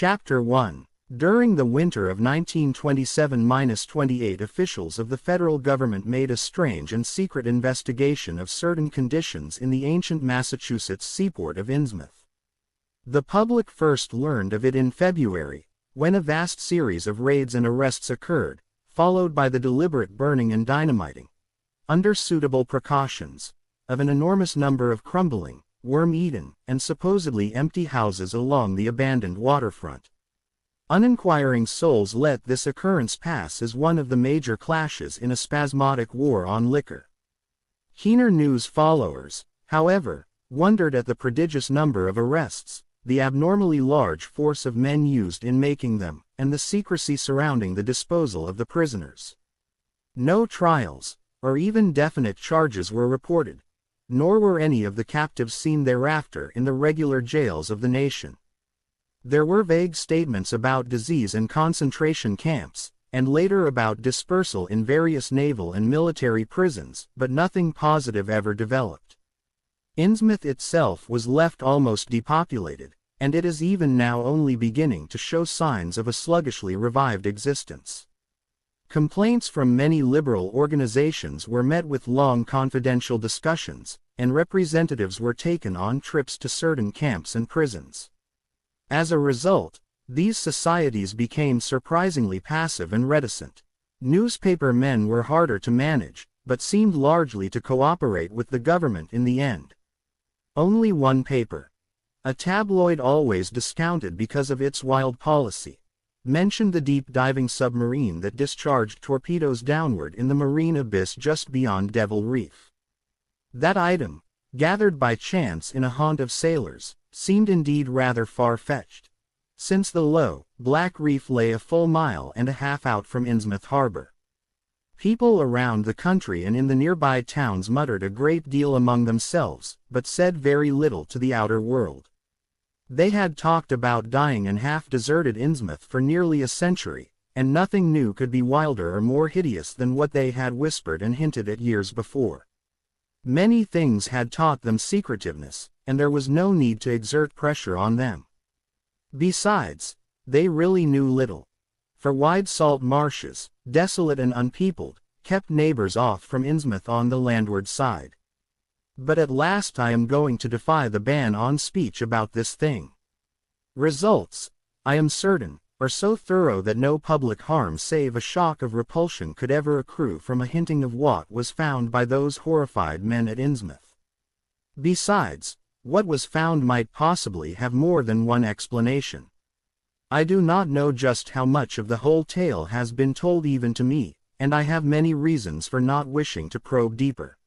Chapter 1. During the winter of 1927-28, officials of the federal government made a strange and secret investigation of certain conditions in the ancient Massachusetts seaport of INNSMOUTH. The public first learned of it in February, when a vast series of raids and arrests occurred, followed by the deliberate burning and dynamiting, under suitable precautions, of an enormous number of crumbling, worm-eaten, and supposedly empty houses along the abandoned waterfront. Uninquiring souls let this occurrence pass as one of the major clashes in a spasmodic war on liquor. Keener news followers, however, wondered at the prodigious number of arrests, the abnormally large force of men used in making them, and the secrecy surrounding the disposal of the prisoners. No trials, or even definite charges were reported, nor were any of the captives seen thereafter in the regular jails of the nation. There were vague statements about disease and concentration camps, and later about dispersal in various naval and military prisons, but nothing positive ever developed. INNSMOUTH itself was left almost depopulated, and it is even now only beginning to show signs of a sluggishly revived existence. Complaints from many liberal organizations were met with long confidential discussions, and representatives were taken on trips to certain camps and prisons. As a result, these societies became surprisingly passive and reticent. Newspaper men were harder to manage, but seemed largely to cooperate with the government in the end. Only one paper, a tabloid always discounted because of its wild policy, mentioned the deep-diving submarine that discharged torpedoes downward in the marine abyss just beyond Devil Reef. That item, gathered by chance in a haunt of sailors, seemed indeed rather far-fetched, since the low, black reef lay a full mile and a half out from INNSMOUTH harbor. People around the country and in the nearby towns muttered a great deal among themselves, but said very little to the outer world. They had talked about dying and half-deserted INNSMOUTH for nearly a century, and nothing new could be wilder or more hideous than what they had whispered and hinted at years before. Many things had taught them secretiveness, and there was no need to exert pressure on them. Besides, they really knew little. For wide salt marshes, desolate and unpeopled, kept neighbors off from INNSMOUTH on the landward side. But at last I am going to defy the ban on speech about this thing. Results, I am certain, are so thorough that no public harm save a shock of repulsion could ever accrue from a hinting of what was found by those horrified men at INNSMOUTH. Besides, what was found might possibly have more than one explanation. I do not know just how much of the whole tale has been told even to me, and I have many reasons for not wishing to probe deeper.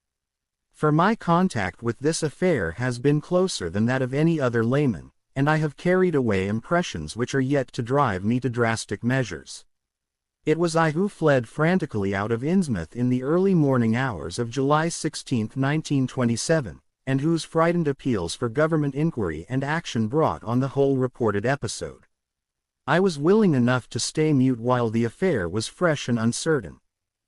For my contact with this affair has been closer than that of any other layman, and I have carried away impressions which are yet to drive me to drastic measures. It was I who fled frantically out of INNSMOUTH in the early morning hours of July 16, 1927, and whose frightened appeals for government inquiry and action brought on the whole reported episode. I was willing enough to stay mute while the affair was fresh and uncertain.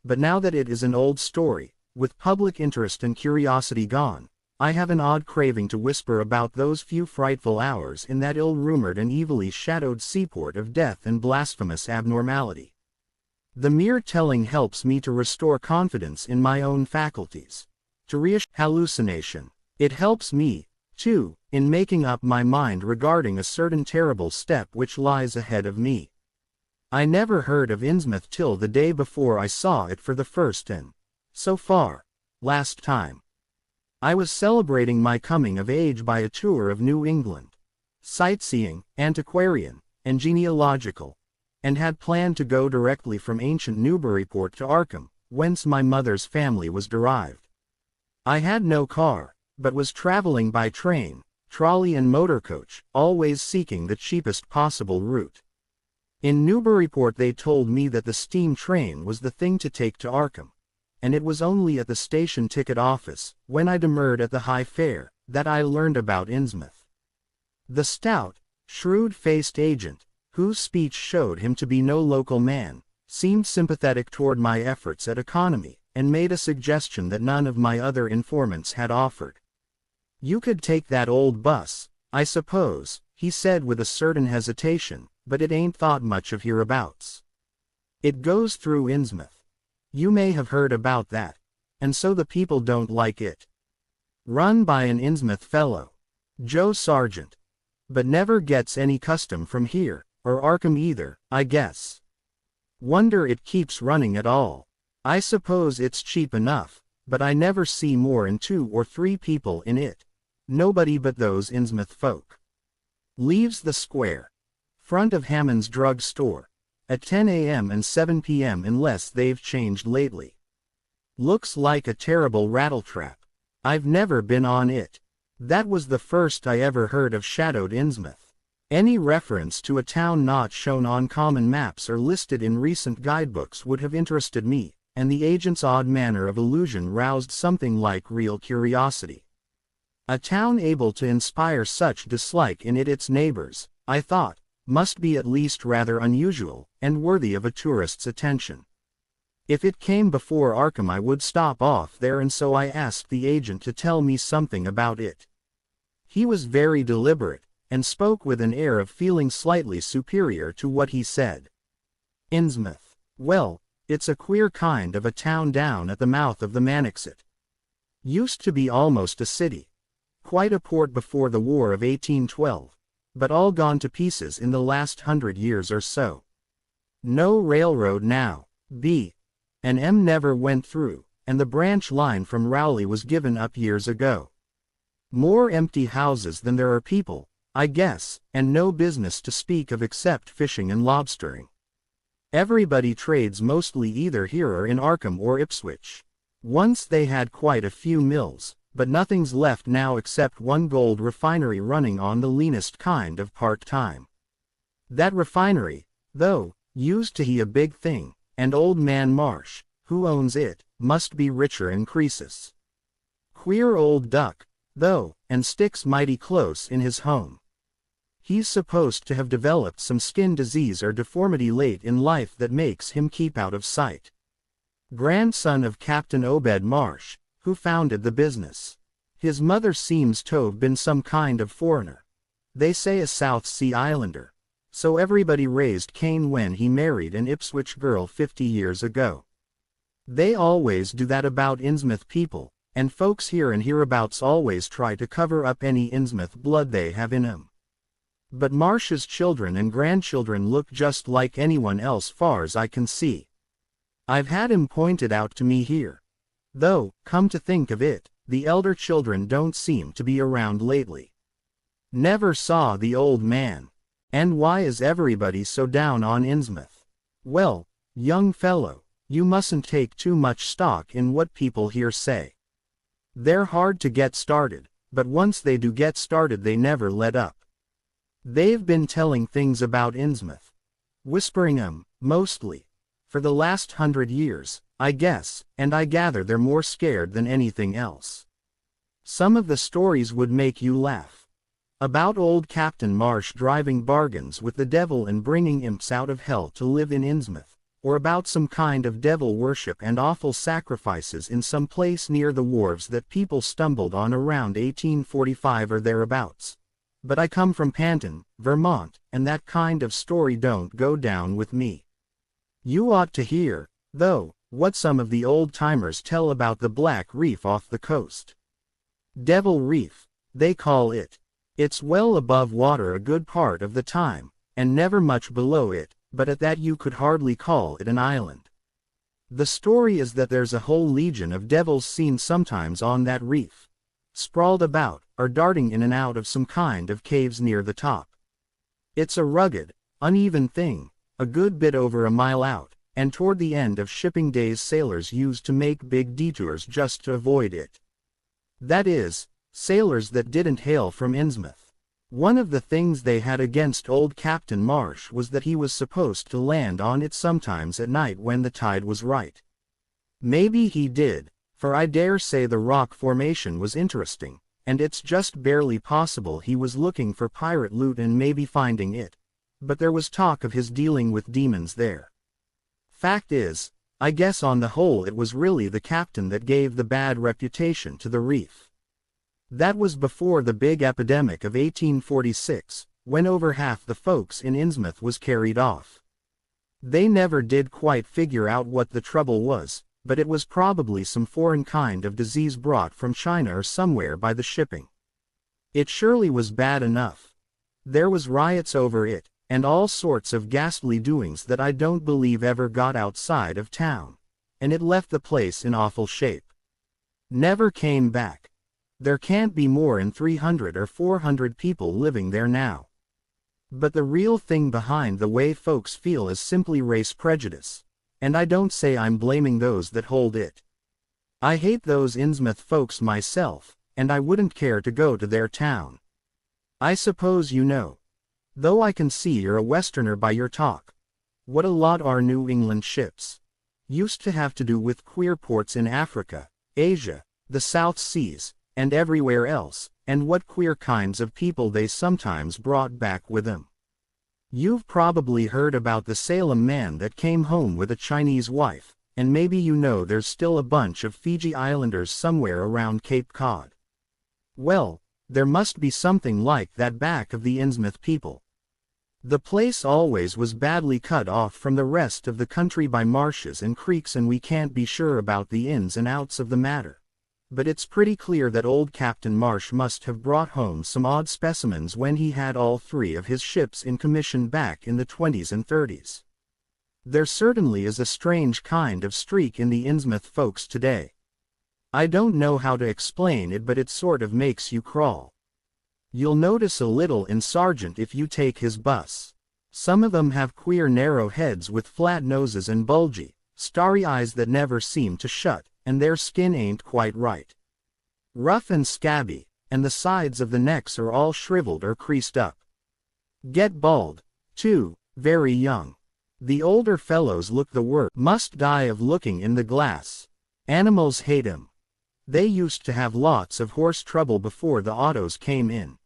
But now that it is an old story, with public interest and curiosity gone, I have an odd craving to whisper about those few frightful hours in that ill-rumored and evilly shadowed seaport of death and blasphemous abnormality. The mere telling helps me to restore confidence in my own faculties, to reassure hallucination. It helps me, too, in making up my mind regarding a certain terrible step which lies ahead of me. I never heard of INNSMOUTH till the day before I saw it for the first and, so far, last time. I was celebrating my coming of age by a tour of New England, sightseeing, antiquarian, and genealogical, and had planned to go directly from ancient Newburyport to Arkham, whence my mother's family was derived. I had no car, but was traveling by train, trolley and motor coach, always seeking the cheapest possible route. In Newburyport they told me that the steam train was the thing to take to Arkham, and it was only at the station ticket office, when I demurred at the high fare, that I learned about INNSMOUTH. The stout, shrewd-faced agent, whose speech showed him to be no local man, seemed sympathetic toward my efforts at economy, and made a suggestion that none of my other informants had offered. "You could take that old bus, I suppose," he said with a certain hesitation, but it ain't thought much of hereabouts. It goes through Innsmouth. You may have heard about that. And so the people don't like it. Run by an Innsmouth fellow, Joe Sargent. But never gets any custom from here, or Arkham either, I guess. Wonder it keeps running at all. I suppose it's cheap enough, but I never see more'n 2 or 3 people in it. Nobody but those Innsmouth folk. Leaves the square. Front of Hammond's drug store. At 10 a.m. and 7 p.m. unless they've changed lately. Looks like a terrible rattletrap. I've never been on it. That was the first I ever heard of shadowed Innsmouth. Any reference to a town not shown on common maps or listed in recent guidebooks would have interested me, and the agent's odd manner of allusion roused something like real curiosity. A town able to inspire such dislike in its neighbors, I thought, must be at least rather unusual, and worthy of a tourist's attention. If it came before Arkham I would stop off there, and so I asked the agent to tell me something about it. He was very deliberate, and spoke with an air of feeling slightly superior to what he said. Innsmouth. Well, it's a queer kind of a town down at the mouth of the Manaxet. Used to be almost a city. Quite a port before the War of 1812. But all gone to pieces in the last 100 years or so. No railroad now. And M never went through, and the branch line from Rowley was given up years ago. More empty houses than there are people, I guess, and no business to speak of except fishing and lobstering. Everybody trades mostly either here or in Arkham or Ipswich. Once they had quite a few mills, but nothing's left now except one gold refinery running on the leanest kind of part-time. That refinery, though, used to be a big thing, and old man Marsh, who owns it, must be richer in Croesus. Queer old duck, though, and sticks mighty close in his home. He's supposed to have developed some skin disease or deformity late in life that makes him keep out of sight. Grandson of Captain Obed Marsh, who founded the business. His mother seems to have been some kind of foreigner. They say a South Sea Islander. So everybody raised Cain when he married an Ipswich girl 50 years ago. They always do that about Innsmouth people, and folks here and hereabouts always try to cover up any Innsmouth blood they have in 'em. But Marsh's children and grandchildren look just like anyone else far's I can see. I've had him pointed out to me here. Though, come to think of it, the elder children don't seem to be around lately. Never saw the old man. And why is everybody so down on Innsmouth? Well, young fellow, you mustn't take too much stock in what people here say. They're hard to get started, but once they do get started they never let up. They've been telling things about Innsmouth. Whispering 'em, mostly. For the last 100 years, I guess, and I gather they're more scared than anything else. Some of the stories would make you laugh. About old Captain Marsh driving bargains with the devil and bringing imps out of hell to live in Innsmouth, or about some kind of devil worship and awful sacrifices in some place near the wharves that people stumbled on around 1845 or thereabouts. But I come from Panton, Vermont, and that kind of story don't go down with me. You ought to hear, though, what some of the old-timers tell about the Black Reef off the coast. Devil Reef, they call it. It's well above water a good part of the time, and never much below it, but at that you could hardly call it an island. The story is that there's a whole legion of devils seen sometimes on that reef, sprawled about, or darting in and out of some kind of caves near the top. It's a rugged, uneven thing, a good bit over a mile out, and toward the end of shipping days sailors used to make big detours just to avoid it. That is, sailors that didn't hail from Innsmouth. One of the things they had against old Captain Marsh was that he was supposed to land on it sometimes at night when the tide was right. Maybe he did, for I dare say the rock formation was interesting, and it's just barely possible he was looking for pirate loot and maybe finding it. But there was talk of his dealing with demons there. Fact is, I guess on the whole it was really the captain that gave the bad reputation to the reef. That was before the big epidemic of 1846, when over half the folks in Innsmouth was carried off. They never did quite figure out what the trouble was, but it was probably some foreign kind of disease brought from China or somewhere by the shipping. It surely was bad enough. There was riots over it, and all sorts of ghastly doings that I don't believe ever got outside of town. And it left the place in awful shape. Never came back. There can't be more than 300 or 400 people living there now. But the real thing behind the way folks feel is simply race prejudice. And I don't say I'm blaming those that hold it. I hate those Innsmouth folks myself, and I wouldn't care to go to their town. I suppose you know. Though I can see you're a Westerner by your talk. What a lot our New England ships used to have to do with queer ports in Africa, Asia, the South Seas, and everywhere else, and what queer kinds of people they sometimes brought back with them. You've probably heard about the Salem man that came home with a Chinese wife, and maybe you know there's still a bunch of Fiji Islanders somewhere around Cape Cod. Well, there must be something like that back of the Innsmouth people. The place always was badly cut off from the rest of the country by marshes and creeks, and we can't be sure about the ins and outs of the matter. But it's pretty clear that old Captain Marsh must have brought home some odd specimens when he had all three of his ships in commission back in the 20s and 30s. There certainly is a strange kind of streak in the Innsmouth folks today. I don't know how to explain it, but it sort of makes you crawl. You'll notice a little in Sargent if you take his bus. Some of them have queer narrow heads with flat noses and bulgy, starry eyes that never seem to shut, and their skin ain't quite right. Rough and scabby, and the sides of the necks are all shriveled or creased up. Get bald, too, very young. The older fellows look the worst. Must die of looking in the glass. Animals hate 'em. They used to have lots of horse trouble before the autos came in.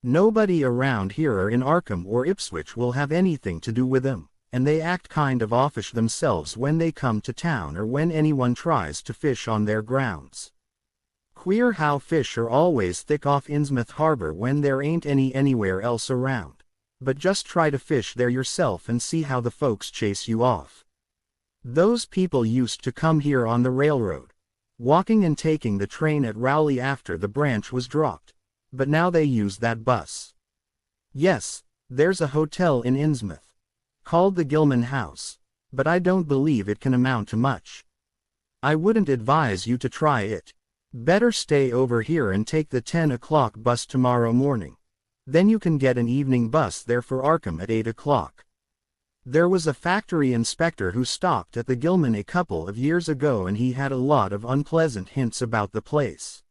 Nobody around here or in Arkham or Ipswich will have anything to do with them, and they act kind of offish themselves when they come to town or when anyone tries to fish on their grounds. Queer how fish are always thick off Innsmouth Harbor when there ain't any anywhere else around. But just try to fish there yourself and see how the folks chase you off. Those people used to come here on the railroad, walking and taking the train at Rowley after the branch was dropped, but now they use that bus. Yes, there's a hotel in Innsmouth, called the Gilman House, but I don't believe it can amount to much. I wouldn't advise you to try it. Better stay over here and take the 10 o'clock bus tomorrow morning. Then you can get an evening bus there for Arkham at 8 o'clock. There was a factory inspector who stopped at the Gilman a couple of years ago, and he had a lot of unpleasant hints about the place.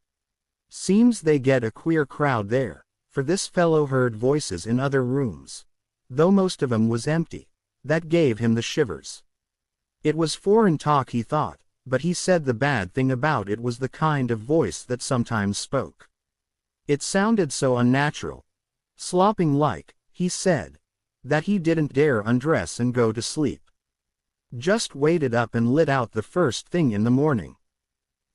Seems they get a queer crowd there, for this fellow heard voices in other rooms. Though most of 'em was empty. That gave him the shivers. It was foreign talk, he thought, but he said the bad thing about it was the kind of voice that sometimes spoke. It sounded so unnatural. Slopping like, he said, that he didn't dare undress and go to sleep. Just waited up and lit out the first thing in the morning.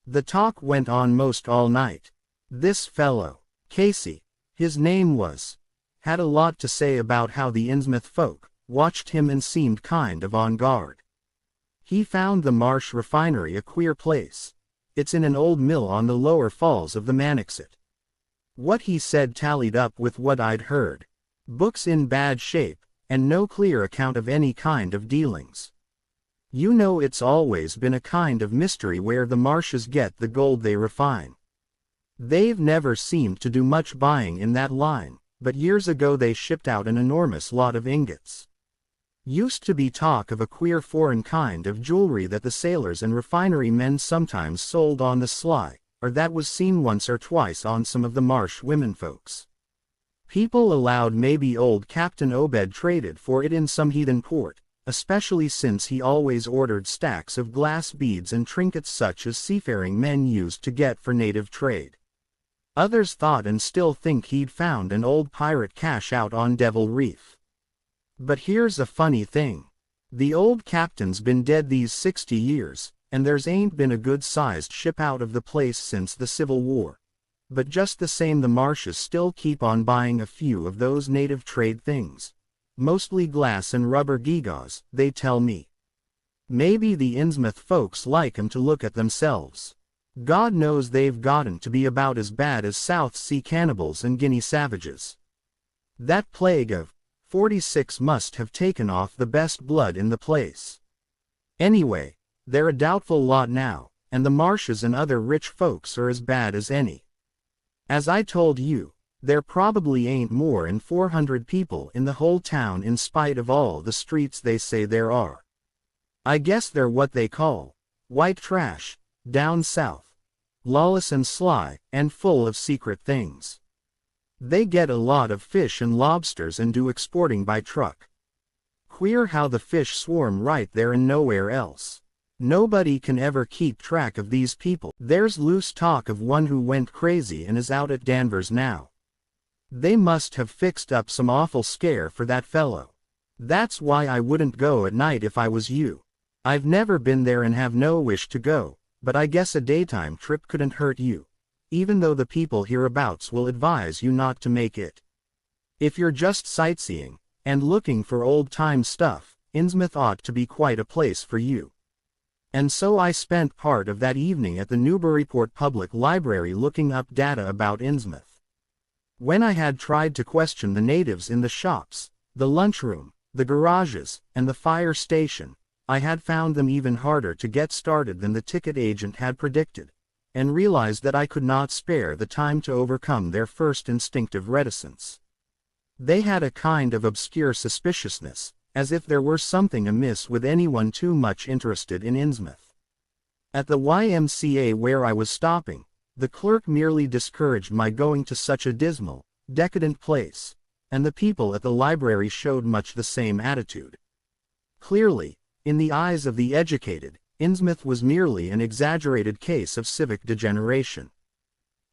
The talk went on most all night. This fellow, Casey, his name was, had a lot to say about how the Innsmouth folk watched him and seemed kind of on guard. He found the Marsh refinery a queer place. It's in an old mill on the lower falls of the Manaxet. What he said tallied up with what I'd heard. Books in bad shape, and no clear account of any kind of dealings. You know, it's always been a kind of mystery where the Marshes get the gold they refine. They've never seemed to do much buying in that line, but years ago they shipped out an enormous lot of ingots. Used to be talk of a queer foreign kind of jewelry that the sailors and refinery men sometimes sold on the sly, or that was seen once or twice on some of the Marsh womenfolks. People allowed maybe old Captain Obed traded for it in some heathen port, especially since he always ordered stacks of glass beads and trinkets such as seafaring men used to get for native trade. Others thought and still think he'd found an old pirate cache out on Devil Reef. But here's a funny thing. The old captain's been dead these 60 years, and there's ain't been a good-sized ship out of the place since the Civil War. But just the same, the marshes still keep on buying a few of those native trade things. Mostly glass and rubber gewgaws, they tell me. Maybe the INNSMOUTH folks like 'em to look at themselves. God knows they've gotten to be about as bad as South Sea cannibals and Guinea savages. That plague of '46 must have taken off the best blood in the place. Anyway, they're a doubtful lot now, and the Marshes and other rich folks are as bad as any. As I told you, there probably ain't more than 400 people in the whole town in spite of all the streets they say there are. I guess they're what they call white trash, down south. Lawless and sly, and full of secret things. They get a lot of fish and lobsters and do exporting by truck. Queer how the fish swarm right there and nowhere else. Nobody can ever keep track of these people. There's loose talk of one who went crazy and is out at Danvers now. They must have fixed up some awful scare for that fellow. That's why I wouldn't go at night if I was you. I've never been there and have no wish to go, but I guess a daytime trip couldn't hurt you, even though the people hereabouts will advise you not to make it. If you're just sightseeing, and looking for old-time stuff, INNSMOUTH ought to be quite a place for you. And so I spent part of that evening at the Newburyport Public Library looking up data about INNSMOUTH. When I had tried to question the natives in the shops, the lunchroom, the garages, and the fire station, I had found them even harder to get started than the ticket agent had predicted, and realized that I could not spare the time to overcome their first instinctive reticence. They had a kind of obscure suspiciousness, as if there were something amiss with anyone too much interested in INNSMOUTH. At the YMCA where I was stopping, the clerk merely discouraged my going to such a dismal, decadent place, and the people at the library showed much the same attitude. Clearly, in the eyes of the educated, INNSMOUTH was merely an exaggerated case of civic degeneration.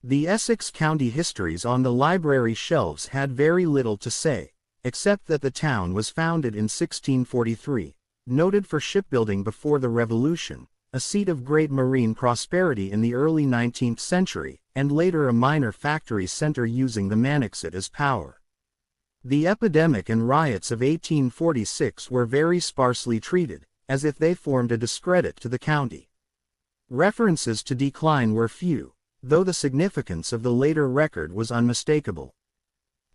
The Essex County histories on the library shelves had very little to say, except that the town was founded in 1643, noted for shipbuilding before the Revolution, a seat of great marine prosperity in the early 19th century, and later a minor factory center using the Manaxet as power. The epidemic and riots of 1846 were very sparsely treated, as if they formed a discredit to the county. References to decline were few, though the significance of the later record was unmistakable.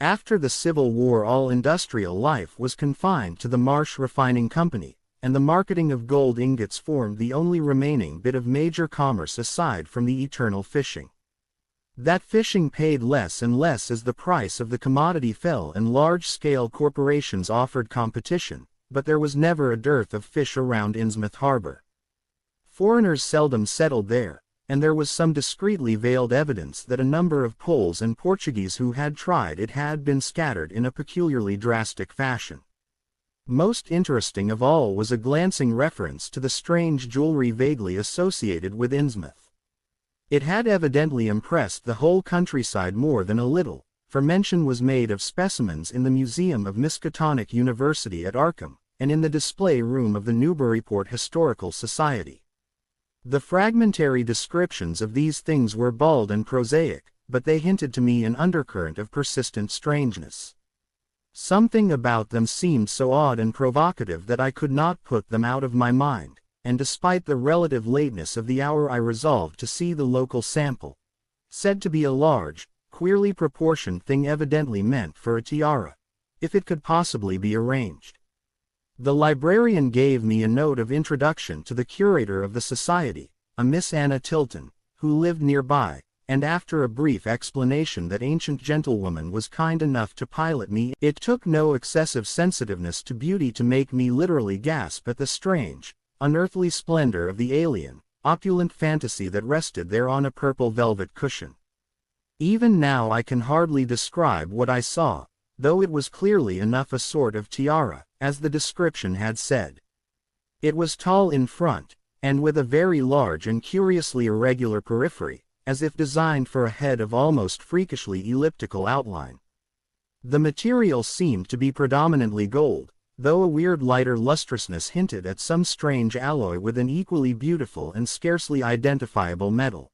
After the Civil War, all industrial life was confined to the Marsh Refining Company, and the marketing of gold ingots formed the only remaining bit of major commerce aside from the eternal fishing. That fishing paid less and less as the price of the commodity fell and large-scale corporations offered competition, but there was never a dearth of fish around INNSMOUTH harbor. Foreigners seldom settled there, and there was some discreetly veiled evidence that a number of Poles and Portuguese who had tried it had been scattered in a peculiarly drastic fashion. Most interesting of all was a glancing reference to the strange jewelry vaguely associated with INNSMOUTH. It had evidently impressed the whole countryside more than a little, for mention was made of specimens in the Museum of Miskatonic University at Arkham, and in the display room of the Newburyport Historical Society. The fragmentary descriptions of these things were bald and prosaic, but they hinted to me an undercurrent of persistent strangeness. Something about them seemed so odd and provocative that I could not put them out of my mind, and despite the relative lateness of the hour I resolved to see the local sample. Said to be a large, queerly proportioned thing evidently meant for a tiara, if it could possibly be arranged. The librarian gave me a note of introduction to the curator of the society, a Miss Anna Tilton, who lived nearby, and after a brief explanation that ancient gentlewoman was kind enough to pilot me, it took no excessive sensitiveness to beauty to make me literally gasp at the strange, unearthly splendor of the alien, opulent fantasy that rested there on a purple velvet cushion. Even now I can hardly describe what I saw, though it was clearly enough a sort of tiara, as the description had said. It was tall in front, and with a very large and curiously irregular periphery, as if designed for a head of almost freakishly elliptical outline. The material seemed to be predominantly gold, though a weird lighter lustrousness hinted at some strange alloy with an equally beautiful and scarcely identifiable metal.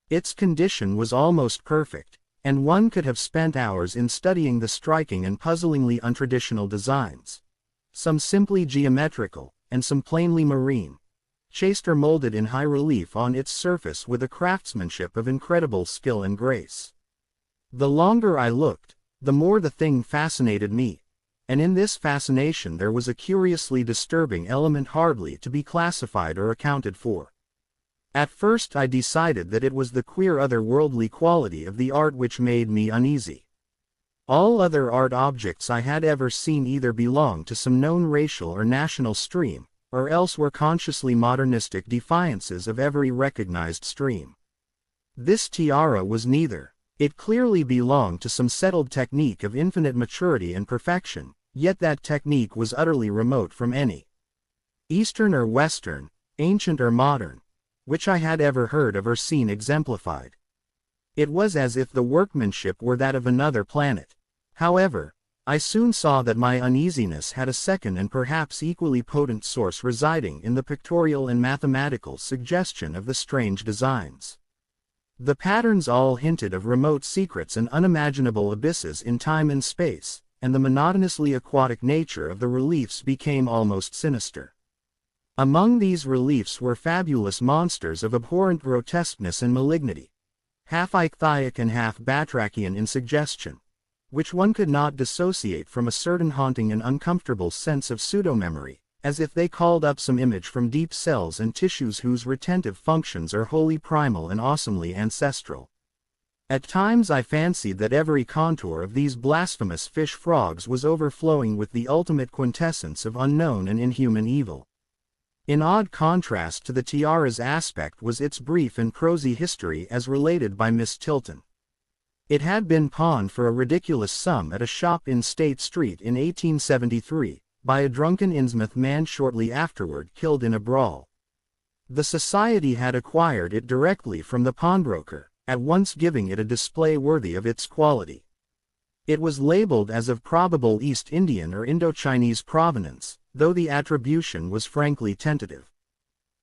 Its condition was almost perfect, and one could have spent hours in studying the striking and puzzlingly untraditional designs. Some simply geometrical, and some plainly marine, chased or molded in high relief on its surface with a craftsmanship of incredible skill and grace. The longer I looked, the more the thing fascinated me, and in this fascination there was a curiously disturbing element hardly to be classified or accounted for. At first I decided that it was the queer otherworldly quality of the art which made me uneasy. All other art objects I had ever seen either belonged to some known racial or national stream, or else were consciously modernistic defiances of every recognized stream. This tiara was neither. It clearly belonged to some settled technique of infinite maturity and perfection, yet that technique was utterly remote from any Eastern or Western, ancient or modern, which I had ever heard of or seen exemplified. It was as if the workmanship were that of another planet. However, I soon saw that my uneasiness had a second and perhaps equally potent source residing in the pictorial and mathematical suggestion of the strange designs. The patterns all hinted of remote secrets and unimaginable abysses in time and space, and the monotonously aquatic nature of the reliefs became almost sinister. Among these reliefs were fabulous monsters of abhorrent grotesqueness and malignity, half ichthyaic and half batrachian in suggestion, which one could not dissociate from a certain haunting and uncomfortable sense of pseudo-memory, as if they called up some image from deep cells and tissues whose retentive functions are wholly primal and awesomely ancestral. At times I fancied that every contour of these blasphemous fish-frogs was overflowing with the ultimate quintessence of unknown and inhuman evil. In odd contrast to the tiara's aspect was its brief and prosy history as related by Miss Tilton. It had been pawned for a ridiculous sum at a shop in State Street in 1873, by a drunken Innsmouth man shortly afterward killed in a brawl. The society had acquired it directly from the pawnbroker, at once giving it a display worthy of its quality. It was labeled as of probable East Indian or Indo-Chinese provenance, though the attribution was frankly tentative.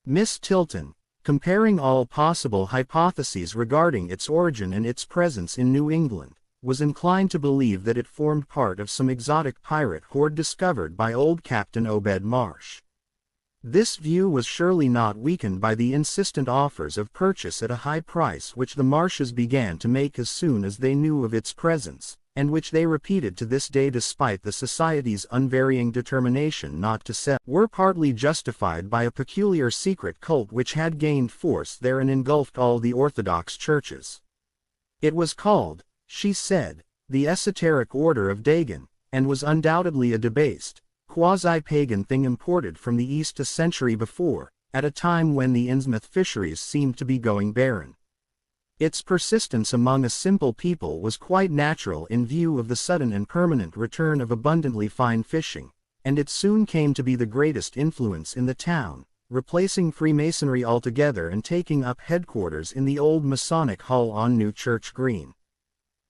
Miss Tilton, comparing all possible hypotheses regarding its origin and its presence in New England, was inclined to believe that it formed part of some exotic pirate horde discovered by old Captain Obed Marsh. This view was surely not weakened by the insistent offers of purchase at a high price which the Marshes began to make as soon as they knew of its presence, and which they repeated to this day despite the Society's unvarying determination not to sell, were partly justified by a peculiar secret cult which had gained force there and engulfed all the Orthodox churches. It was called, she said, the esoteric order of Dagon, and was undoubtedly a debased, quasi-pagan thing imported from the East a century before, at a time when the Innsmouth fisheries seemed to be going barren. Its persistence among a simple people was quite natural in view of the sudden and permanent return of abundantly fine fishing, and it soon came to be the greatest influence in the town, replacing Freemasonry altogether and taking up headquarters in the old Masonic Hall on New Church Green.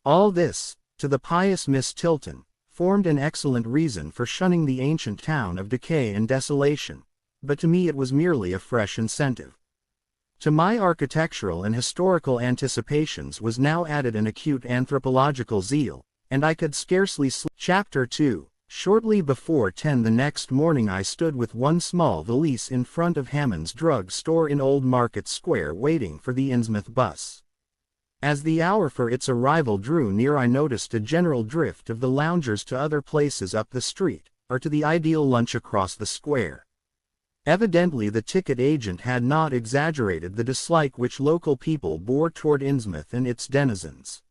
All this, to the pious Miss Tilton, formed an excellent reason for shunning the ancient town of decay and desolation, but to me it was merely a fresh incentive. To my architectural and historical anticipations was now added an acute anthropological zeal, and I could scarcely sleep. Chapter 2. Shortly before 10 the next morning I stood with one small valise in front of Hammond's drug store in Old Market Square waiting for the Innsmouth bus. As the hour for its arrival drew near I noticed a general drift of the loungers to other places up the street, or to the ideal lunch across the square. Evidently the ticket agent had not exaggerated the dislike which local people bore toward Innsmouth and its denizens.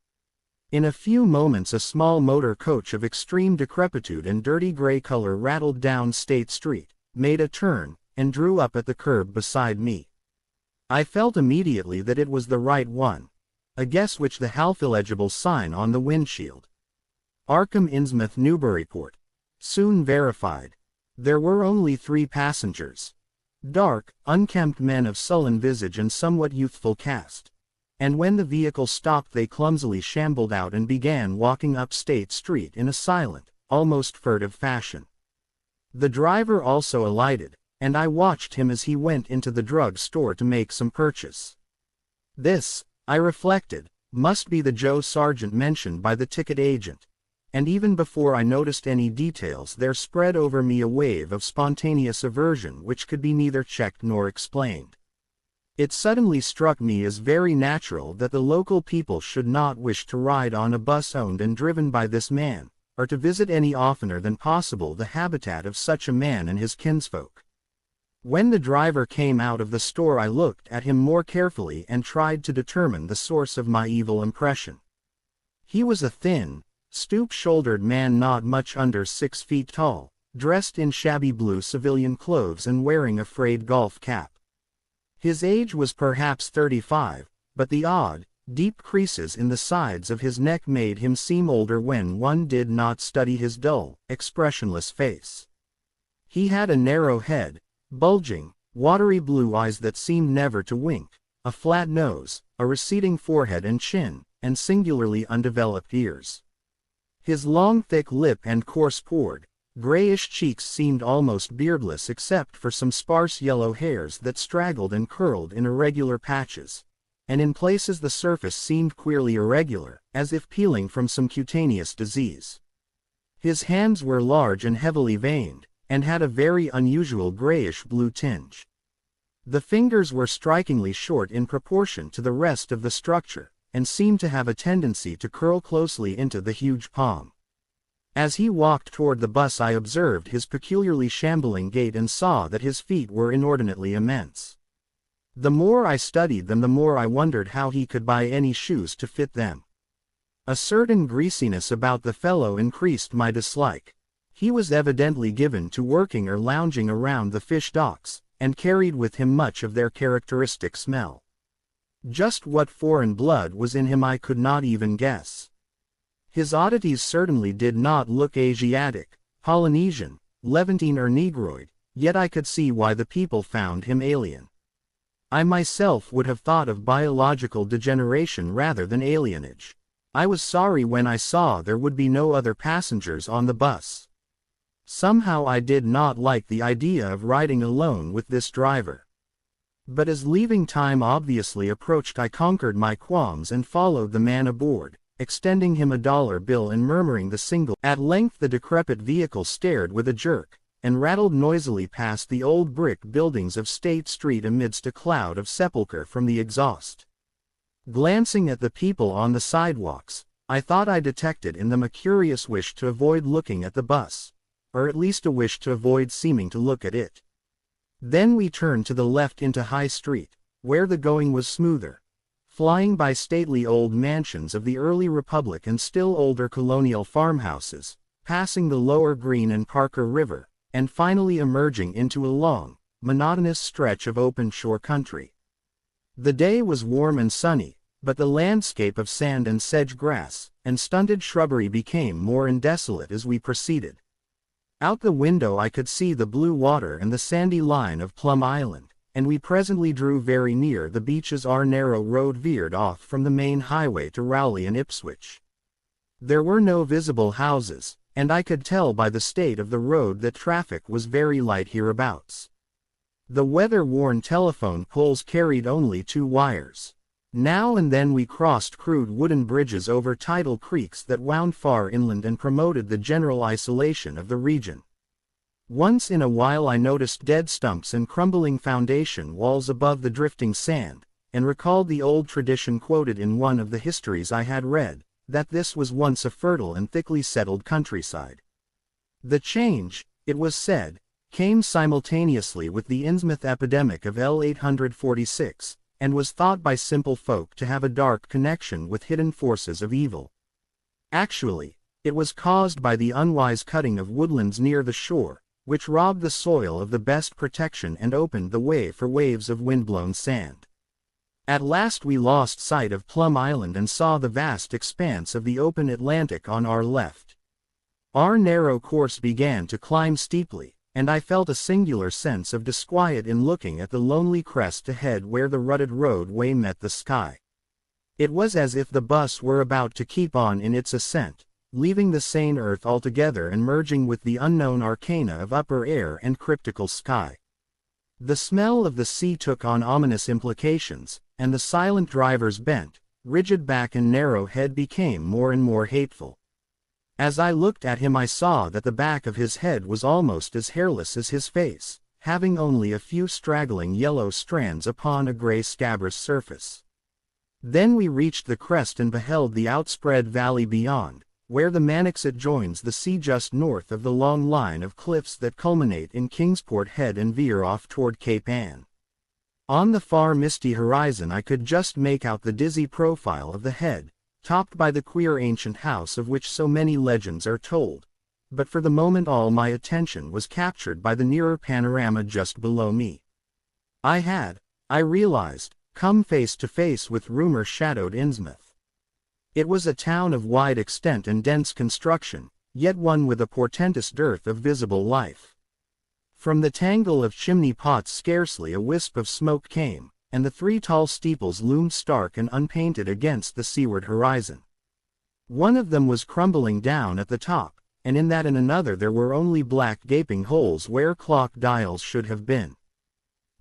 In a few moments a small motor coach of extreme decrepitude and dirty gray color rattled down State Street, made a turn, and drew up at the curb beside me. I felt immediately that it was the right one, a guess which the half-illegible sign on the windshield, Arkham Innsmouth Newburyport, soon verified. There were only 3 passengers. Dark, unkempt men of sullen visage and somewhat youthful cast. And when the vehicle stopped they clumsily shambled out and began walking up State Street in a silent, almost furtive fashion. The driver also alighted, and I watched him as he went into the drug store to make some purchase. This, I reflected, must be the Joe Sargent mentioned by the ticket agent. And even before I noticed any details, there spread over me a wave of spontaneous aversion which could be neither checked nor explained. It suddenly struck me as very natural that the local people should not wish to ride on a bus owned and driven by this man, or to visit any oftener than possible the habitat of such a man and his kinsfolk. When the driver came out of the store, I looked at him more carefully and tried to determine the source of my evil impression. He was a thin, stoop-shouldered man not much under 6 feet tall, dressed in shabby blue civilian clothes and wearing a frayed golf cap. His age was perhaps 35, but the odd, deep creases in the sides of his neck made him seem older when one did not study his dull, expressionless face. He had a narrow head, bulging, watery blue eyes that seemed never to wink, a flat nose, a receding forehead and chin, and singularly undeveloped ears. His long thick lip and coarse-pored, grayish cheeks seemed almost beardless except for some sparse yellow hairs that straggled and curled in irregular patches, and in places the surface seemed queerly irregular, as if peeling from some cutaneous disease. His hands were large and heavily veined, and had a very unusual grayish-blue tinge. The fingers were strikingly short in proportion to the rest of the structure, and seemed to have a tendency to curl closely into the huge palm. As he walked toward the bus, I observed his peculiarly shambling gait and saw that his feet were inordinately immense. The more I studied them, the more I wondered how he could buy any shoes to fit them. A certain greasiness about the fellow increased my dislike. He was evidently given to working or lounging around the fish docks, and carried with him much of their characteristic smell. Just what foreign blood was in him I could not even guess. His oddities certainly did not look Asiatic, Polynesian, Levantine or Negroid, yet I could see why the people found him alien. I myself would have thought of biological degeneration rather than alienage. I was sorry when I saw there would be no other passengers on the bus. Somehow I did not like the idea of riding alone with this driver. But as leaving time obviously approached, I conquered my qualms and followed the man aboard, extending him a $1 bill and murmuring the single. At length the decrepit vehicle stared with a jerk, and rattled noisily past the old brick buildings of State Street amidst a cloud of sepulchre from the exhaust. Glancing at the people on the sidewalks, I thought I detected in them a curious wish to avoid looking at the bus, or at least a wish to avoid seeming to look at it. Then we turned to the left into High Street, where the going was smoother, flying by stately old mansions of the early Republic and still older colonial farmhouses, passing the lower Green and Parker River, and finally emerging into a long, monotonous stretch of open shore country. The day was warm and sunny, but the landscape of sand and sedge grass, and stunted shrubbery became more indesolate as we proceeded. Out the window I could see the blue water and the sandy line of Plum Island, and we presently drew very near the beaches. Our narrow road veered off from the main highway to Rowley and Ipswich. There were no visible houses, and I could tell by the state of the road that traffic was very light hereabouts. The weather-worn telephone poles carried only 2 wires. Now and then we crossed crude wooden bridges over tidal creeks that wound far inland and promoted the general isolation of the region. Once in a while I noticed dead stumps and crumbling foundation walls above the drifting sand, and recalled the old tradition quoted in one of the histories I had read, that this was once a fertile and thickly settled countryside. The change, it was said, came simultaneously with the Innsmouth epidemic of L846, and was thought by simple folk to have a dark connection with hidden forces of evil. Actually, it was caused by the unwise cutting of woodlands near the shore, which robbed the soil of the best protection and opened the way for waves of windblown sand. At last we lost sight of Plum Island and saw the vast expanse of the open Atlantic on our left. Our narrow course began to climb steeply, and I felt a singular sense of disquiet in looking at the lonely crest ahead where the rutted roadway met the sky. It was as if the bus were about to keep on in its ascent, leaving the sane earth altogether and merging with the unknown arcana of upper air and cryptical sky. The smell of the sea took on ominous implications, and the silent driver's bent, rigid back and narrow head became more and more hateful. As I looked at him I saw that the back of his head was almost as hairless as his face, having only a few straggling yellow strands upon a gray scabrous surface. Then we reached the crest and beheld the outspread valley beyond, where the Manoxet joins the sea just north of the long line of cliffs that culminate in Kingsport Head and veer off toward Cape Ann. On the far misty horizon I could just make out the dizzy profile of the head, topped by the queer ancient house of which so many legends are told, but for the moment all my attention was captured by the nearer panorama just below me. I realized, come face to face with rumor-shadowed INNSMOUTH. It was a town of wide extent and dense construction, yet one with a portentous dearth of visible life. From the tangle of chimney pots scarcely a wisp of smoke came, and the three tall steeples loomed stark and unpainted against the seaward horizon. One of them was crumbling down at the top, and in that and another there were only black gaping holes where clock dials should have been.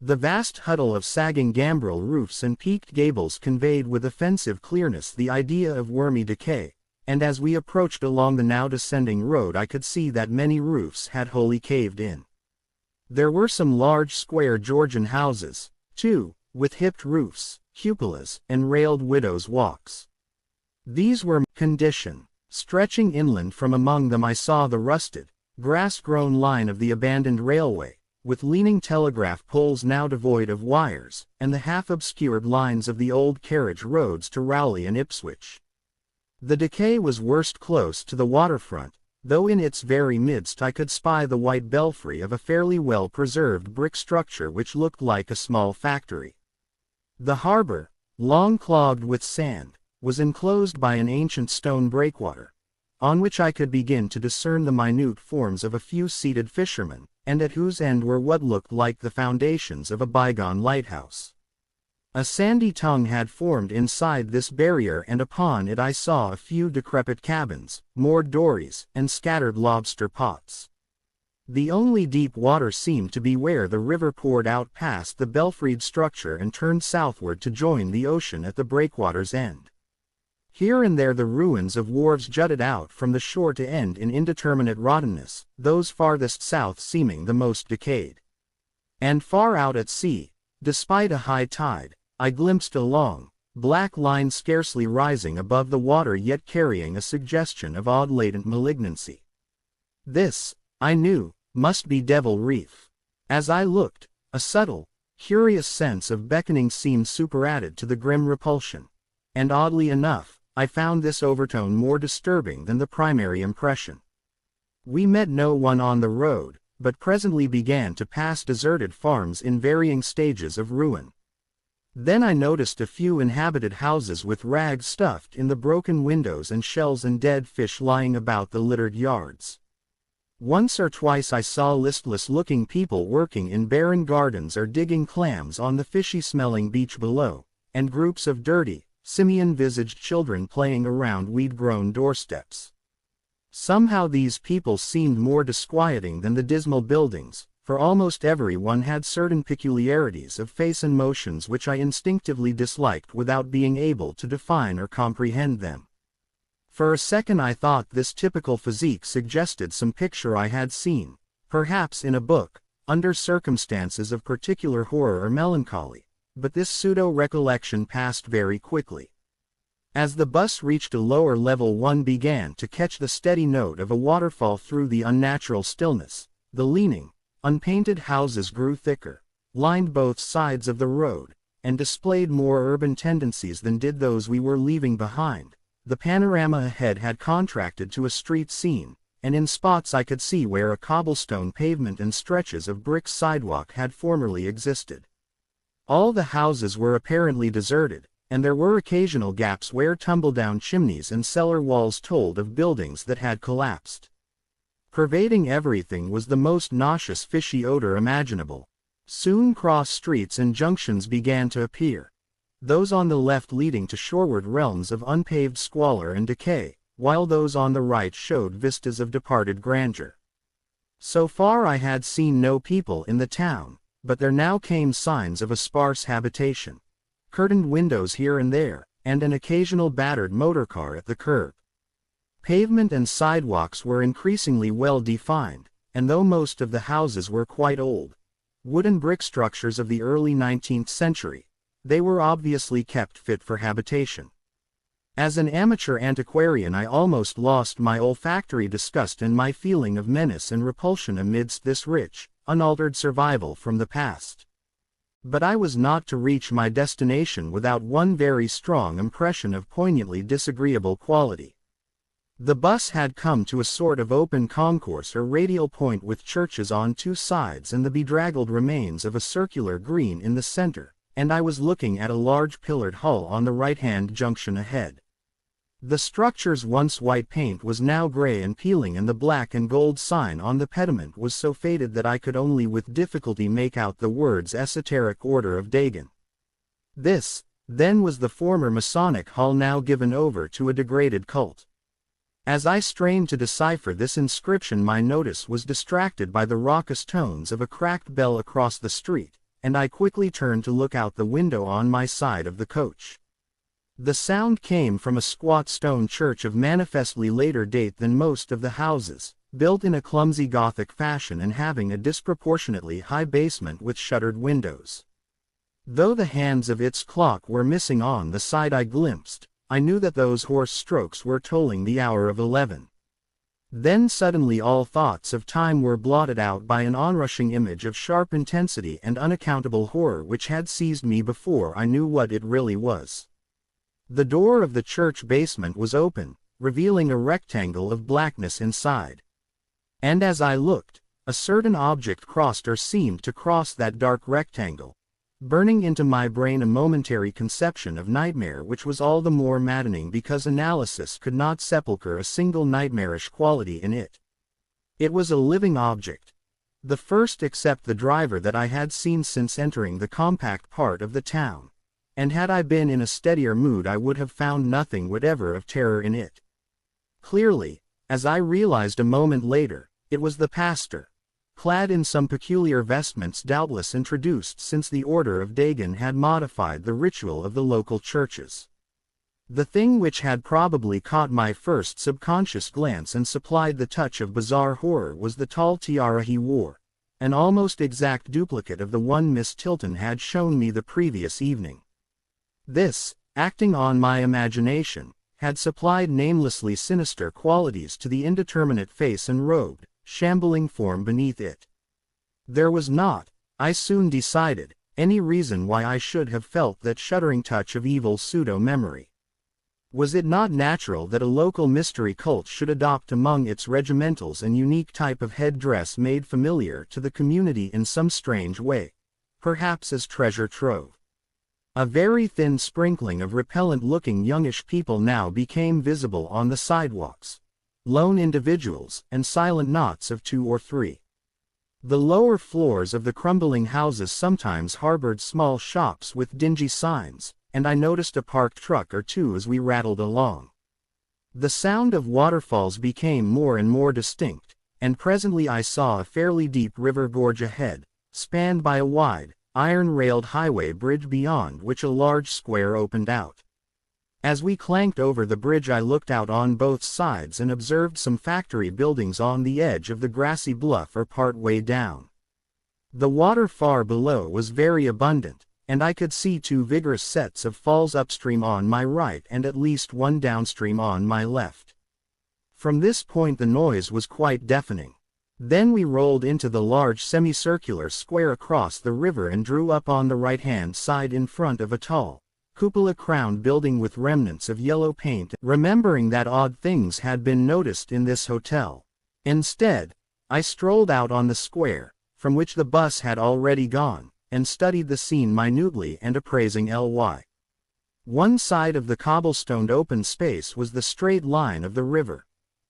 The vast huddle of sagging gambrel roofs and peaked gables conveyed with offensive clearness the idea of wormy decay, and as we approached along the now descending road I could see that many roofs had wholly caved in. There were some large square Georgian houses, too, with hipped roofs, cupolas, and railed widows' walks. These were condition. Stretching inland from among them I saw the rusted, grass-grown line of the abandoned railway, with leaning telegraph poles now devoid of wires, and the half-obscured lines of the old carriage roads to Rowley and Ipswich. The decay was worst close to the waterfront, though in its very midst I could spy the white belfry of a fairly well-preserved brick structure which looked like a small factory. The harbor, long clogged with sand, was enclosed by an ancient stone breakwater, on which I could begin to discern the minute forms of a few seated fishermen, and at whose end were what looked like the foundations of a bygone lighthouse. A sandy tongue had formed inside this barrier, and upon it I saw a few decrepit cabins, moored dories, and scattered lobster pots. The only deep water seemed to be where the river poured out past the belfried structure and turned southward to join the ocean at the breakwater's end. Here and there the ruins of wharves jutted out from the shore to end in indeterminate rottenness, those farthest south seeming the most decayed. And far out at sea, despite a high tide, I glimpsed a long, black line scarcely rising above the water yet carrying a suggestion of odd latent malignancy. This, I knew, must be Devil Reef. As I looked, a subtle, curious sense of beckoning seemed superadded to the grim repulsion, and oddly enough, I found this overtone more disturbing than the primary impression. We met no one on the road, but presently began to pass deserted farms in varying stages of ruin. Then I noticed a few inhabited houses with rags stuffed in the broken windows and shells and dead fish lying about the littered yards. Once or twice I saw listless-looking people working in barren gardens or digging clams on the fishy-smelling beach below, and groups of dirty, simian-visaged children playing around weed-grown doorsteps. Somehow these people seemed more disquieting than the dismal buildings, for almost every one had certain peculiarities of face and motions which I instinctively disliked without being able to define or comprehend them. For a second I thought this typical physique suggested some picture I had seen, perhaps in a book, under circumstances of particular horror or melancholy, but this pseudo-recollection passed very quickly. As the bus reached a lower level one began to catch the steady note of a waterfall through the unnatural stillness. The leaning, unpainted houses grew thicker, lined both sides of the road, and displayed more urban tendencies than did those we were leaving behind. The panorama ahead had contracted to a street scene, and in spots I could see where a cobblestone pavement and stretches of brick sidewalk had formerly existed. All the houses were apparently deserted, and there were occasional gaps where tumble-down chimneys and cellar walls told of buildings that had collapsed. Pervading everything was the most nauseous fishy odor imaginable. Soon cross streets and junctions began to appear, those on the left leading to shoreward realms of unpaved squalor and decay, while those on the right showed vistas of departed grandeur. So far I had seen no people in the town, but there now came signs of a sparse habitation. curtained windows here and there, and an occasional battered motorcar at the curb. Pavement and sidewalks were increasingly well defined, and though most of the houses were quite old, wooden brick structures of the early 19th century, they were obviously kept fit for habitation. As an amateur antiquarian, I almost lost my olfactory disgust and my feeling of menace and repulsion amidst this rich, unaltered survival from the past. But I was not to reach my destination without one very strong impression of poignantly disagreeable quality. The bus had come to a sort of open concourse or radial point with churches on two sides and the bedraggled remains of a circular green in the center, and I was looking at a large pillared hull on the right-hand junction ahead. The structure's once white paint was now gray and peeling, and the black and gold sign on the pediment was so faded that I could only with difficulty make out the words Esoteric Order of Dagon. This, then, was the former Masonic hall, now given over to a degraded cult. As I strained to decipher this inscription, my notice was distracted by the raucous tones of a cracked bell across the street, and I quickly turned to look out the window on my side of the coach. The sound came from a squat stone church of manifestly later date than most of the houses, built in a clumsy Gothic fashion and having a disproportionately high basement with shuttered windows. Though the hands of its clock were missing on the side I glimpsed, I knew that those hoarse strokes were tolling the hour of 11. Then suddenly all thoughts of time were blotted out by an onrushing image of sharp intensity and unaccountable horror which had seized me before I knew what it really was. The door of the church basement was open, revealing a rectangle of blackness inside. And as I looked, a certain object crossed or seemed to cross that dark rectangle, burning into my brain a momentary conception of nightmare which was all the more maddening because analysis could not sepulchre a single nightmarish quality in it. It was a living object, the first except the driver that I had seen since entering the compact part of the town, and had I been in a steadier mood I would have found nothing whatever of terror in it. Clearly, as I realized a moment later, it was the pastor, clad in some peculiar vestments doubtless introduced since the Order of Dagon had modified the ritual of the local churches. The thing which had probably caught my first subconscious glance and supplied the touch of bizarre horror was the tall tiara he wore, an almost exact duplicate of the one Miss Tilton had shown me the previous evening. This, acting on my imagination, had supplied namelessly sinister qualities to the indeterminate face and robed, shambling form beneath it. There was not, I soon decided, any reason why I should have felt that shuddering touch of evil pseudo-memory. Was it not natural that a local mystery cult should adopt among its regimentals an unique type of headdress made familiar to the community in some strange way, perhaps as treasure trove? A very thin sprinkling of repellent-looking youngish people now became visible on the sidewalks, lone individuals, and silent knots of 2 or 3. The lower floors of the crumbling houses sometimes harbored small shops with dingy signs, and I noticed a parked truck or two as we rattled along. The sound of waterfalls became more and more distinct, and presently I saw a fairly deep river gorge ahead, spanned by a wide, iron-railed highway bridge beyond which a large square opened out. As we clanked over the bridge I looked out on both sides and observed some factory buildings on the edge of the grassy bluff or part way down. The water far below was very abundant, and I could see 2 vigorous sets of falls upstream on my right and at least one downstream on my left. From this point the noise was quite deafening. Then we rolled into the large semicircular square across the river and drew up on the right-hand side in front of a tall, cupola-crowned building with remnants of yellow paint. Remembering that odd things had been noticed in this hotel, instead, I strolled out on the square, from which the bus had already gone, and studied the scene minutely and appraising ly. One side of the cobblestoned open space was the straight line of the river.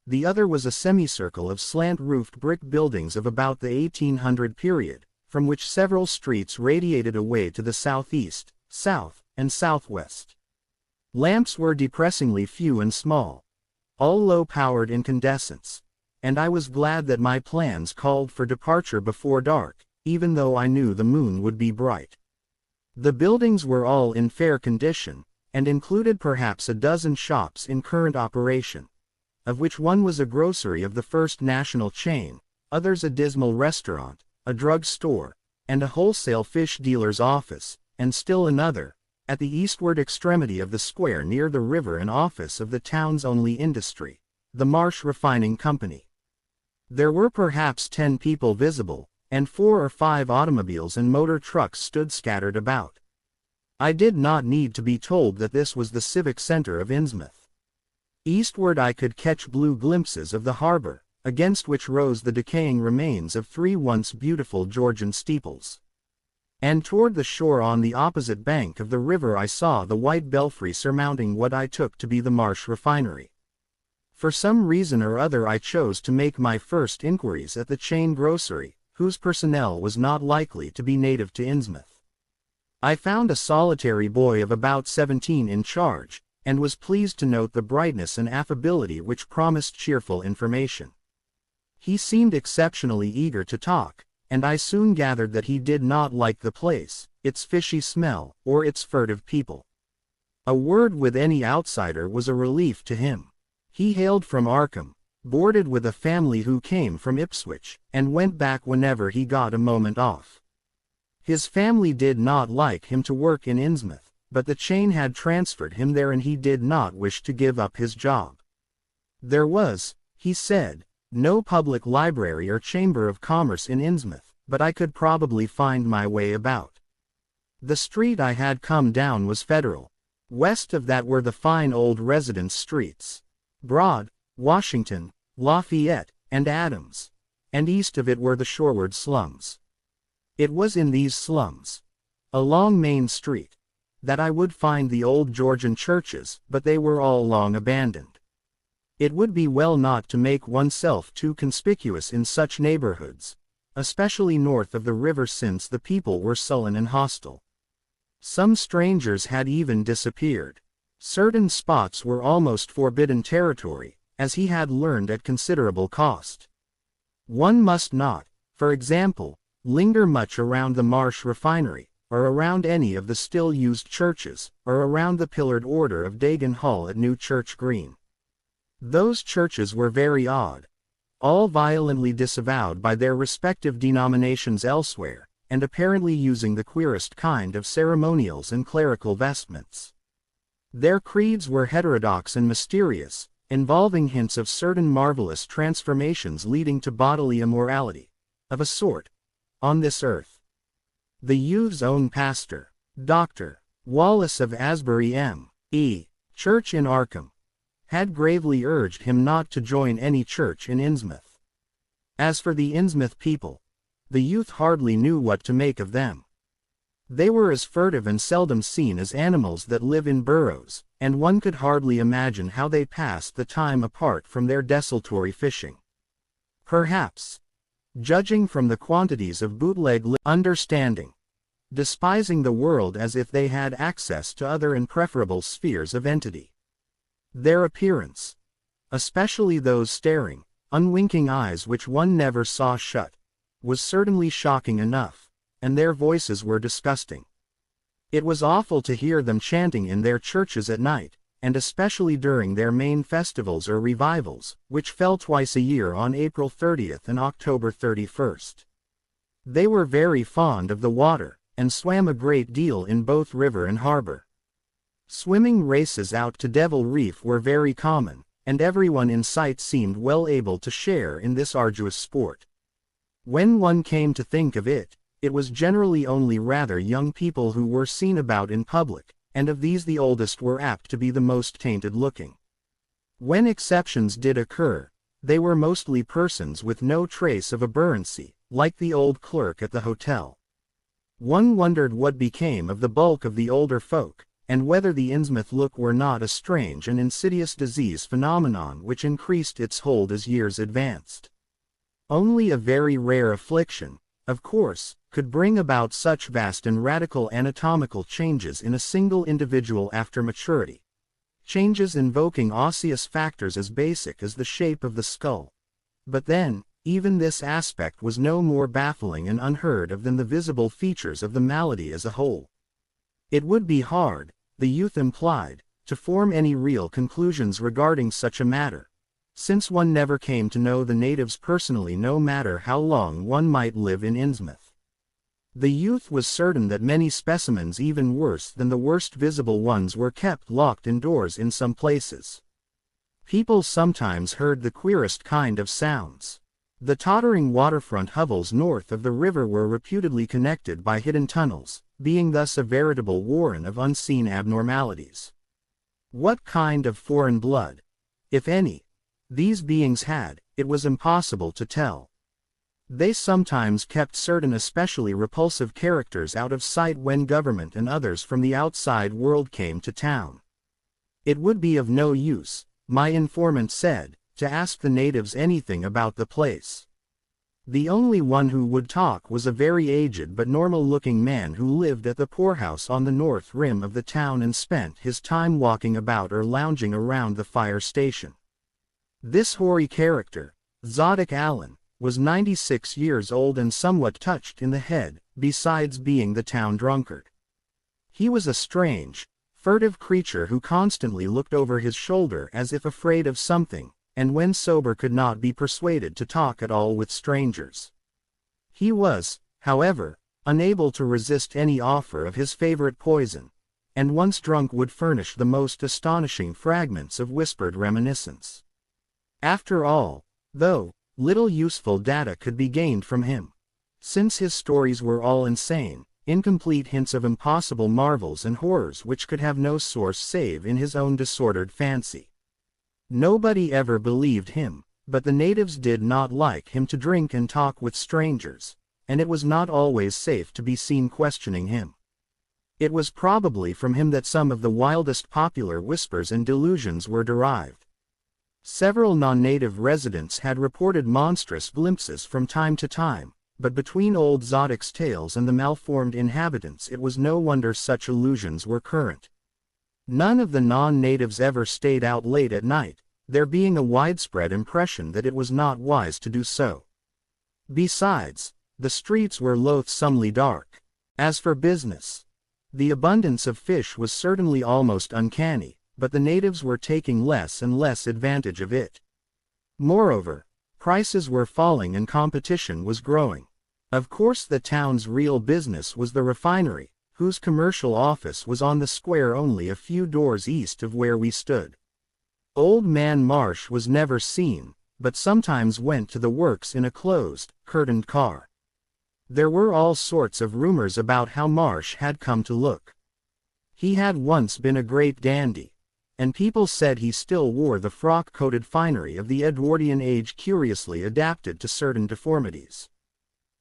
The other was a semicircle of slant-roofed brick buildings of about the 1800 period, from which several streets radiated away to the southeast, south, and southwest. Lamps were depressingly few and small, all low-powered incandescents, and I was glad that my plans called for departure before dark, even though I knew the moon would be bright. The buildings were all in fair condition, and included perhaps a dozen shops in current operation, of which one was a grocery of the first national chain, others a dismal restaurant, a drug store, and a wholesale fish dealer's office, and still another, at the eastward extremity of the square near the river, an office of the town's only industry, the Marsh Refining Company. There were perhaps 10 people visible, and 4 or 5 automobiles and motor trucks stood scattered about. I did not need to be told that this was the civic center of Innsmouth. Eastward I could catch blue glimpses of the harbor, against which rose the decaying remains of 3 once beautiful Georgian steeples. And toward the shore on the opposite bank of the river I saw the white belfry surmounting what I took to be the Marsh Refinery. For some reason or other I chose to make my first inquiries at the chain grocery, whose personnel was not likely to be native to Innsmouth. I found a solitary boy of about 17 in charge, and was pleased to note the brightness and affability which promised cheerful information. He seemed exceptionally eager to talk, and I soon gathered that he did not like the place, its fishy smell, or its furtive people. A word with any outsider was a relief to him. He hailed from Arkham, boarded with a family who came from Ipswich, and went back whenever he got a moment off. His family did not like him to work in Innsmouth, but the chain had transferred him there and he did not wish to give up his job. There was, he said, no public library or chamber of commerce in Innsmouth, but I could probably find my way about. The street I had come down was Federal. West of that were the fine old residence streets, Broad, Washington, Lafayette, and Adams, and east of it were the shoreward slums. It was in these slums, along Main Street, that I would find the old Georgian churches, but they were all long abandoned. It would be well not to make oneself too conspicuous in such neighborhoods, especially north of the river, since the people were sullen and hostile. Some strangers had even disappeared. Certain spots were almost forbidden territory, as he had learned at considerable cost. One must not, for example, linger much around the Marsh Refinery, or around any of the still-used churches, or around the pillared order of Dagon Hall at New Church Green. Those churches were very odd, all violently disavowed by their respective denominations elsewhere, and apparently using the queerest kind of ceremonials and clerical vestments. Their creeds were heterodox and mysterious, involving hints of certain marvelous transformations leading to bodily immorality, of a sort, on this earth. The youth's own pastor, Dr. Wallace of Asbury M.E. Church in Arkham, had gravely urged him not to join any church in Innsmouth. As for the Innsmouth people, the youth hardly knew what to make of them. They were as furtive and seldom seen as animals that live in burrows, and one could hardly imagine how they passed the time apart from their desultory fishing. Perhaps, judging from the quantities of bootleg understanding, despising the world as if they had access to other and preferable spheres of entity. Their appearance, especially those staring, unwinking eyes which one never saw shut, was certainly shocking enough, and their voices were disgusting. It was awful to hear them chanting in their churches at night, and especially during their main festivals or revivals, which fell twice a year on April 30th and October 31st. They were very fond of the water, and swam a great deal in both river and harbor. Swimming races out to Devil Reef were very common, and everyone in sight seemed well able to share in this arduous sport. When one came to think of it, it was generally only rather young people who were seen about in public, and of these the oldest were apt to be the most tainted-looking. When exceptions did occur, they were mostly persons with no trace of aberrancy, like the old clerk at the hotel. One wondered what became of the bulk of the older folk, and whether the Innsmouth look were not a strange and insidious disease phenomenon which increased its hold as years advanced. Only a very rare affliction, of course, could bring about such vast and radical anatomical changes in a single individual after maturity, changes invoking osseous factors as basic as the shape of the skull. But then, even this aspect was no more baffling and unheard of than the visible features of the malady as a whole. It would be hard, the youth implied, to form any real conclusions regarding such a matter, since one never came to know the natives personally no matter how long one might live in INNSMOUTH. The youth was certain that many specimens even worse than the worst visible ones were kept locked indoors in some places. People sometimes heard the queerest kind of sounds. The tottering waterfront hovels north of the river were reputedly connected by hidden tunnels, being thus a veritable warren of unseen abnormalities. What kind of foreign blood, if any, these beings had, it was impossible to tell. They sometimes kept certain especially repulsive characters out of sight when government and others from the outside world came to town. It would be of no use, my informant said, to ask the natives anything about the place. The only one who would talk was a very aged but normal-looking man who lived at the poorhouse on the north rim of the town and spent his time walking about or lounging around the fire station. This hoary character, Zodic Allen, was 96 years old and somewhat touched in the head, besides being the town drunkard. He was a strange, furtive creature who constantly looked over his shoulder as if afraid of something, and when sober could not be persuaded to talk at all with strangers. He was, however, unable to resist any offer of his favorite poison, and once drunk would furnish the most astonishing fragments of whispered reminiscence. After all, though, little useful data could be gained from him, since his stories were all insane, incomplete hints of impossible marvels and horrors which could have no source save in his own disordered fancy. Nobody ever believed him, but the natives did not like him to drink and talk with strangers, and it was not always safe to be seen questioning him. It was probably from him that some of the wildest popular whispers and delusions were derived. Several non-native residents had reported monstrous glimpses from time to time, but between old Zodic's tales and the malformed inhabitants it was no wonder such illusions were current. None of the non-natives ever stayed out late at night, there being a widespread impression that it was not wise to do so. Besides, the streets were loathsomely dark. As for business, the abundance of fish was certainly almost uncanny, but the natives were taking less and less advantage of it. Moreover, prices were falling and competition was growing. Of course the town's real business was the refinery, whose commercial office was on the square only a few doors east of where we stood. Old Man Marsh was never seen, but sometimes went to the works in a closed, curtained car. There were all sorts of rumors about how Marsh had come to look. He had once been a great dandy, and people said he still wore the frock-coated finery of the Edwardian age curiously adapted to certain deformities.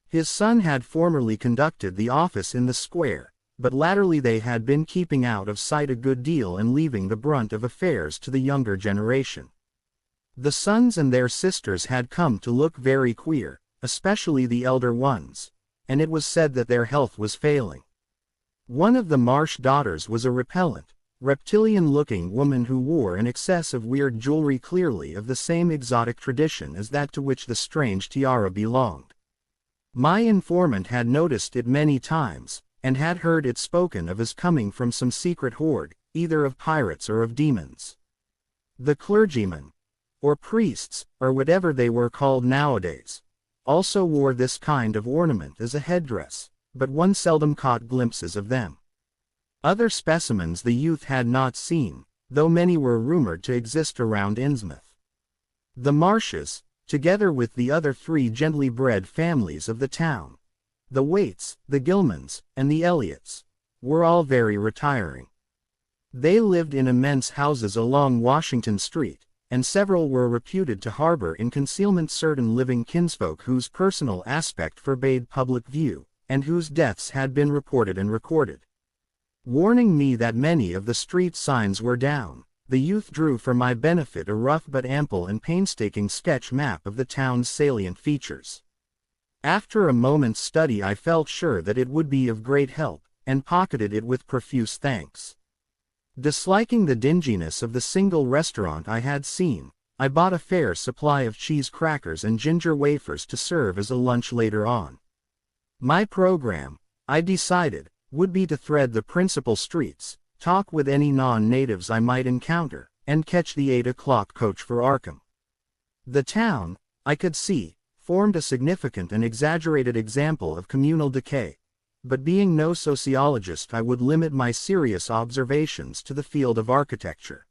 His son had formerly conducted the office in the square, but latterly they had been keeping out of sight a good deal and leaving the brunt of affairs to the younger generation. The sons and their sisters had come to look very queer, especially the elder ones, and it was said that their health was failing. One of the Marsh daughters was a repellent, reptilian-looking woman who wore an excess of weird jewelry clearly of the same exotic tradition as that to which the strange tiara belonged. My informant had noticed it many times, and had heard it spoken of as coming from some secret horde, either of pirates or of demons. The clergymen, or priests, or whatever they were called nowadays, also wore this kind of ornament as a headdress, but one seldom caught glimpses of them. Other specimens the youth had not seen, though many were rumored to exist around INNSMOUTH. The Marshes, together with the other three gently bred families of the town, the Waits, the Gilmans, and the Elliots, were all very retiring. They lived in immense houses along Washington Street, and several were reputed to harbor in concealment certain living kinsfolk whose personal aspect forbade public view, and whose deaths had been reported and recorded. Warning me that many of the street signs were down, the youth drew for my benefit a rough but ample and painstaking sketch map of the town's salient features. After a moment's study I felt sure that it would be of great help, and pocketed it with profuse thanks. Disliking the dinginess of the single restaurant I had seen, I bought a fair supply of cheese crackers and ginger wafers to serve as a lunch later on. My program, I decided, would be to thread the principal streets, talk with any non-natives I might encounter, and catch the 8 o'clock coach for Arkham. The town, I could see, formed a significant and exaggerated example of communal decay, but being no sociologist I would limit my serious observations to the field of architecture.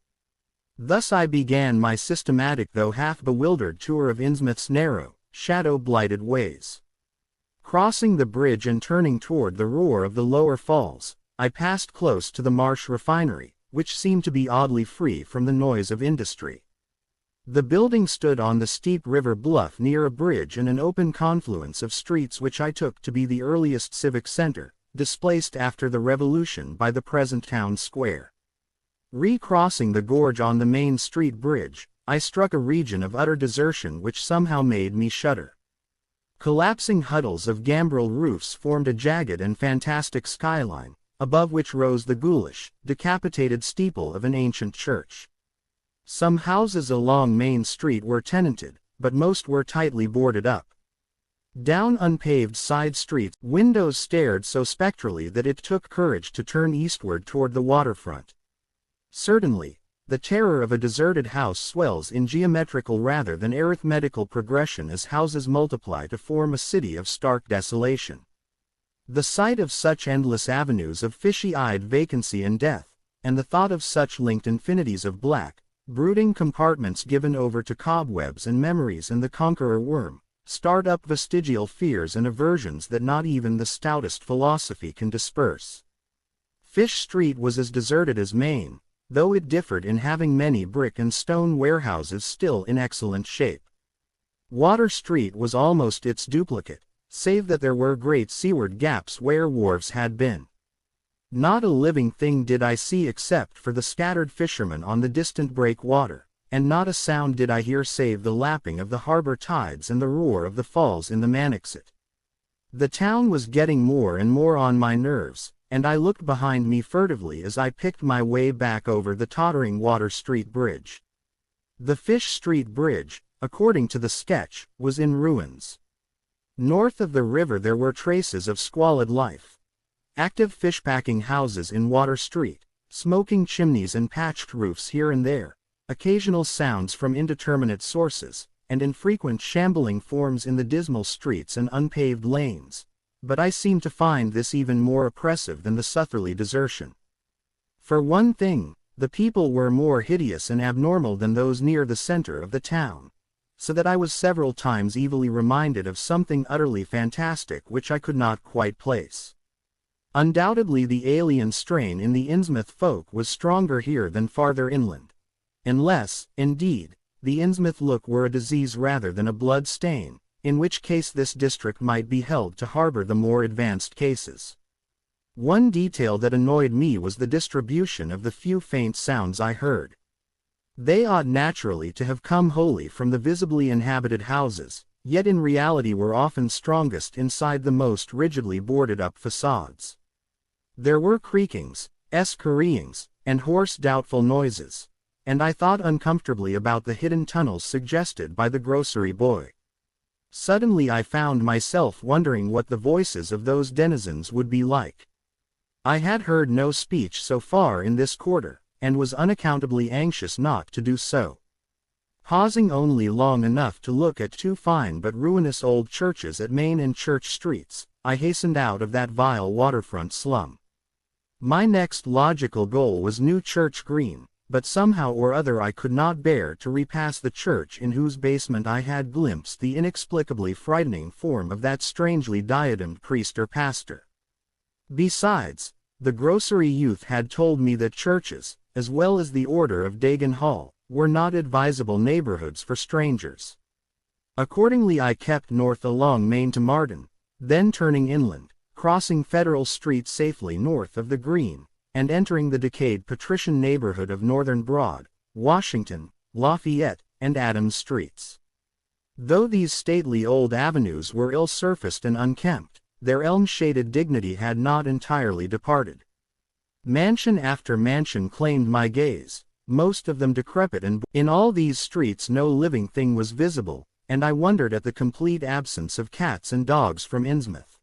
Thus I began my systematic though half-bewildered tour of Innsmouth's narrow, shadow-blighted ways. Crossing the bridge and turning toward the roar of the lower falls, I passed close to the Marsh refinery, which seemed to be oddly free from the noise of industry. The building stood on the steep river bluff near a bridge and an open confluence of streets which I took to be the earliest civic center, displaced after the revolution by the present town square. Recrossing the gorge on the Main Street Bridge, I struck a region of utter desertion which somehow made me shudder. Collapsing huddles of gambrel roofs formed a jagged and fantastic skyline, above which rose the ghoulish, decapitated steeple of an ancient church. Some houses along Main Street were tenanted, but most were tightly boarded up. Down unpaved side streets, windows stared so spectrally that it took courage to turn eastward toward the waterfront. Certainly, the terror of a deserted house swells in geometrical rather than arithmetical progression as houses multiply to form a city of stark desolation. The sight of such endless avenues of fishy-eyed vacancy and death, and the thought of such linked infinities of black, brooding compartments given over to cobwebs and memories and the conqueror worm, start up vestigial fears and aversions that not even the stoutest philosophy can disperse. Fish Street was as deserted as Main, though it differed in having many brick and stone warehouses still in excellent shape. Water Street was almost its duplicate, save that there were great seaward gaps where wharves had been. Not a living thing did I see except for the scattered fishermen on the distant breakwater, and not a sound did I hear save the lapping of the harbor tides and the roar of the falls in the Manaxet. The town was getting more and more on my nerves, and I looked behind me furtively as I picked my way back over the tottering Water Street Bridge. The Fish Street Bridge, according to the sketch, was in ruins. North of the river there were traces of squalid life. Active fish-packing houses in Water Street, smoking chimneys and patched roofs here and there, occasional sounds from indeterminate sources, and infrequent shambling forms in the dismal streets and unpaved lanes. But I seem to find this even more oppressive than the southerly desertion. For one thing, the people were more hideous and abnormal than those near the center of the town, so that I was several times evilly reminded of something utterly fantastic which I could not quite place. Undoubtedly the alien strain in the Innsmouth folk was stronger here than farther inland. Unless, indeed, the Innsmouth look were a disease rather than a blood stain, in which case this district might be held to harbor the more advanced cases. One detail that annoyed me was the distribution of the few faint sounds I heard. They ought naturally to have come wholly from the visibly inhabited houses, yet in reality were often strongest inside the most rigidly boarded-up facades. There were creakings, scurryings, and hoarse doubtful noises, and I thought uncomfortably about the hidden tunnels suggested by the grocery boy. Suddenly I found myself wondering what the voices of those denizens would be like. I had heard no speech so far in this quarter, and was unaccountably anxious not to do so. Pausing only long enough to look at two fine but ruinous old churches at Main and Church Streets, I hastened out of that vile waterfront slum. My next logical goal was New Church Green, but somehow or other I could not bear to repass the church in whose basement I had glimpsed the inexplicably frightening form of that strangely diademed priest or pastor. Besides, the grocery youth had told me that churches, as well as the Order of Dagon Hall, were not advisable neighborhoods for strangers. Accordingly I kept north along Main to Marden, then turning inland, crossing Federal Street safely north of the Green, and entering the decayed patrician neighborhood of Northern Broad, Washington, Lafayette, and Adams Streets. Though these stately old avenues were ill-surfaced and unkempt, their elm-shaded dignity had not entirely departed. Mansion after mansion claimed my gaze, most of them decrepit, and in all these streets no living thing was visible, and I wondered at the complete absence of cats and dogs from Innsmouth.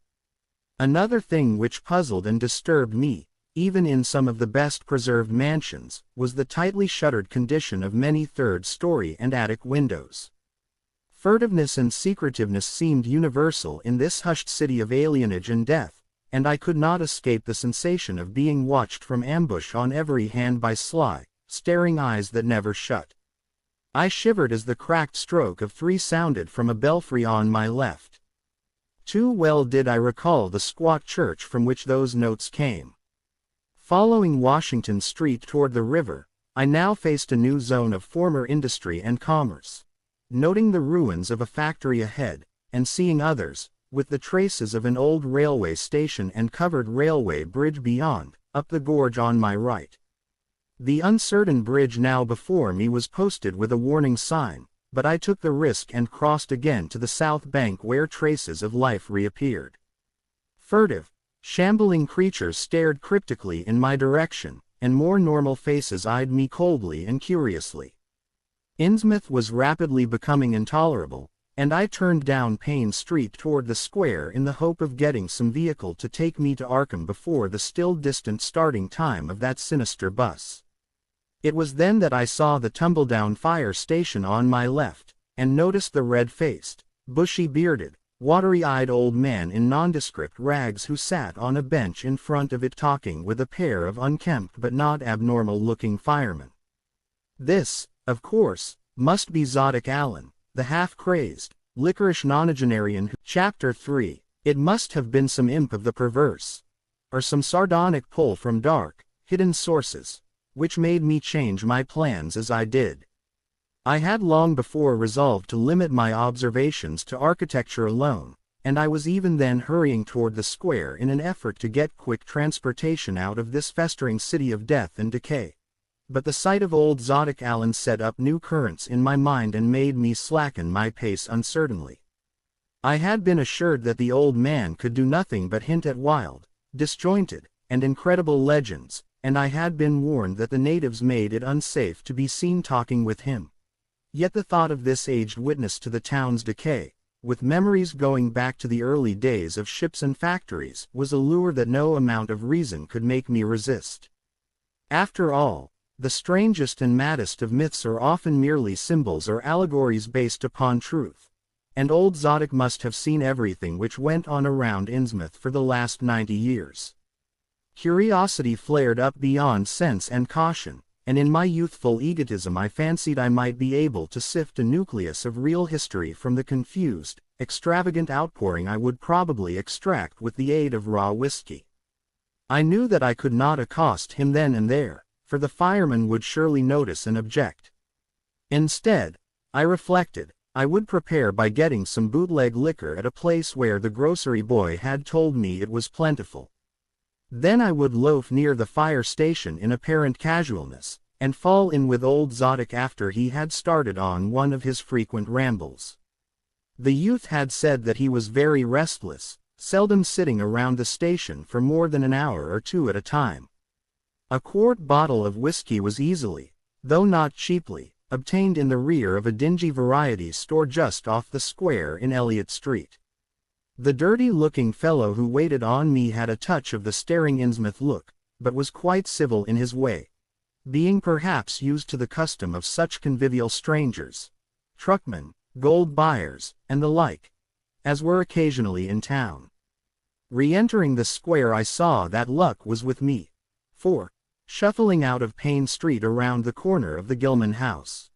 Another thing which puzzled and disturbed me, even in some of the best preserved mansions, was the tightly shuttered condition of many third-story and attic windows. Furtiveness and secretiveness seemed universal in this hushed city of alienage and death, and I could not escape the sensation of being watched from ambush on every hand by sly, staring eyes that never shut. I shivered as the cracked stroke of 3 sounded from a belfry on my left. Too well did I recall the squat church from which those notes came. Following Washington Street toward the river, I now faced a new zone of former industry and commerce. Noting the ruins of a factory ahead, and seeing others, with the traces of an old railway station and covered railway bridge beyond, up the gorge on my right. The uncertain bridge now before me was posted with a warning sign, but I took the risk and crossed again to the south bank where traces of life reappeared. Furtive, shambling creatures stared cryptically in my direction, and more normal faces eyed me coldly and curiously. INNSMOUTH was rapidly becoming intolerable, and I turned down Payne Street toward the square in the hope of getting some vehicle to take me to Arkham before the still distant starting time of that sinister bus. It was then that I saw the tumbledown fire station on my left, and noticed the red-faced, bushy-bearded, watery-eyed old man in nondescript rags who sat on a bench in front of it talking with a pair of unkempt but not abnormal-looking firemen. This, of course, must be Zodiac Allen, the half-crazed, liquorish nonagenarian who— Chapter 3. It must have been some imp of the perverse, or some sardonic pull from dark, hidden sources, which made me change my plans as I did. I had long before resolved to limit my observations to architecture alone, and I was even then hurrying toward the square in an effort to get quick transportation out of this festering city of death and decay. But the sight of old Zodiac Allen set up new currents in my mind and made me slacken my pace uncertainly. I had been assured that the old man could do nothing but hint at wild, disjointed, and incredible legends, and I had been warned that the natives made it unsafe to be seen talking with him. Yet the thought of this aged witness to the town's decay, with memories going back to the early days of ships and factories, was a lure that no amount of reason could make me resist. After all, the strangest and maddest of myths are often merely symbols or allegories based upon truth, and old Zodiac must have seen everything which went on around INNSMOUTH for the last 90 years. Curiosity flared up beyond sense and caution, and in my youthful egotism I fancied I might be able to sift a nucleus of real history from the confused, extravagant outpouring I would probably extract with the aid of raw whiskey. I knew that I could not accost him then and there, for the fireman would surely notice and object. Instead, I reflected, I would prepare by getting some bootleg liquor at a place where the grocery boy had told me it was plentiful. Then I would loaf near the fire station in apparent casualness, and fall in with old Zodiac after he had started on one of his frequent rambles. The youth had said that he was very restless, seldom sitting around the station for more than an hour or two at a time. A quart bottle of whiskey was easily, though not cheaply, obtained in the rear of a dingy variety store just off the square in Elliott Street. The dirty-looking fellow who waited on me had a touch of the staring INNSMOUTH look, but was quite civil in his way, being perhaps used to the custom of such convivial strangers, truckmen, gold buyers, and the like, as were occasionally in town. Re-entering the square I saw that luck was with me, for, shuffling out of Payne Street around the corner of the Gilman house,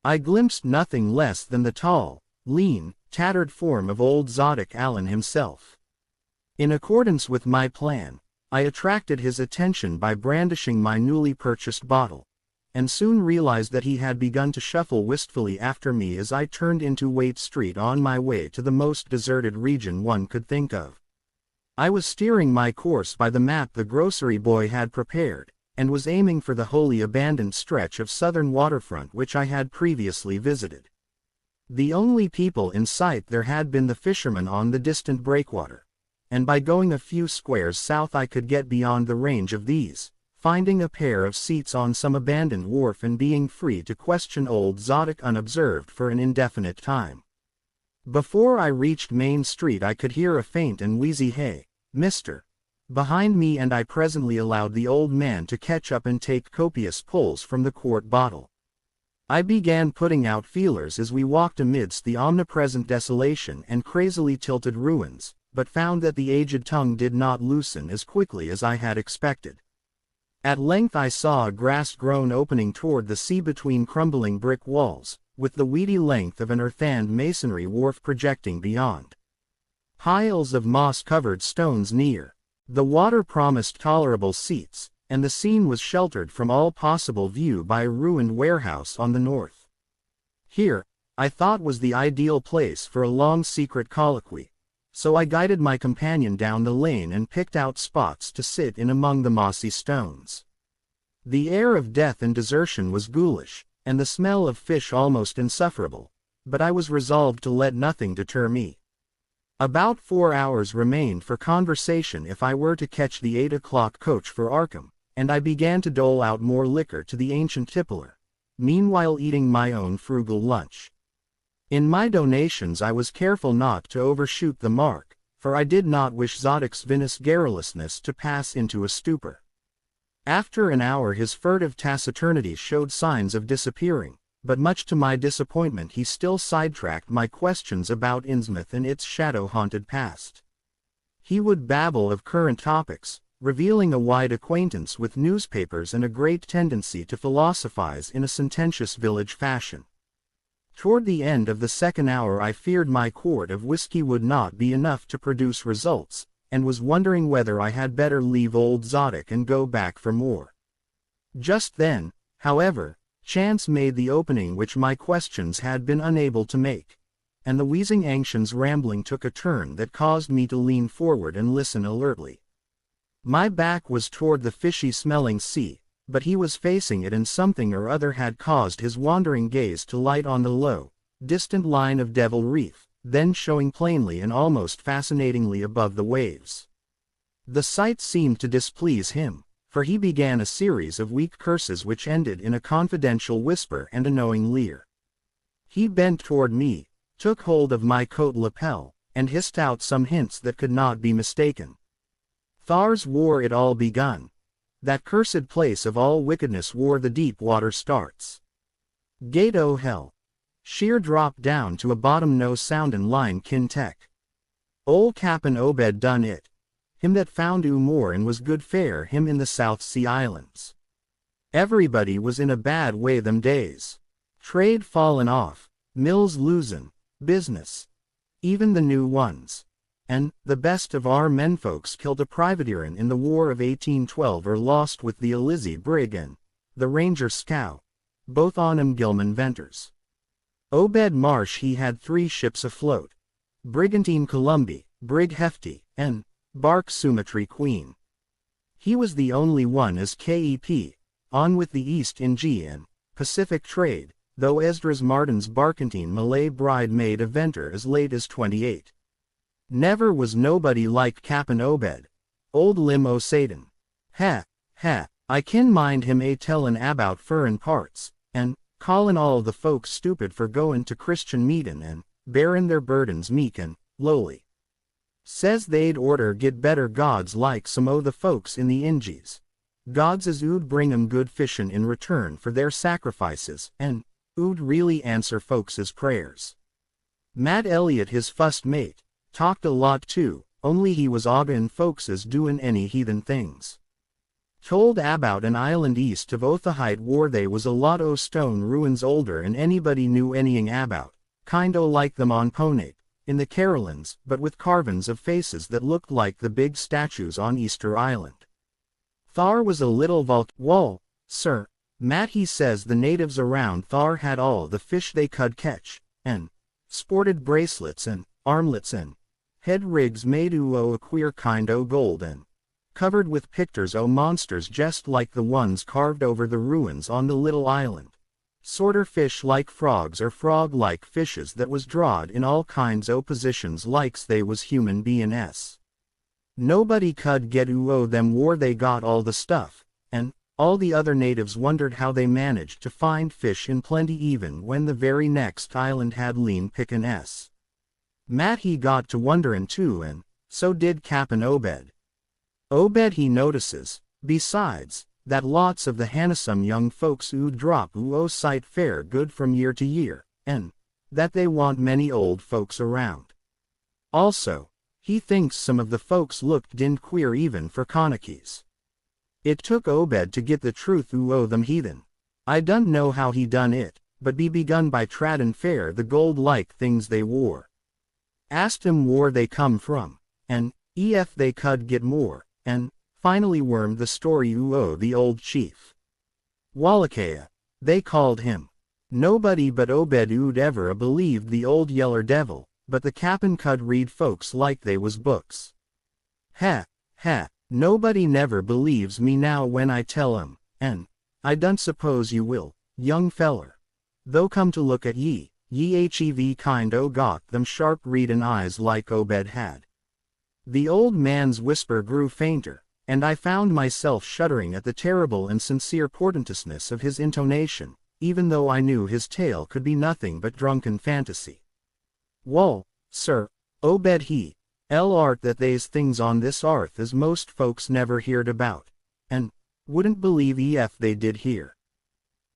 I glimpsed nothing less than the tall, lean, tattered form of old Zodiac Allen himself. In accordance with my plan, I attracted his attention by brandishing my newly purchased bottle, and soon realized that he had begun to shuffle wistfully after me as I turned into Waite Street on my way to the most deserted region one could think of. I was steering my course by the map the grocery boy had prepared, and was aiming for the wholly abandoned stretch of southern waterfront which I had previously visited. The only people in sight there had been the fishermen on the distant breakwater, and by going a few squares south I could get beyond the range of these, finding a pair of seats on some abandoned wharf and being free to question old Zodiac unobserved for an indefinite time. Before I reached Main Street I could hear a faint and wheezy hey, Mister. Behind me, and I presently allowed the old man to catch up and take copious pulls from the quart bottle. I began putting out feelers as we walked amidst the omnipresent desolation and crazily tilted ruins, but found that the aged tongue did not loosen as quickly as I had expected. At length I saw a grass-grown opening toward the sea between crumbling brick walls, with the weedy length of an earthened masonry wharf projecting beyond. Piles of moss-covered stones near. The water promised tolerable seats, and the scene was sheltered from all possible view by a ruined warehouse on the north. Here, I thought, was the ideal place for a long secret colloquy, so I guided my companion down the lane and picked out spots to sit in among the mossy stones. The air of death and desertion was ghoulish, and the smell of fish almost insufferable, but I was resolved to let nothing deter me. About 4 hours remained for conversation if I were to catch the 8 o'clock coach for Arkham, and I began to dole out more liquor to the ancient tippler, meanwhile eating my own frugal lunch. In my donations I was careful not to overshoot the mark, for I did not wish Zodik's vinous garrulousness to pass into a stupor. After an hour his furtive taciturnity showed signs of disappearing, but much to my disappointment he still sidetracked my questions about Innsmouth and its shadow-haunted past. He would babble of current topics, revealing a wide acquaintance with newspapers and a great tendency to philosophize in a sententious village fashion. Toward the end of the second hour I feared my quart of whiskey would not be enough to produce results, and was wondering whether I had better leave old Zodik and go back for more. Just then, however, chance made the opening which my questions had been unable to make, and the wheezing ancient's rambling took a turn that caused me to lean forward and listen alertly. My back was toward the fishy-smelling sea, but he was facing it, and something or other had caused his wandering gaze to light on the low, distant line of Devil Reef, then showing plainly and almost fascinatingly above the waves. The sight seemed to displease him, for he began a series of weak curses which ended in a confidential whisper and a knowing leer. He bent toward me, took hold of my coat lapel, and hissed out some hints that could not be mistaken. Thar's war it all begun. That cursed place of all wickedness where the deep water starts. Gate o' hell. Sheer drop down to a bottom no soundin' line kin tech. Ol' Cap'n Obed done it. Him that found more and was good fare him in the South Sea Islands. Everybody was in a bad way them days. Trade fallin' off, mills losin', business. Even the new ones. And, the best of our menfolks killed a privateerin' in the War of 1812 or lost with the Elizabeth brig and the Ranger scow, both on 'em Gilman Venters. Obed Marsh he had 3 ships afloat. Brigantine Columbia, Brig Hefty, and bark Sumatry Queen. He was the only one as KEP, on with the East India and Pacific trade, though Esdras Martin's barkentine Malay bride made a venter as late as 28. Never was nobody like Cap'n Obed, old Lim o' Satan. Ha, I kin mind him tellin' about furrin parts, and callin' all the folks stupid for goin' to Christian meetin' and bearin' their burdens meek and lowly. Says they'd orter get better gods like some o' the folks in the Injies. Gods as ood bring 'em good fishin' in return for their sacrifices, and ood really answer folks' prayers. Matt Elliott his fust mate, talked a lot too, only he was oggain' folkses doin' any heathen things. Told about an island east of Otaheite where they was a lot o' stone ruins older and anybody knew anything about, kind o' like them on Ponape, in the Carolines, but with carvin's of faces that looked like the big statues on Easter Island. Thar was a little wall, sir, Matt he says the natives around Thar had all the fish they could catch, and sported bracelets and armlets and head rigs made o' a queer kind o' gold and covered with pictures o' monsters just like the ones carved over the ruins on the little island. Sorter fish like frogs or frog-like fishes that was drawed in all kinds o' positions likes they was human bein'. Nobody could get o' them where they got all the stuff, and all the other natives wondered how they managed to find fish in plenty even when the very next island had lean pickin'. Matt he got to wonderin' too, and so did Cap'n Obed. Obed he notices, besides, that lots of the handsome young folks ood drop o sight fair good from year to year, and that they want many old folks around. Also, he thinks some of the folks looked din queer even for Conachies. It took Obed to get the truth o them heathen. I don't know how he done it, but be begun by traddin' fair the gold-like things they wore. Asked 'em where they come from, and ef they could get more, and finally wormed the story o the old chief. Wallachia, they called him. Nobody but Obed ood ever a believed the old yeller devil, but the cap'n could read folks like they was books. Ha, nobody never believes me now when I tell 'em, and I don't suppose you will, young feller. Though come to look at ye hev kind o got them sharp readin' eyes like Obed had. The old man's whisper grew fainter, and I found myself shuddering at the terrible and sincere portentousness of his intonation, even though I knew his tale could be nothing but drunken fantasy. Wall, sir, Obed he, art that they's things on this arth as most folks never heerd about, and wouldn't believe ef they did hear.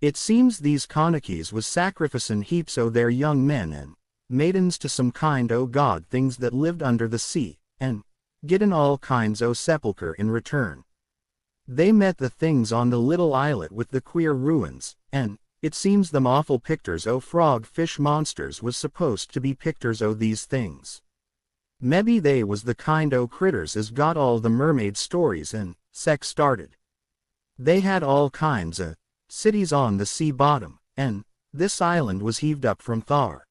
It seems these Conachies was sacrificin' heaps o' their young men and maidens to some kind o' god things that lived under the sea, and gettin' all kinds o' sepulcher in return. They met the things on the little islet with the queer ruins, and it seems them awful picters o' frog fish monsters was supposed to be picters o' these things. Mebbe they was the kind o' critters as got all the mermaid stories and sex started. They had all kinds o' cities on the sea bottom, and this island was heaved up from thar.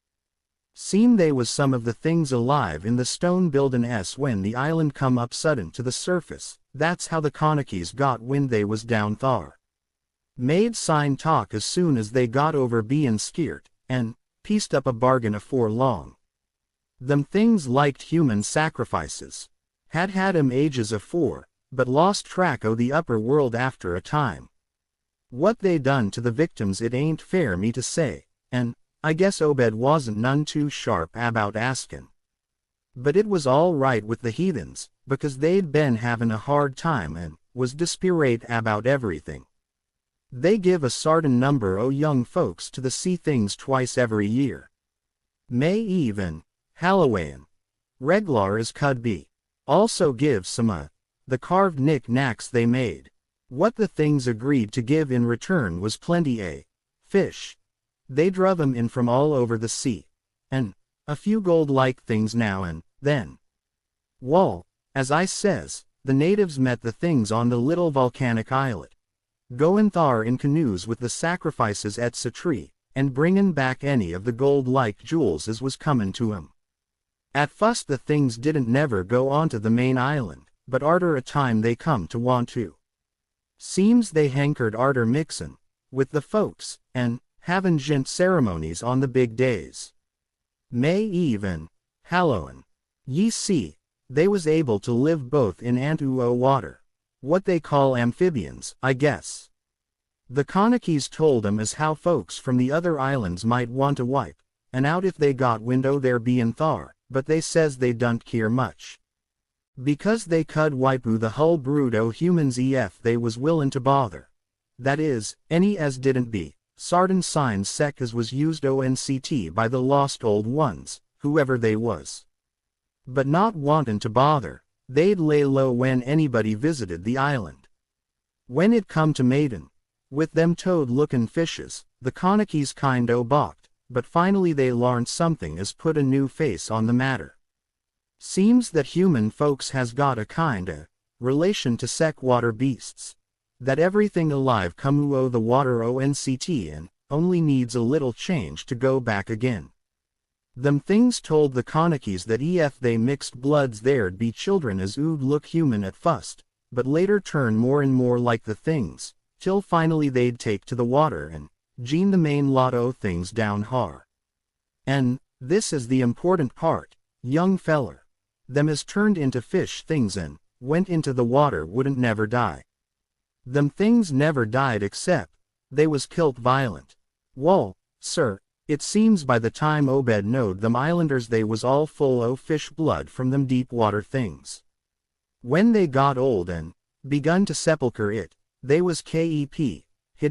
Seem they was some of the things alive in the stone buildin' when the island come up sudden to the surface. That's how the Conachies got wind they was down thar. Made sign talk as soon as they got over bein' skeert, and pieced up a bargain afore long. Them things liked human sacrifices. Had 'em ages afore, but lost track o' the upper world after a time. What they done to the victims it ain't fair me to say, and I guess Obed wasn't none too sharp about askin'. But it was all right with the heathens, because they'd been havin' a hard time and was desperate about everything. They give a sartin number o' young folks to the sea things twice every year. May Eve and Hallowe'en, reglar as could be. Also give some the carved knick-knacks they made. What the things agreed to give in return was plenty fish. They druv 'em in from all over the sea, and a few gold-like things now and then. Wall, as I says, the natives met the things on the little volcanic islet, goin' thar in canoes with the sacrifices etc., and bringin' back any of the gold-like jewels as was comin' to 'em. At fust the things didn't never go onto the main island, but arter a time they come to want to. Seems they hankered arter mixin' with the folks, and havin' gent ceremonies on the big days. May Eve and Hallowe'en. Ye see, they was able to live both in and o water. What they call amphibians, I guess. The Conachies told 'em as how folks from the other islands might want to wipe, and out if they got wind o' their bein' thar, but they says they don't keer much. Because they could wipe o the hull brood o humans ef they was willin' to bother. That is, any as didn't be sartin signs sec as was used onct by the lost old ones, whoever they was. But not wantin' to bother, they'd lay low when anybody visited the island. When it come to maiden, with them toad-lookin' fishes, the Conachies kind o balked, but finally they larned something as put a new face on the matter. Seems that human folks has got a kind o relation to sec water beasts. That everything alive come o the water onct and only needs a little change to go back again. Them things told the Conachies that ef they mixed bloods there'd be children as ood look human at fust, but later turn more and more like the things, till finally they'd take to the water and gene the main lot o things down har. And this is the important part, young feller. Them as turned into fish things and went into the water wouldn't never die. Them things never died except they was kilt violent. Wall, sir, It seems by the time Obed knowed them islanders they was all full o' fish blood from them deep water things. When they got old and begun to sepulcher it, they was hid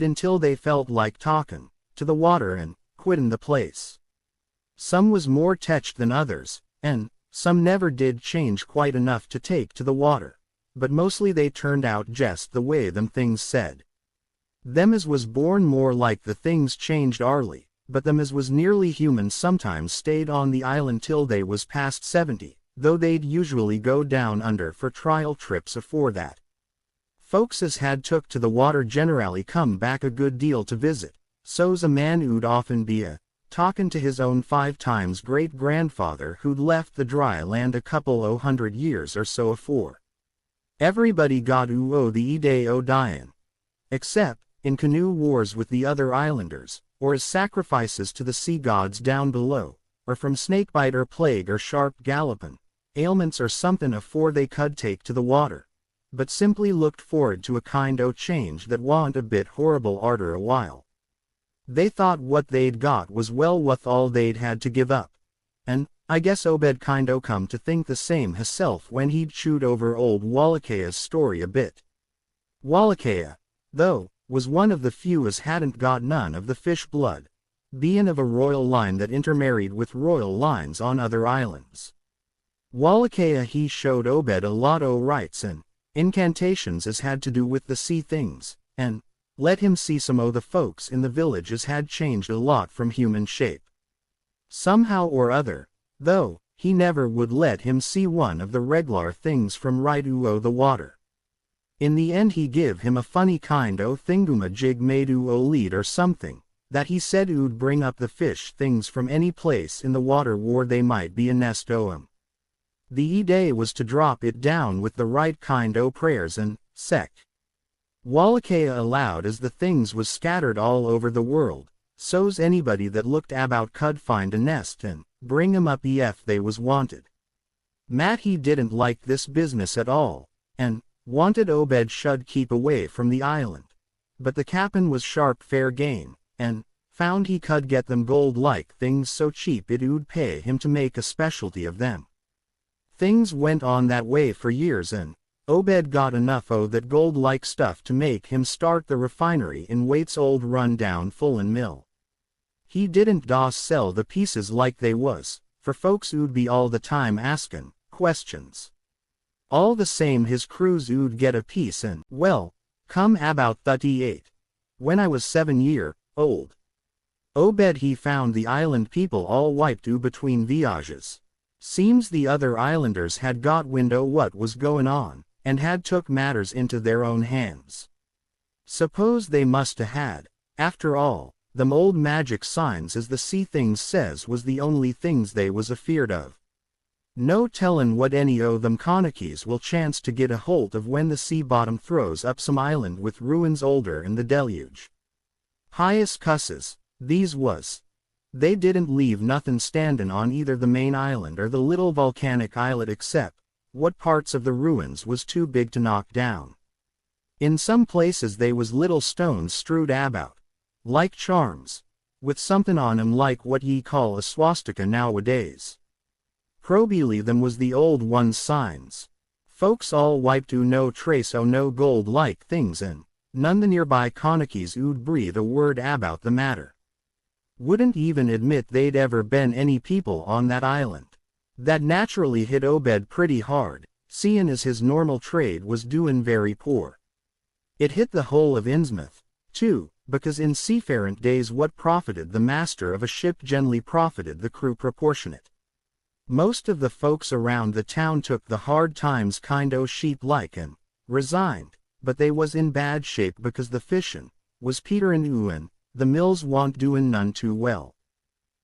until they felt like talkin' to the water and quittin' the place. Some was more teched than others, and some never did change quite enough to take to the water, but mostly they turned out jest the way them things said. Them as was born more like the things changed arly, but them as was nearly human sometimes stayed on the island till they was past 70, though they'd usually go down under for trial trips afore that. Folks as had took to the water generally come back a good deal to visit, so's a man 'ould often be talkin' to his own 5 times great-grandfather who'd left the dry land a couple o' 100 years or so afore. Everybody got the day o' dyin', except in canoe wars with the other islanders, or as sacrifices to the sea gods down below, or from snakebite or plague or sharp gallopin' ailments or somethin' afore they could take to the water, but simply looked for'ard to a kind o' change that wa'n't a bit horrible arter a while. They thought what they'd got was well wuth all they'd had to give up, and I guess Obed kind o' come to think the same hisself when he'd chewed over old Wallacheiah's story a bit. Wallacheiah, though, was one of the few as hadn't got none of the fish blood, bein' of a royal line that intermarried with royal lines on other islands. Wallacheiah he showed Obed a lot o' rites and incantations as had to do with the sea things, and let him see some o' the folks in the village as had changed a lot from human shape. Somehow or other, though, he never would let him see one of the reg'lar things from right o' the water. In the end he give him a funny kind o' thingamajig made o' lead or something, that he said 'ould bring up the fish things from any place in the water where they might be a nest o' 'em. The day was to drop it down with the right kind o' prayers and sec. Wallacheiah allowed as the things was scattered all over the world, so's anybody that looked about could find a nest and bring 'em up ef they was wanted. Matt he didn't like this business at all, and wanted Obed should keep away from the island, but the cap'n was sharp fair game, and found he could get them gold-like things so cheap it 'ould pay him to make a specialty of them. Things went on that way for years and Obed got enough o' that gold-like stuff to make him start the refinery in Waite's old run-down Fullen mill. He didn't sell the pieces like they was, for folks 'ould be all the time askin' questions. All the same his crews 'ould get a piece and, well, come about 38. When I was 7 year old. Obed he found the island people all wiped between viages. Seems the other islanders had got wind o' what was goin' on, and had took matters into their own hands. Suppose they must a had, after all, them old magic signs as the sea things says was the only things they was afeard of. No tellin' what any o' them Conachies will chance to get a holt of when the sea bottom throws up some island with ruins older 'n the deluge. Highest cusses, these was. They didn't leave nothin' standin' on either the main island or the little volcanic islet except what parts of the ruins was too big to knock down. In some places they was little stones strewed about, like charms, with somethin' on 'em like what ye call a swastika nowadays. Probably them was the old one's signs. Folks all wiped no trace o' no gold-like things and none the nearby Conachies 'ould breathe a word about the matter. Wouldn't even admit they'd ever been any people on that island. That naturally hit Obed pretty hard, seein' as his normal trade was doin' very poor. It hit the whole of INNSMOUTH, too, because in seafaring days what profited the master of a ship generally profited the crew proportionate. Most of the folks around the town took the hard times kind o' sheep-like and resigned, but they was in bad shape because the fishin' was peterin' and the mills wa'n't doin' none too well.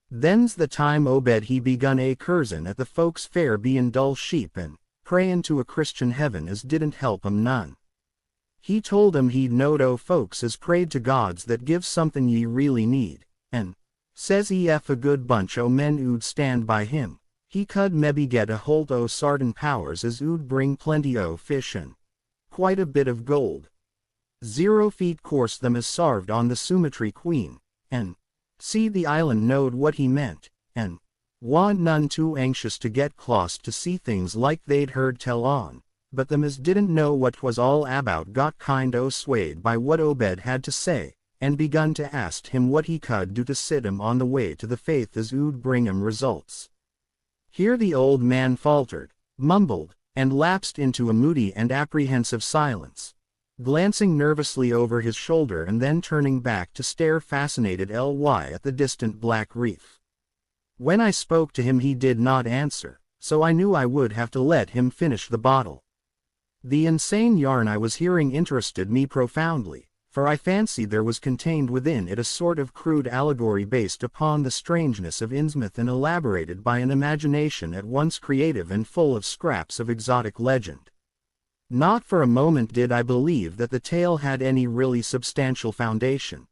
Then's the time Obed he begun a cursin' at the folks' fair bein' dull sheep and prayin' to a Christian heaven as didn't help 'em none. He told 'em he'd knowed o' folks as prayed to gods that give somethin' ye really need, and says ef a good bunch o' men 'ould stand by him, he could mebbe get a holt o' sartin powers as 'ould bring plenty o' fish and quite a bit of gold. 0 feet course them as sarved on the Sumatry Queen, and See the island knowed what he meant, and wa none too anxious to get close to see things like they'd heard tell on, but them as didn't know what 'twas all about got kind o' swayed by what Obed had to say, and begun to ask him what he could do to sit him on the way to the faith as ood bring him results. Here the old man faltered, mumbled, and lapsed into a moody and apprehensive silence, glancing nervously over his shoulder and then turning back to stare fascinated at the distant black reef. When I spoke to him he did not answer, so I knew I would have to let him finish the bottle. The insane yarn I was hearing interested me profoundly, for I fancied there was contained within it a sort of crude allegory based upon the strangeness of Innsmouth and elaborated by an imagination at once creative and full of scraps of exotic legend. Not for a moment did I believe that the tale had any really substantial foundation,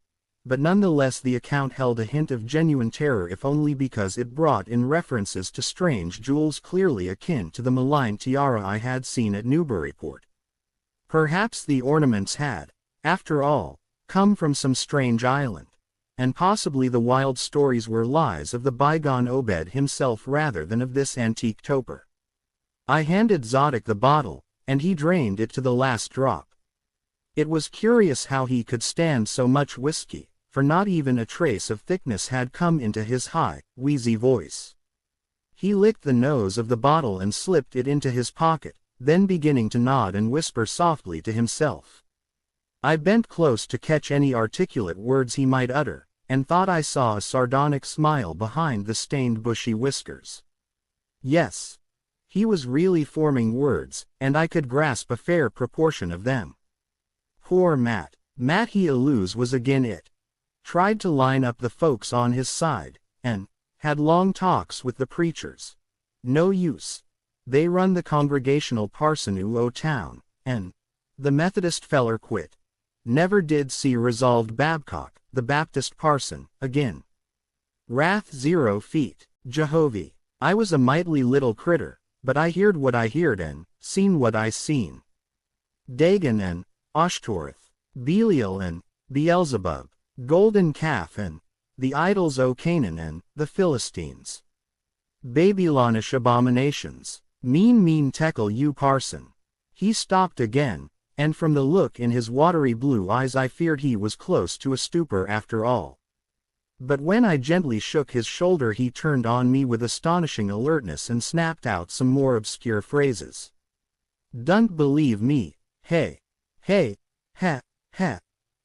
but nonetheless the account held a hint of genuine terror if only because it brought in references to strange jewels clearly akin to the malign tiara I had seen at Newburyport. Perhaps the ornaments had, after all, come from some strange island, and possibly the wild stories were lies of the bygone Obed himself rather than of this antique toper. I handed Zodok the bottle, and he drained it to the last drop. It was curious how he could stand so much whiskey, for not even a trace of thickness had come into his high, wheezy voice. He licked the nose of the bottle and slipped it into his pocket, then beginning to nod and whisper softly to himself. I bent close to catch any articulate words he might utter, and thought I saw a sardonic smile behind the stained bushy whiskers. Yes, he was really forming words, and I could grasp a fair proportion of them. Poor Matt. Matt he alludes was again it. Tried to line up the folks on his side, and had long talks with the preachers. No use. They run the Congregational Parsonu o' town, and the Methodist feller quit. Never did see resolved Babcock, the Baptist parson, again. Wrath 0 feet, Jehovah. I was a mightily little critter, but I heard what I heard and seen what I seen. Dagon and Ashtoreth, Belial and Beelzebub, Golden Calf and the idols o' Canaan and the Philistines. Babylonish abominations. Mean Tekel you parson. He stopped again, and from the look in his watery blue eyes I feared he was close to a stupor after all. But when I gently shook his shoulder he turned on me with astonishing alertness and snapped out some more obscure phrases. "Don't believe me, hey, ha, ha.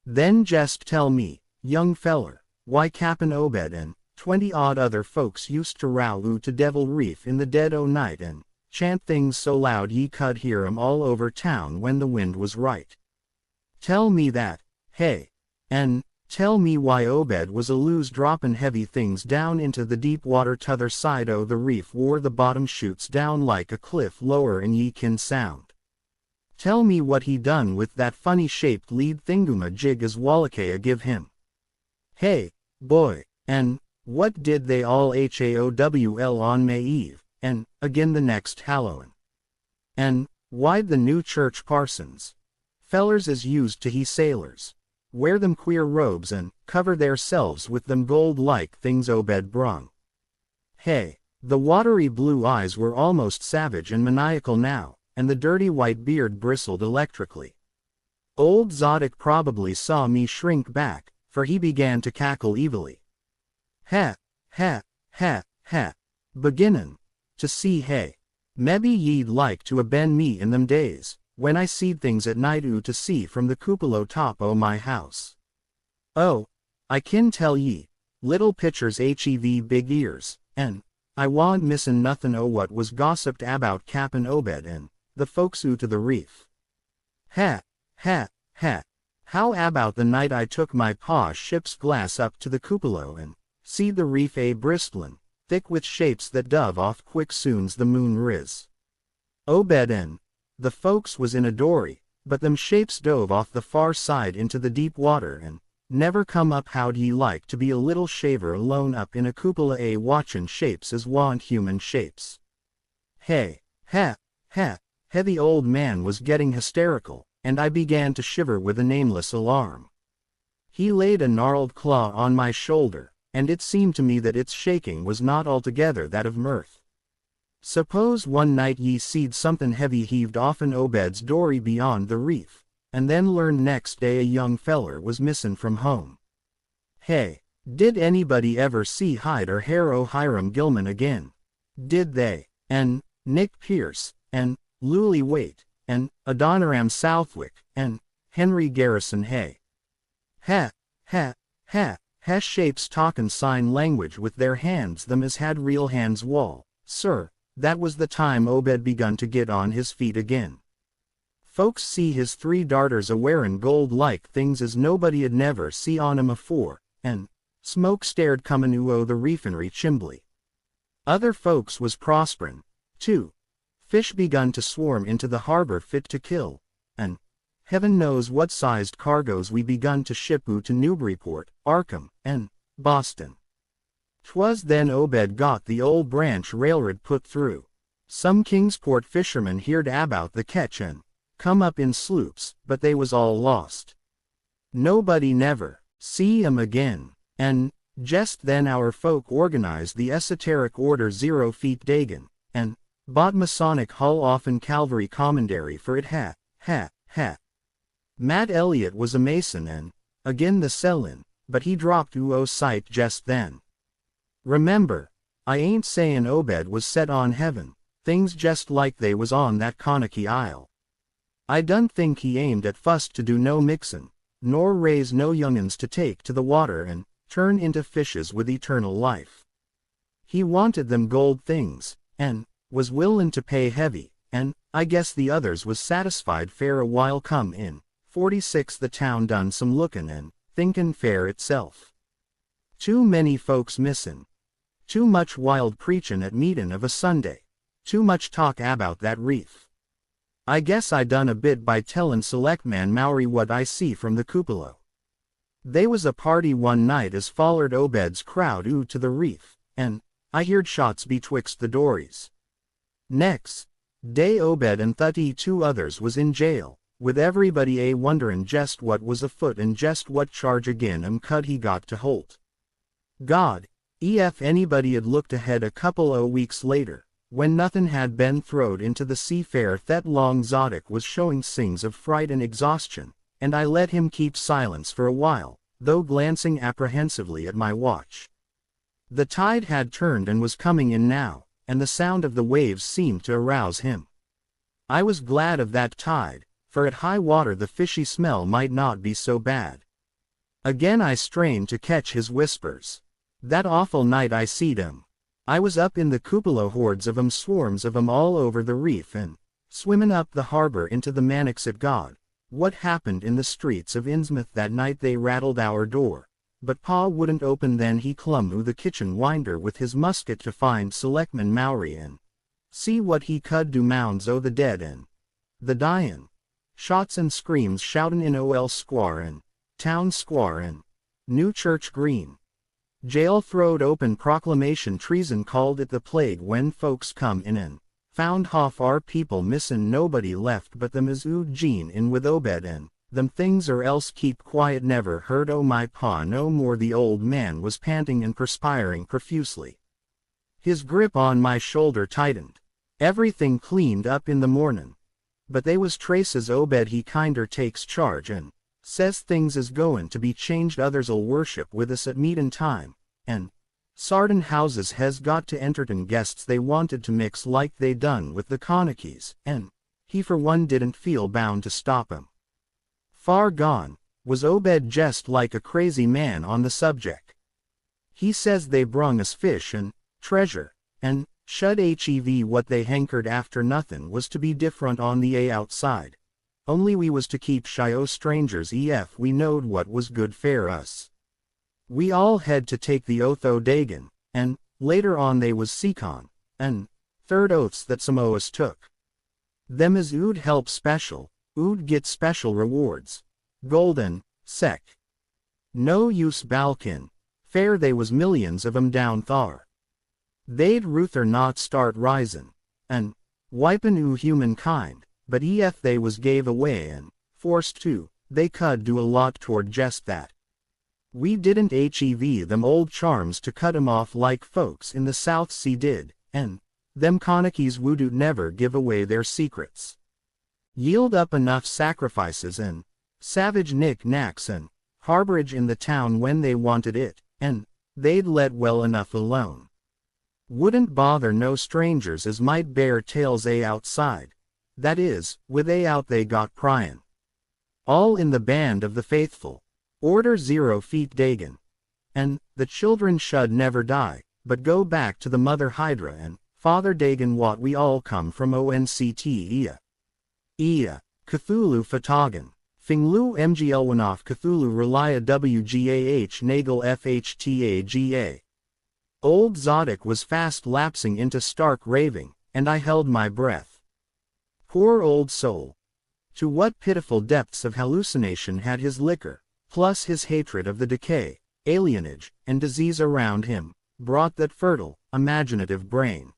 Then just tell me, young feller, why Cap'n Obed and 20-odd other folks used to row to Devil Reef in the dead o' night and chant things so loud ye could hear 'em all over town when the wind was right. Tell me that, hey, and tell me why Obed was alooze droppin' heavy things down into the deep water t'other side o' the reef where the bottom shoots down like a cliff lower'n ye kin sound. Tell me what he done with that funny-shaped lead thingamajig as Wallachia give him. Hey, boy, and what did they all haowl on May Eve, and again the next Halloween? And why'd the new church parsons, fellers as used to he sailors, wear them queer robes and cover theirselves with them gold-like things Obed brung? Hey, the watery blue eyes were almost savage and maniacal now, and the dirty white beard bristled electrically. Old Zodok probably saw me shrink back, for he began to cackle evilly. Ha, ha, ha, ha. Beginnin' to see hey. Mebbe ye'd like to a been me in them days, when I seed things at night to see from the cupola top o' my house. Oh, I kin tell ye, little pitchers hev big ears, and I wa'n't missin' nothin' o' what was gossiped about Cap'n Obed and the folks to the reef. Ha, ha, ha. How about the night I took my pa's ship's glass up to the cupola and seed the reef bristlin', thick with shapes that dove off quick soon's the moon riz. Obed and the folks was in a dory, but them shapes dove off the far side into the deep water and never come up. How'd ye like to be a little shaver alone up in a cupola watchin' shapes as wa'n't human shapes? Hey, ha, ha. The old man was getting hysterical, and I began to shiver with a nameless alarm. He laid a gnarled claw on my shoulder, and it seemed to me that its shaking was not altogether that of mirth. Suppose one night ye seed somethin' heavy heaved off'n Obed's dory beyond the reef, and then learned next day a young feller was missin' from home. Hey, did anybody ever see hide or hair o' Hiram Gilman again? Did they? And Nick Pierce, and Luley Waite, and Adoniram Southwick, and Henry Garrison Hay? Ha, ha, ha, ha shapes talkin' sign language with their hands them as had real hands wall, sir, that was the time Obed begun to get on his feet again. Folks see his 3 darters a-wearin' gold-like things as nobody'd never see on 'em afore, and smoke stared comin' o' the refinery chimbly. Other folks was prosperin', too. Fish begun to swarm into the harbor fit to kill, and heaven knows what sized cargoes we begun to ship to Newburyport, Arkham, and Boston. 'Twas then Obed got the old branch railroad put through. Some Kingsport fishermen heerd about the ketch and come up in sloops, but they was all lost. Nobody never see 'em again, and jest then our folk organized the esoteric order 0 Feet Dagon, and bought Masonic hull off'n Calvary Commandery for it. Ha, ha, ha. Matt Elliott was a Mason and agin the sellin', but he dropped o' sight jest then. Remember, I ain't sayin' Obed was set on heaven, things jest like they was on that Connaughey Isle. I done think he aimed at fust to do no mixin', nor raise no young'uns to take to the water and turn into fishes with eternal life. He wanted them gold things, and was willin' to pay heavy, and I guess the others was satisfied fair a while. Come in 46 the town done some lookin' and thinkin' fair itself. Too many folks missin'. Too much wild preachin' at meetin' of a Sunday. Too much talk about that reef. I guess I done a bit by tellin' Selectman Mowry what I see from the cupola. They was a party one night as follered Obed's crowd to the reef, and I heerd shots betwixt the dories. Next day Obed and 32 others was in jail, with everybody wonderin' jest what was afoot and jest what charge agin 'em cud he got to Holt. God, ef anybody'd looked ahead a couple o' weeks later, when nothin' had been throwed into the seafair that long Zodic was showing signs of fright and exhaustion, and I let him keep silence for a while, though glancing apprehensively at my watch. The tide had turned and was coming in now, and the sound of the waves seemed to arouse him. I was glad of that tide, for at high water the fishy smell might not be so bad. Again I strained to catch his whispers. That awful night I seed 'em. I was up in the cupola, hordes of 'em, swarms of 'em all over the reef and swimmin' up the harbor into the Manaxet. God, what happened in the streets of Innsmouth that night? They rattled our door, but Pa wouldn't open. Then he clumb to the kitchen winder with his musket to find Selectman Mowry and see what he could do. Mounds o' the dead and the dyin', shots and screams shoutin' in Ol Square and Town Square and New Church Green. Jail throwed open proclamation treason, called it the plague when folks come in and found half our people missin'. Nobody left but them as Gene in with Obed and them things, or else keep quiet. Never heard o' my pa no more. The old man was panting and perspiring profusely. His grip on my shoulder tightened. Everything cleaned up in the mornin', but they was traces. Obed he kinder takes charge and says things is goin' to be changed. Others'll worship with us at meetin' time, and sartin houses has got to entertain guests they wanted to mix like they done with the Connaughey's, and he for one didn't feel bound to stop 'em. Far gone was Obed, jest like a crazy man on the subject. He says they brung us fish and treasure, and should hev what they hankered after. Nothin' was to be different on the outside. Only we was to keep shy o' strangers ef we knowed what was good for us. We all had to take the oath o' Dagon, and later on they was Seacon, and third oaths that some o' us took. Them as ood help special, ood get special rewards. Golden, sec. No use balkin. Fair they was millions of 'em down thar. They'd ruther not start risin', and wipin' humankind. But ef they was gave away and forced to, they could do a lot toward jest that. We didn't hev them old charms to cut 'em off like folks in the South Sea did, and them Conakies wouldn't never give away their secrets. Yield up enough sacrifices and savage knick-knacks and harborage in the town when they wanted it, and they'd let well enough alone. Wouldn't bother no strangers as might bear tales outside. That is, with out they got pryin'. All in the band of the faithful. Order 0 feet Dagon. And the children should never die, but go back to the mother Hydra and Father Dagon what we all come from ONCT Ea. Cthulhu Fatagan. Finglu Mglwanoff Cthulhu Relia WGAH Nagel FHTAGA. Old Zodic was fast lapsing into stark raving, and I held my breath. Poor old soul. To what pitiful depths of hallucination had his liquor, plus his hatred of the decay, alienage, and disease around him, brought that fertile, imaginative brain.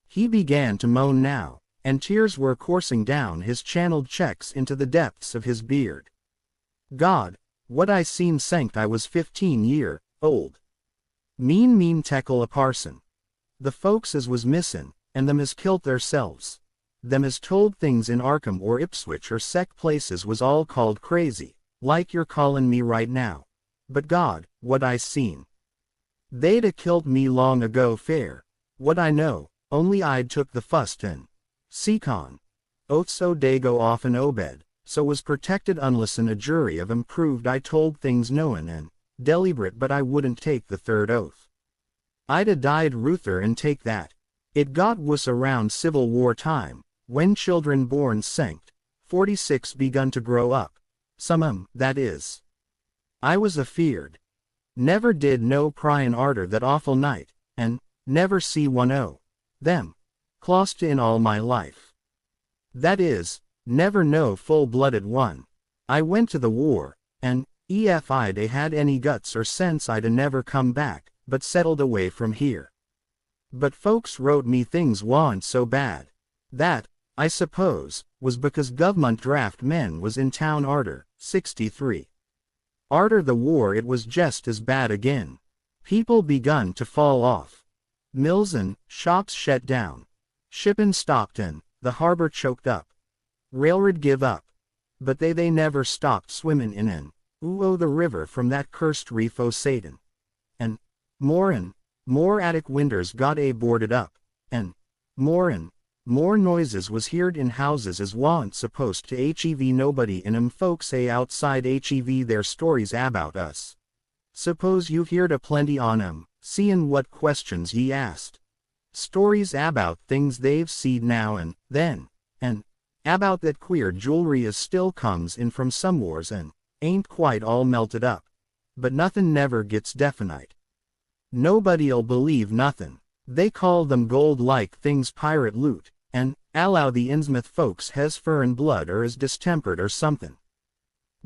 He began to moan now, and tears were coursing down his channeled checks into the depths of his beard. God, what I seen sankt I was 15 old. Mean tekel a parson. The folks as was missin', and them as kilt theirselves. Them as told things in Arkham or Ipswich or sec places was all called crazy, like you're callin' me right now. But God, what I seen. They'd a kilt me long ago fair. What I know, only I'd took the fust and Seacon. Oathso dago off an Obed, so was protected unlessin a jury of 'em proved I told things knowin' and deliberate but I wouldn't take the third oath. I'd a died ruther and take that. It got wuss around Civil War time, when children born sankt, 46 begun to grow up. Some 'em, that is. I was afeard. Never did no pryin' arter that awful night, and never see one o' them. Clost in all my life. That is, never no full-blooded one. I went to the war, and if I'd a had any guts or sense I'd a never come back, but settled away from here. But folks wrote me things wa'n't so bad. That, I suppose, was because gov'ment draft men was in town arter 63. Arter the war it was jest as bad again. People begun to fall off. Mills and shops shet down. Shippin' stopped and the harbor choked up. Railroad give up. But they never stopped swimmin' in an the river from that cursed reef o' Satan. And more attic winders got boarded up, and more noises was heard in houses as wa'n't supposed to hev nobody in 'em folks outside hev their stories about us. Suppose you've heard a plenty on 'em, seein' what questions ye asked. Stories about things they've seed now and then, and about that queer jewelry as still comes in from somewheres and ain't quite all melted up. But nothin' never gets definite. Nobody'll believe nothin'. They call them gold-like things pirate loot, and allow the INNSMOUTH folks hes fur and blood or is distempered or somethin'.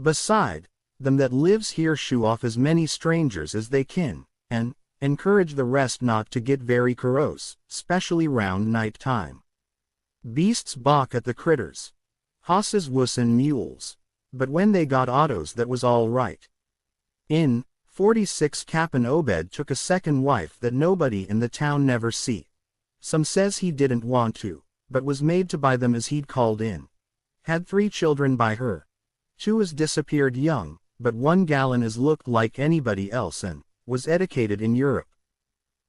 Beside, them that lives here shoo off as many strangers as they kin, and encourage the rest not to get very corrose, specially round night time. Beasts balk at the critters. Hosses wuss and mules. But when they got autos that was all right. In 46 Cap'n Obed took a second wife that nobody in the town never see. Some says he didn't want to, but was made to by them as he'd called in. Had 3 children by her. 2 as disappeared young, but 1 gallon as looked like anybody else and was educated in Europe.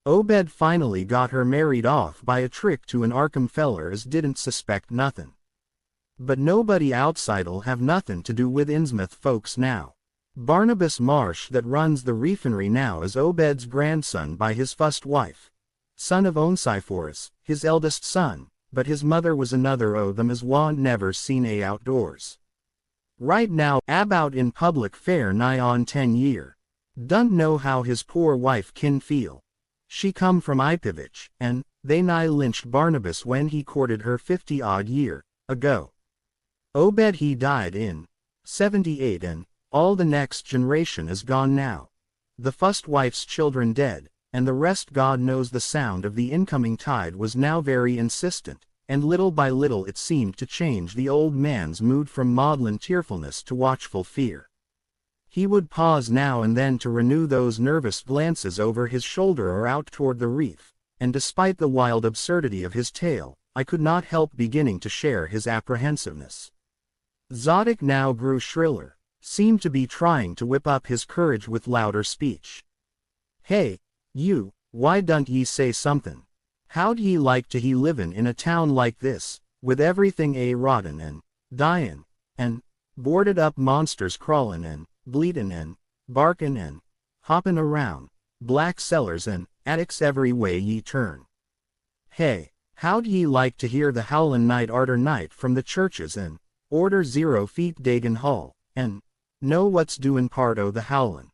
Obed finally got her married off by a trick to an Arkham feller as didn't suspect nothin'. But nobody outside'll have nothin' to do with INNSMOUTH folks now. Barnabas Marsh that runs the refinery now is Obed's grandson by his fust wife. Son of Onesiphorus, his eldest son, but his mother was another o' them as wa'n't never seen outdoors. Right now about in public fair nigh on 10 year. Don't know how his poor wife kin feel. She come from Ipswich, and they nigh lynched Barnabas when he courted her 50-odd year ago. Obed he died in 78 and all the next generation is gone now. The fust wife's children dead, and the rest God knows. The sound of the incoming tide was now very insistent, and little by little it seemed to change the old man's mood from maudlin tearfulness to watchful fear. He would pause now and then to renew those nervous glances over his shoulder or out toward the reef, and despite the wild absurdity of his tale, I could not help beginning to share his apprehensiveness. Zodok now grew shriller, seemed to be trying to whip up his courage with louder speech. "Hey, you, why don't ye say somethin'? How'd ye like to he livin' in a town like this, with everything rottin' and dyin', and boarded up monsters crawlin' and bleedin' and barkin' and hoppin' around, black cellars and attics every way ye turn? Hey, how'd ye like to hear the howlin' night arter night from the churches and order 0 feet Dagon Hall, and know what's doin' part o' the howlin'?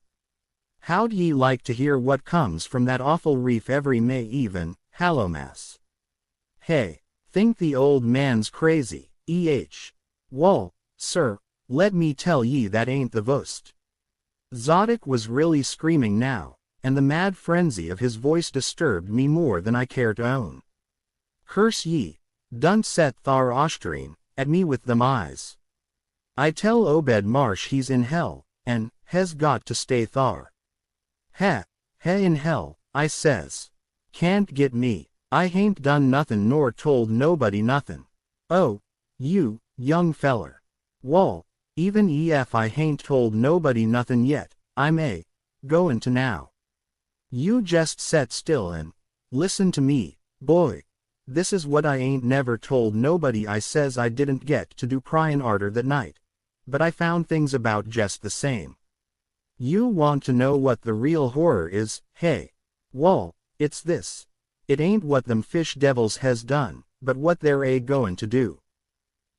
How'd ye like to hear what comes from that awful reef every May Eve and Hallowmass? Hey, think the old man's crazy, Wall, sir, let me tell ye that ain't the vust." Zodok was really screaming now, and the mad frenzy of his voice disturbed me more than I care to own. "Curse ye, dunt set thar oshterine at me with them eyes. I tell Obed Marsh he's in hell, and hes got to stay thar. Heh in hell, I says. Can't get me, I hain't done nothin' nor told nobody nothin'. Oh, you, young feller. Wall, even ef I hain't told nobody nothin' yet, I'm goin' to now. You jest set still and listen to me, boy. This is what I ain't never told nobody. I says I didn't get to do pryin' arter that night, but I found things about jest the same. You want to know what the real horror is, hey? Wall, it's this. It ain't what them fish devils hes done, but what they're goin' to do.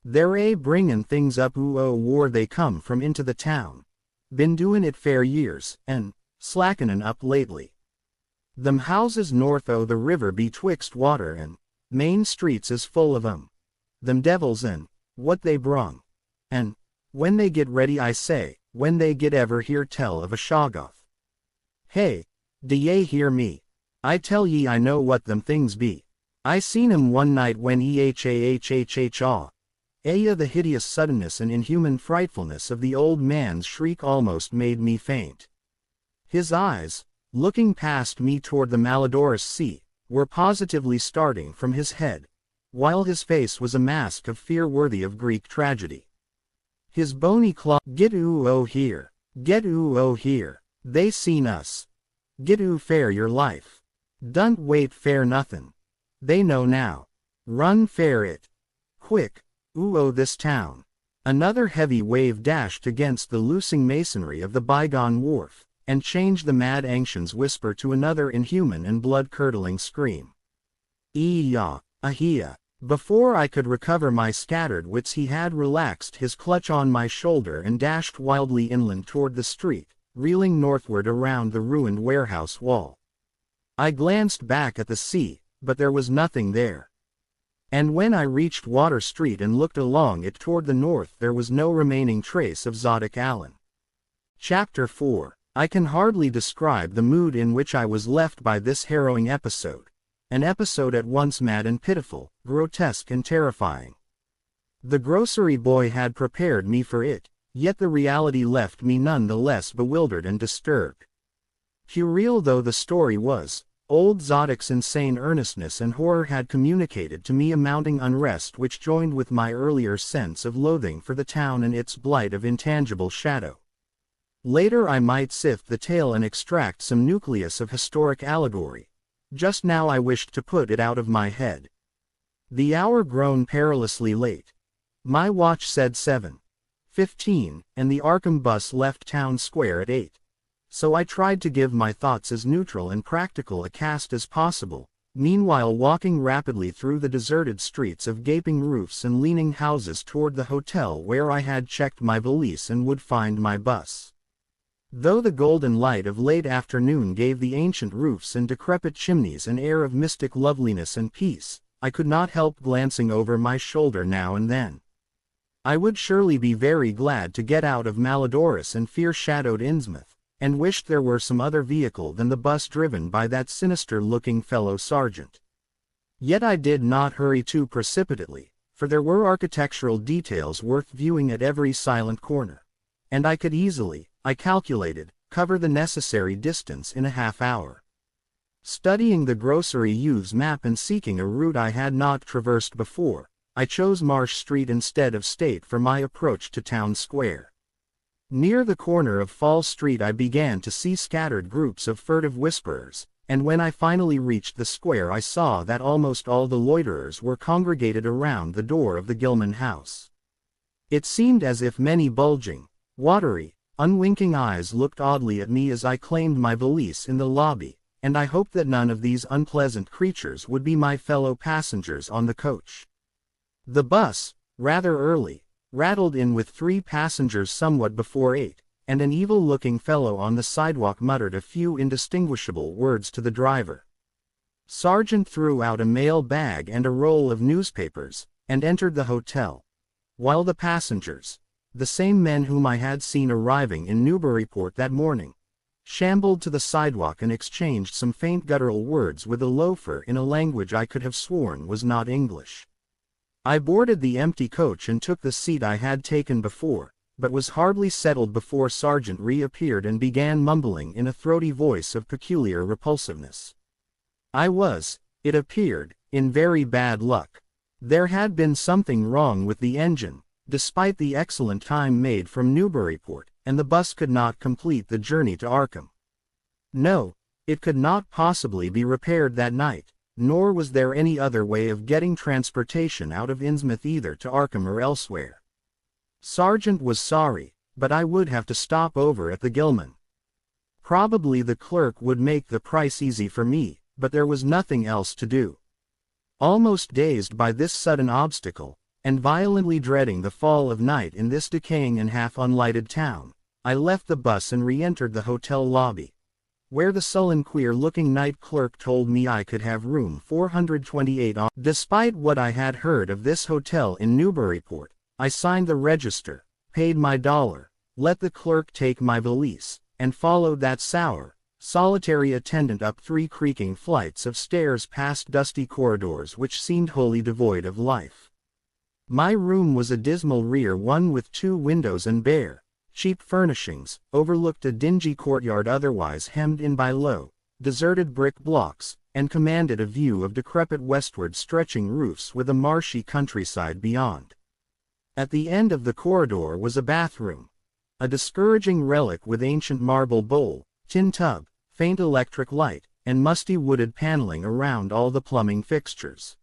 They're bringin' things up war they come from into the town. Been doin' it fair years, and slackenin' up lately. Them houses north o' the river betwixt water and main streets is full of 'em. Them devils and what they brung. And when they get ready, I say, when they get ever hear tell of a Shoggoth. Hey, d'ye hear me? I tell ye I know what them things be. I seen 'em one night when the hideous suddenness and inhuman frightfulness of the old man's shriek almost made me faint. His eyes, looking past me toward the Malodorous Sea, were positively starting from his head, while his face was a mask of fear worthy of Greek tragedy. His bony claw, "Get here, get here, they seen us. Get fair your life. Dunt wait fair nothin'. They know now. Run fair it. Quick, this town." Another heavy wave dashed against the loosing masonry of the bygone wharf, and changed the mad ancient's whisper to another inhuman and blood-curdling scream. Ahia. Before I could recover my scattered wits, he had relaxed his clutch on my shoulder and dashed wildly inland toward the street, reeling northward around the ruined warehouse wall. I glanced back at the sea, but there was nothing there. And when I reached Water Street and looked along it toward the north, there was no remaining trace of Zodok Allen. Chapter 4. I can hardly describe the mood in which I was left by this harrowing episode. An episode at once mad and pitiful, grotesque and terrifying. The grocery boy had prepared me for it, yet the reality left me none the less bewildered and disturbed. Puerile though the story was, old Zodok's insane earnestness and horror had communicated to me a mounting unrest which joined with my earlier sense of loathing for the town and its blight of intangible shadow. Later I might sift the tale and extract some nucleus of historic allegory. Just now I wished to put it out of my head. The hour grown perilously late. My watch said 7:15, and the Arkham bus left town square at 8. So I tried to give my thoughts as neutral and practical a cast as possible, meanwhile walking rapidly through the deserted streets of gaping roofs and leaning houses toward the hotel where I had checked my valise and would find my bus. Though the golden light of late afternoon gave the ancient roofs and decrepit chimneys an air of mystic loveliness and peace, I could not help glancing over my shoulder now and then. I would surely be very glad to get out of Malodorous and fear-shadowed Innsmouth, and wished there were some other vehicle than the bus driven by that sinister-looking fellow sergeant. Yet I did not hurry too precipitately, for there were architectural details worth viewing at every silent corner, and I could easily, I calculated, cover the necessary distance in a half-hour. Studying the grocery youth's map and seeking a route I had not traversed before, I chose Marsh Street instead of State for my approach to Town Square. Near the corner of Fall Street I began to see scattered groups of furtive whisperers, and when I finally reached the square I saw that almost all the loiterers were congregated around the door of the Gilman house. It seemed as if many bulging, watery, unwinking eyes looked oddly at me as I claimed my valise in the lobby, and I hoped that none of these unpleasant creatures would be my fellow passengers on the coach. The bus, rather early, rattled in with 3 passengers somewhat before 8, and an evil-looking fellow on the sidewalk muttered a few indistinguishable words to the driver. Sargent threw out a mail bag and a roll of newspapers, and entered the hotel, while the passengers, the same men whom I had seen arriving in Newburyport that morning, shambled to the sidewalk and exchanged some faint guttural words with a loafer in a language I could have sworn was not English. I boarded the empty coach and took the seat I had taken before, but was hardly settled before Sargent reappeared and began mumbling in a throaty voice of peculiar repulsiveness. I was, it appeared, in very bad luck. There had been something wrong with the engine, despite the excellent time made from Newburyport, and the bus could not complete the journey to Arkham. No, it could not possibly be repaired that night, nor was there any other way of getting transportation out of INNSMOUTH either to Arkham or elsewhere. Sargent was sorry, but I would have to stop over at the Gilman. Probably the clerk would make the price easy for me, but there was nothing else to do. Almost dazed by this sudden obstacle, and violently dreading the fall of night in this decaying and half-unlighted town, I left the bus and re-entered the hotel lobby, where the sullen queer-looking night clerk told me I could have room 428 on. Despite what I had heard of this hotel in Newburyport, I signed the register, paid my $1, let the clerk take my valise, and followed that sour, solitary attendant up 3 creaking flights of stairs past dusty corridors which seemed wholly devoid of life. My room was a dismal rear one with 2 windows and bare, cheap furnishings, overlooked a dingy courtyard otherwise hemmed in by low, deserted brick blocks, and commanded a view of decrepit westward stretching roofs with a marshy countryside beyond. At the end of the corridor was a bathroom, a discouraging relic with ancient marble bowl, tin tub, faint electric light, and musty wooded paneling around all the plumbing fixtures.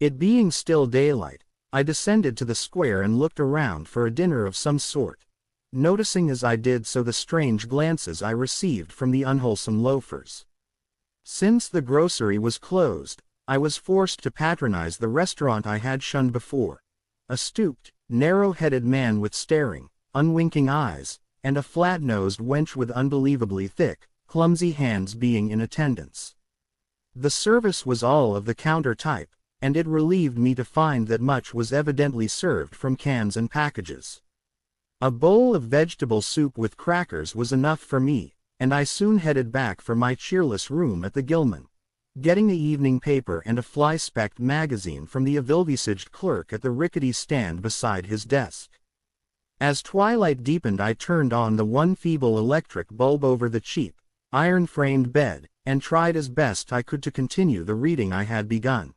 It being still daylight, I descended to the square and looked around for a dinner of some sort, noticing as I did so the strange glances I received from the unwholesome loafers. Since the grocery was closed, I was forced to patronize the restaurant I had shunned before, a stooped, narrow-headed man with staring, unwinking eyes, and a flat-nosed wench with unbelievably thick, clumsy hands being in attendance. The service was all of the counter type, and it relieved me to find that much was evidently served from cans and packages. A bowl of vegetable soup with crackers was enough for me, and I soon headed back for my cheerless room at the Gilman, getting the evening paper and a fly-specked magazine from the avil-visaged clerk at the rickety stand beside his desk. As twilight deepened I turned on the one feeble electric bulb over the cheap, iron-framed bed, and tried as best I could to continue the reading I had begun.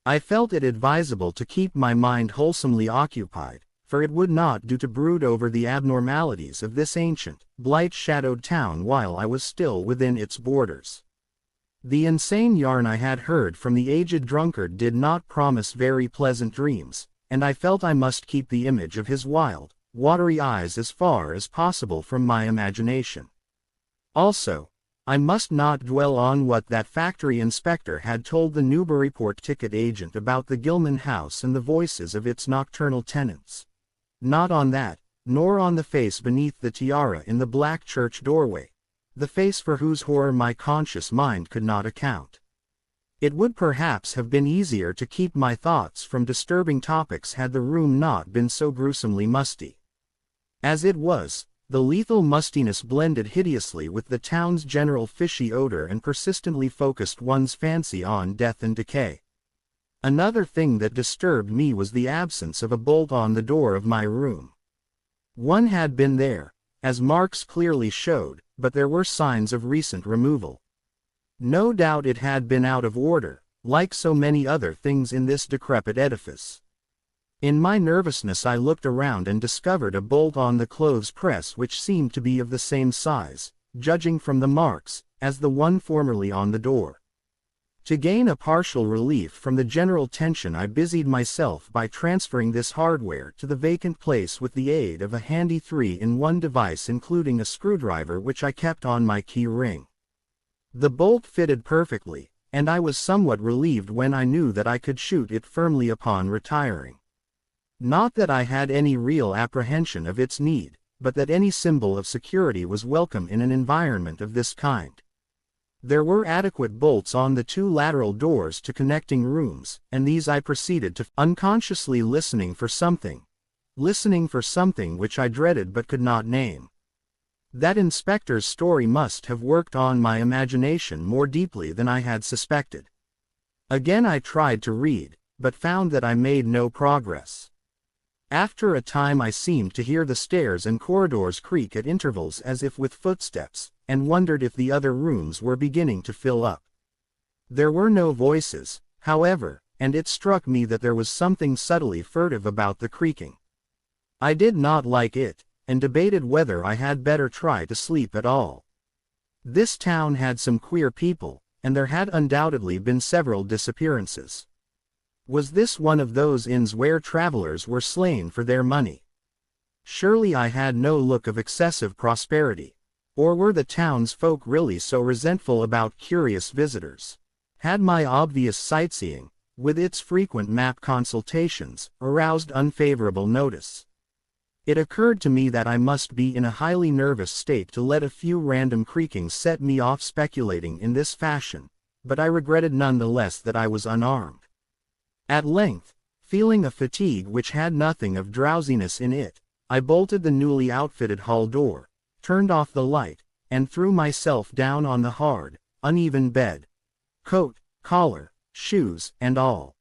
I felt it advisable to keep my mind wholesomely occupied, for it would not do to brood over the abnormalities of this ancient, blight-shadowed town while I was still within its borders. The insane yarn I had heard from the aged drunkard did not promise very pleasant dreams, and I felt I must keep the image of his wild, watery eyes as far as possible from my imagination. Also, I must not dwell on what that factory inspector had told the Newburyport ticket agent about the Gilman house and the voices of its nocturnal tenants. Not on that, nor on the face beneath the tiara in the black church doorway, the face for whose horror my conscious mind could not account. It would perhaps have been easier to keep my thoughts from disturbing topics had the room not been so gruesomely musty. As it was, the lethal mustiness blended hideously with the town's general fishy odor and persistently focused one's fancy on death and decay. Another thing that disturbed me was the absence of a bolt on the door of my room. One had been there, as marks clearly showed, but there were signs of recent removal. No doubt it had been out of order, like so many other things in this decrepit edifice. In my nervousness I looked around and discovered a bolt on the clothes press which seemed to be of the same size, judging from the marks, as the one formerly on the door. To gain a partial relief from the general tension I busied myself by transferring this hardware to the vacant place with the aid of a handy 3-in-1 device including a screwdriver which I kept on my key ring. The bolt fitted perfectly, and I was somewhat relieved when I knew that I could shoot it firmly upon retiring. Not that I had any real apprehension of its need, but that any symbol of security was welcome in an environment of this kind. There were adequate bolts on the 2 lateral doors to connecting rooms, and these I proceeded to unconsciously listening for something which I dreaded but could not name. That inspector's story must have worked on my imagination more deeply than I had suspected. Again I tried to read, but found that I made no progress. After a time I seemed to hear the stairs and corridors creak at intervals as if with footsteps, and wondered if the other rooms were beginning to fill up. There were no voices, however, and it struck me that there was something subtly furtive about the creaking. I did not like it, and debated whether I had better try to sleep at all. This town had some queer people, and there had undoubtedly been several disappearances. Was this one of those inns where travelers were slain for their money? Surely I had no look of excessive prosperity. Or were the townsfolk really so resentful about curious visitors? Had my obvious sightseeing, with its frequent map consultations, aroused unfavorable notice? It occurred to me that I must be in a highly nervous state to let a few random creakings set me off speculating in this fashion, but I regretted none the less that I was unarmed. At length, feeling a fatigue which had nothing of drowsiness in it, I bolted the newly outfitted hall door, turned off the light, and threw myself down on the hard, uneven bed. Coat, collar, shoes, and all.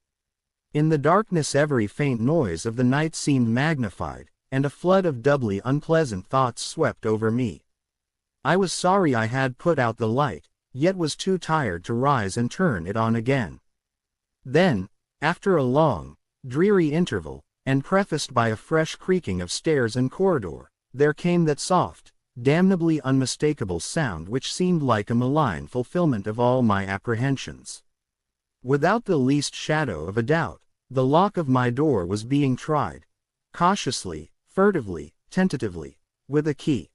In the darkness every faint noise of the night seemed magnified, and a flood of doubly unpleasant thoughts swept over me. I was sorry I had put out the light, yet was too tired to rise and turn it on again. Then, after a long, dreary interval, and prefaced by a fresh creaking of stairs and corridor, there came that soft, damnably unmistakable sound which seemed like a malign fulfillment of all my apprehensions. Without the least shadow of a doubt, the lock of my door was being tried, cautiously, furtively, tentatively, with a key.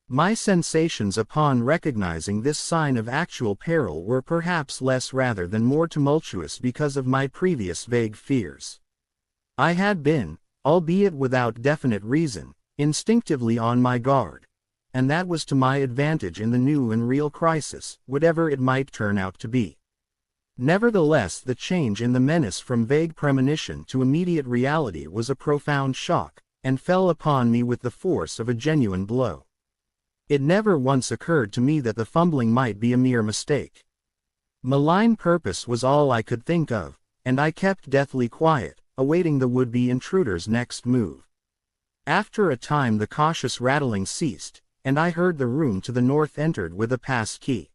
My sensations upon recognizing this sign of actual peril were perhaps less rather than more tumultuous because of my previous vague fears. I had been, albeit without definite reason, instinctively on my guard, and that was to my advantage in the new and real crisis, whatever it might turn out to be. Nevertheless, the change in the menace from vague premonition to immediate reality was a profound shock, and fell upon me with the force of a genuine blow. It never once occurred to me that the fumbling might be a mere mistake. Malign purpose was all I could think of, and I kept deathly quiet, awaiting the would-be intruder's next move. After a time the cautious rattling ceased, and I heard the room to the north entered with a pass key.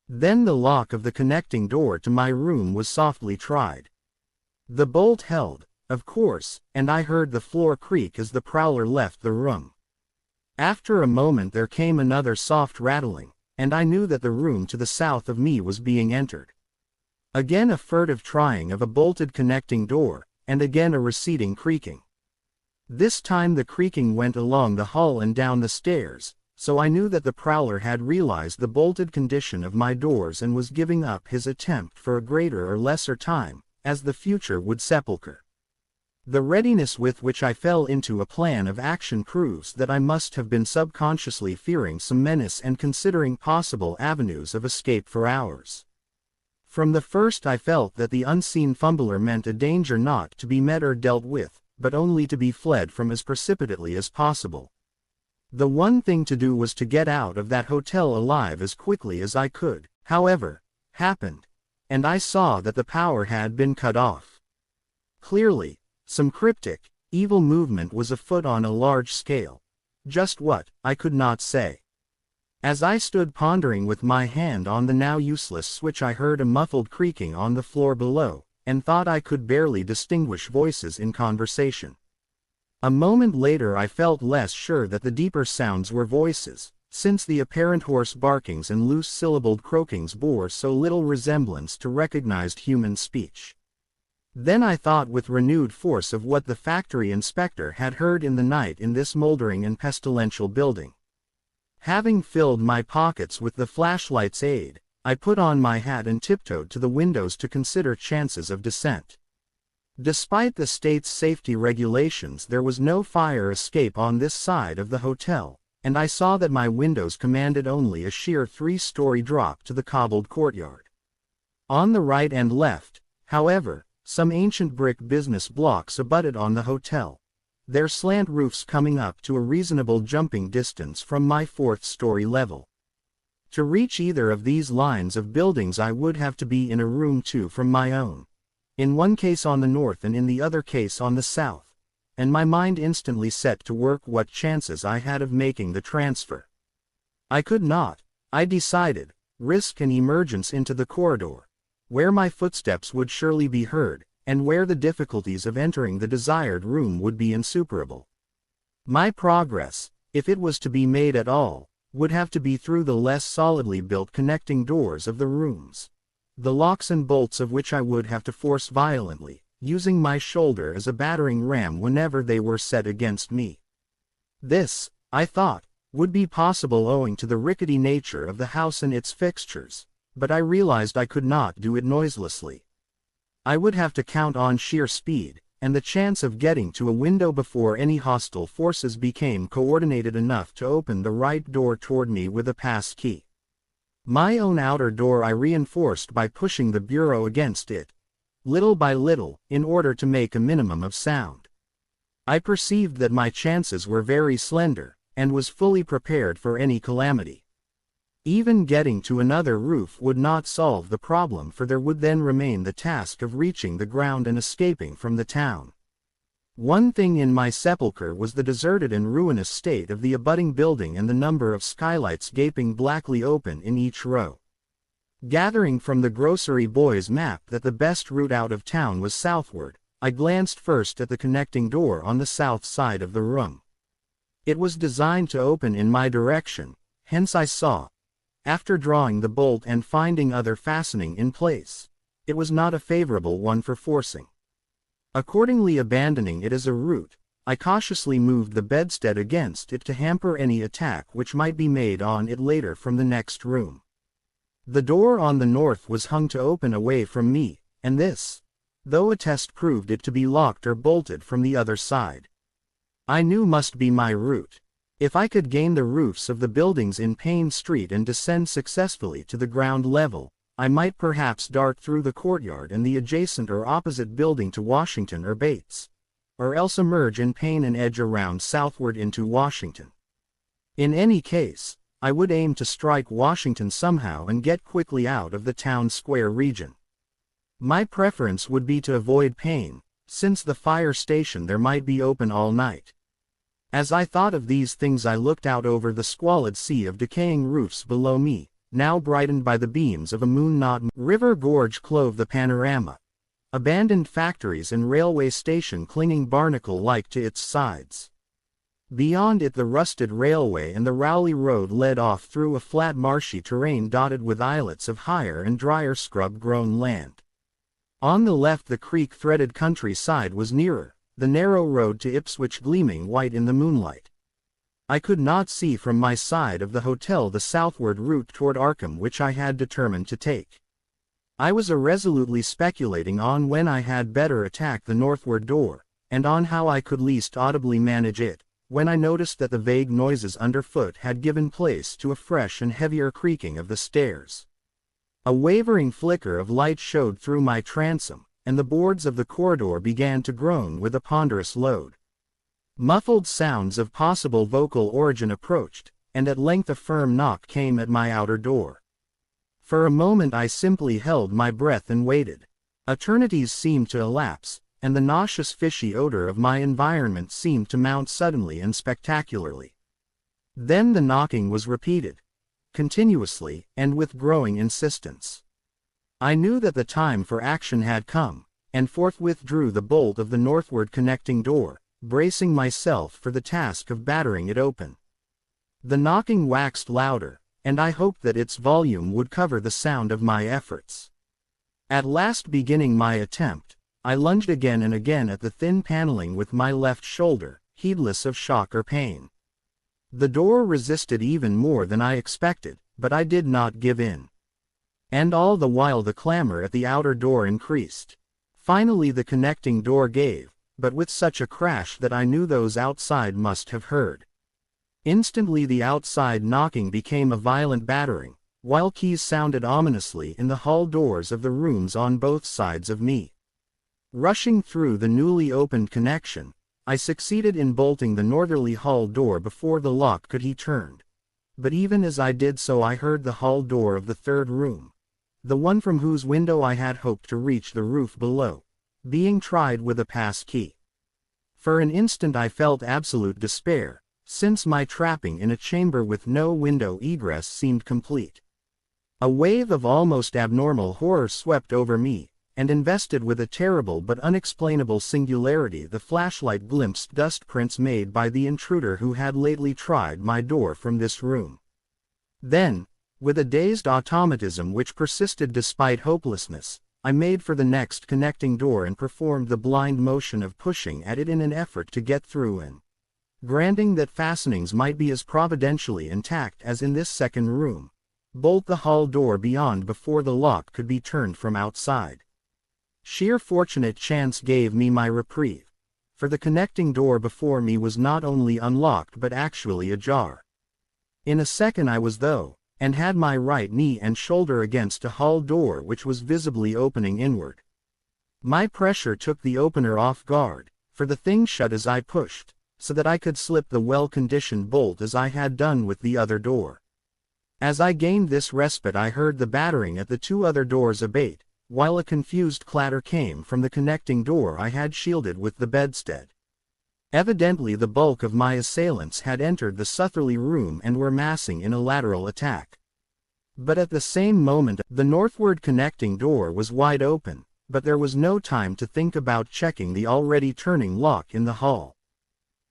Then the lock of the connecting door to my room was softly tried. The bolt held, of course, and I heard the floor creak as the prowler left the room. After a moment there came another soft rattling, and I knew that the room to the south of me was being entered. Again a furtive trying of a bolted connecting door, and again a receding creaking. This time the creaking went along the hall and down the stairs, so I knew that the prowler had realized the bolted condition of my doors and was giving up his attempt for a greater or lesser time, as the future would sepulcher. The readiness with which I fell into a plan of action proves that I must have been subconsciously fearing some menace and considering possible avenues of escape for hours. From the first I felt that the unseen fumbler meant a danger not to be met or dealt with, but only to be fled from as precipitately as possible. The one thing to do was to get out of that hotel alive as quickly as I could, however, happened, and I saw that the power had been cut off. Clearly, some cryptic, evil movement was afoot on a large scale, Just what, I could not say. As I stood pondering with my hand on the now useless switch, I heard a muffled creaking on the floor below, and thought I could barely distinguish voices in conversation. A moment later I felt less sure that the deeper sounds were voices, since the apparent hoarse barkings and loose syllabled croakings bore so little resemblance to recognized human speech. Then I thought with renewed force of what the factory inspector had heard in the night in this moldering and pestilential building. Having filled my pockets with the flashlight's aid, I put on my hat and tiptoed to the windows to consider chances of descent. Despite the state's safety regulations, there was no fire escape on this side of the hotel, and I saw that my windows commanded only a sheer 3-story drop to the cobbled courtyard. On the right and left, however, some ancient brick business blocks abutted on the hotel, their slant roofs coming up to a reasonable jumping distance from my 4th-story level. To reach either of these lines of buildings I would have to be in a room 2 from my own, in one case on the north and in the other case on the south, and my mind instantly set to work what chances I had of making the transfer. I could not, I decided, risk an emergence into the corridor, where my footsteps would surely be heard, and where the difficulties of entering the desired room would be insuperable. My progress, if it was to be made at all, would have to be through the less solidly built connecting doors of the rooms, the locks and bolts of which I would have to force violently, using my shoulder as a battering ram whenever they were set against me. This, I thought, would be possible owing to the rickety nature of the house and its fixtures, but I realized I could not do it noiselessly. I would have to count on sheer speed, and the chance of getting to a window before any hostile forces became coordinated enough to open the right door toward me with a pass key. My own outer door I reinforced by pushing the bureau against it, little by little, in order to make a minimum of sound. I perceived that my chances were very slender, and was fully prepared for any calamity. Even getting to another roof would not solve the problem, for there would then remain the task of reaching the ground and escaping from the town. One thing in my sepulchre was the deserted and ruinous state of the abutting building and the number of skylights gaping blackly open in each row. Gathering from the grocery boy's map that the best route out of town was southward, I glanced first at the connecting door on the south side of the room. It was designed to open in my direction, hence I saw, after drawing the bolt and finding other fastening in place, it was not a favorable one for forcing. Accordingly, abandoning it as a route, I cautiously moved the bedstead against it to hamper any attack which might be made on it later from the next room. The door on the north was hung to open away from me, and this, though a test proved it to be locked or bolted from the other side, I knew must be my route. If I could gain the roofs of the buildings in Payne Street and descend successfully to the ground level, I might perhaps dart through the courtyard and the adjacent or opposite building to Washington or Bates, or else emerge in Payne and edge around southward into Washington. In any case, I would aim to strike Washington somehow and get quickly out of the town square region. My preference would be to avoid Payne, since the fire station there might be open all night. As I thought of these things I looked out over the squalid sea of decaying roofs below me, now brightened by the beams of a moon-knot. River gorge clove the panorama, abandoned factories and railway station clinging barnacle-like to its sides. Beyond it the rusted railway and the Rowley Road led off through a flat marshy terrain dotted with islets of higher and drier scrub-grown land. On the left the creek-threaded countryside was nearer, the narrow road to Ipswich gleaming white in the moonlight. I could not see from my side of the hotel the southward route toward Arkham which I had determined to take. I was irresolutely speculating on when I had better attack the northward door, and on how I could least audibly manage it, when I noticed that the vague noises underfoot had given place to a fresh and heavier creaking of the stairs. A wavering flicker of light showed through my transom, and the boards of the corridor began to groan with a ponderous load. Muffled sounds of possible vocal origin approached, and at length a firm knock came at my outer door. For a moment I simply held my breath and waited. Eternities seemed to elapse, and the nauseous fishy odor of my environment seemed to mount suddenly and spectacularly. Then the knocking was repeated, continuously, and with growing insistence. I knew that the time for action had come, and forthwith drew the bolt of the northward connecting door, bracing myself for the task of battering it open. The knocking waxed louder, and I hoped that its volume would cover the sound of my efforts. At last, beginning my attempt, I lunged again and again at the thin paneling with my left shoulder, heedless of shock or pain. The door resisted even more than I expected, but I did not give in. And all the while the clamor at the outer door increased. Finally the connecting door gave, but with such a crash that I knew those outside must have heard. Instantly the outside knocking became a violent battering, while keys sounded ominously in the hall doors of the rooms on both sides of me. Rushing through the newly opened connection, I succeeded in bolting the northerly hall door before the lock could be turned. But even as I did so I heard the hall door of the third room, the one from whose window I had hoped to reach the roof below, being tried with a pass key. For an instant I felt absolute despair, since my trapping in a chamber with no window egress seemed complete. A wave of almost abnormal horror swept over me, and invested with a terrible but unexplainable singularity the flashlight glimpsed dust prints made by the intruder who had lately tried my door from this room. Then, with a dazed automatism which persisted despite hopelessness, I made for the next connecting door and performed the blind motion of pushing at it in an effort to get through and, granting that fastenings might be as providentially intact as in this second room, bolt the hall door beyond before the lock could be turned from outside. Sheer fortunate chance gave me my reprieve, for the connecting door before me was not only unlocked but actually ajar. In a second I was through, and had my right knee and shoulder against a hall door which was visibly opening inward. My pressure took the opener off guard, for the thing shut as I pushed, so that I could slip the well-conditioned bolt as I had done with the other door. As I gained this respite I heard the battering at the two other doors abate, while a confused clatter came from the connecting door I had shielded with the bedstead. Evidently the bulk of my assailants had entered the southerly room and were massing in a lateral attack. But at the same moment the northward connecting door was wide open, but there was no time to think about checking the already turning lock in the hall.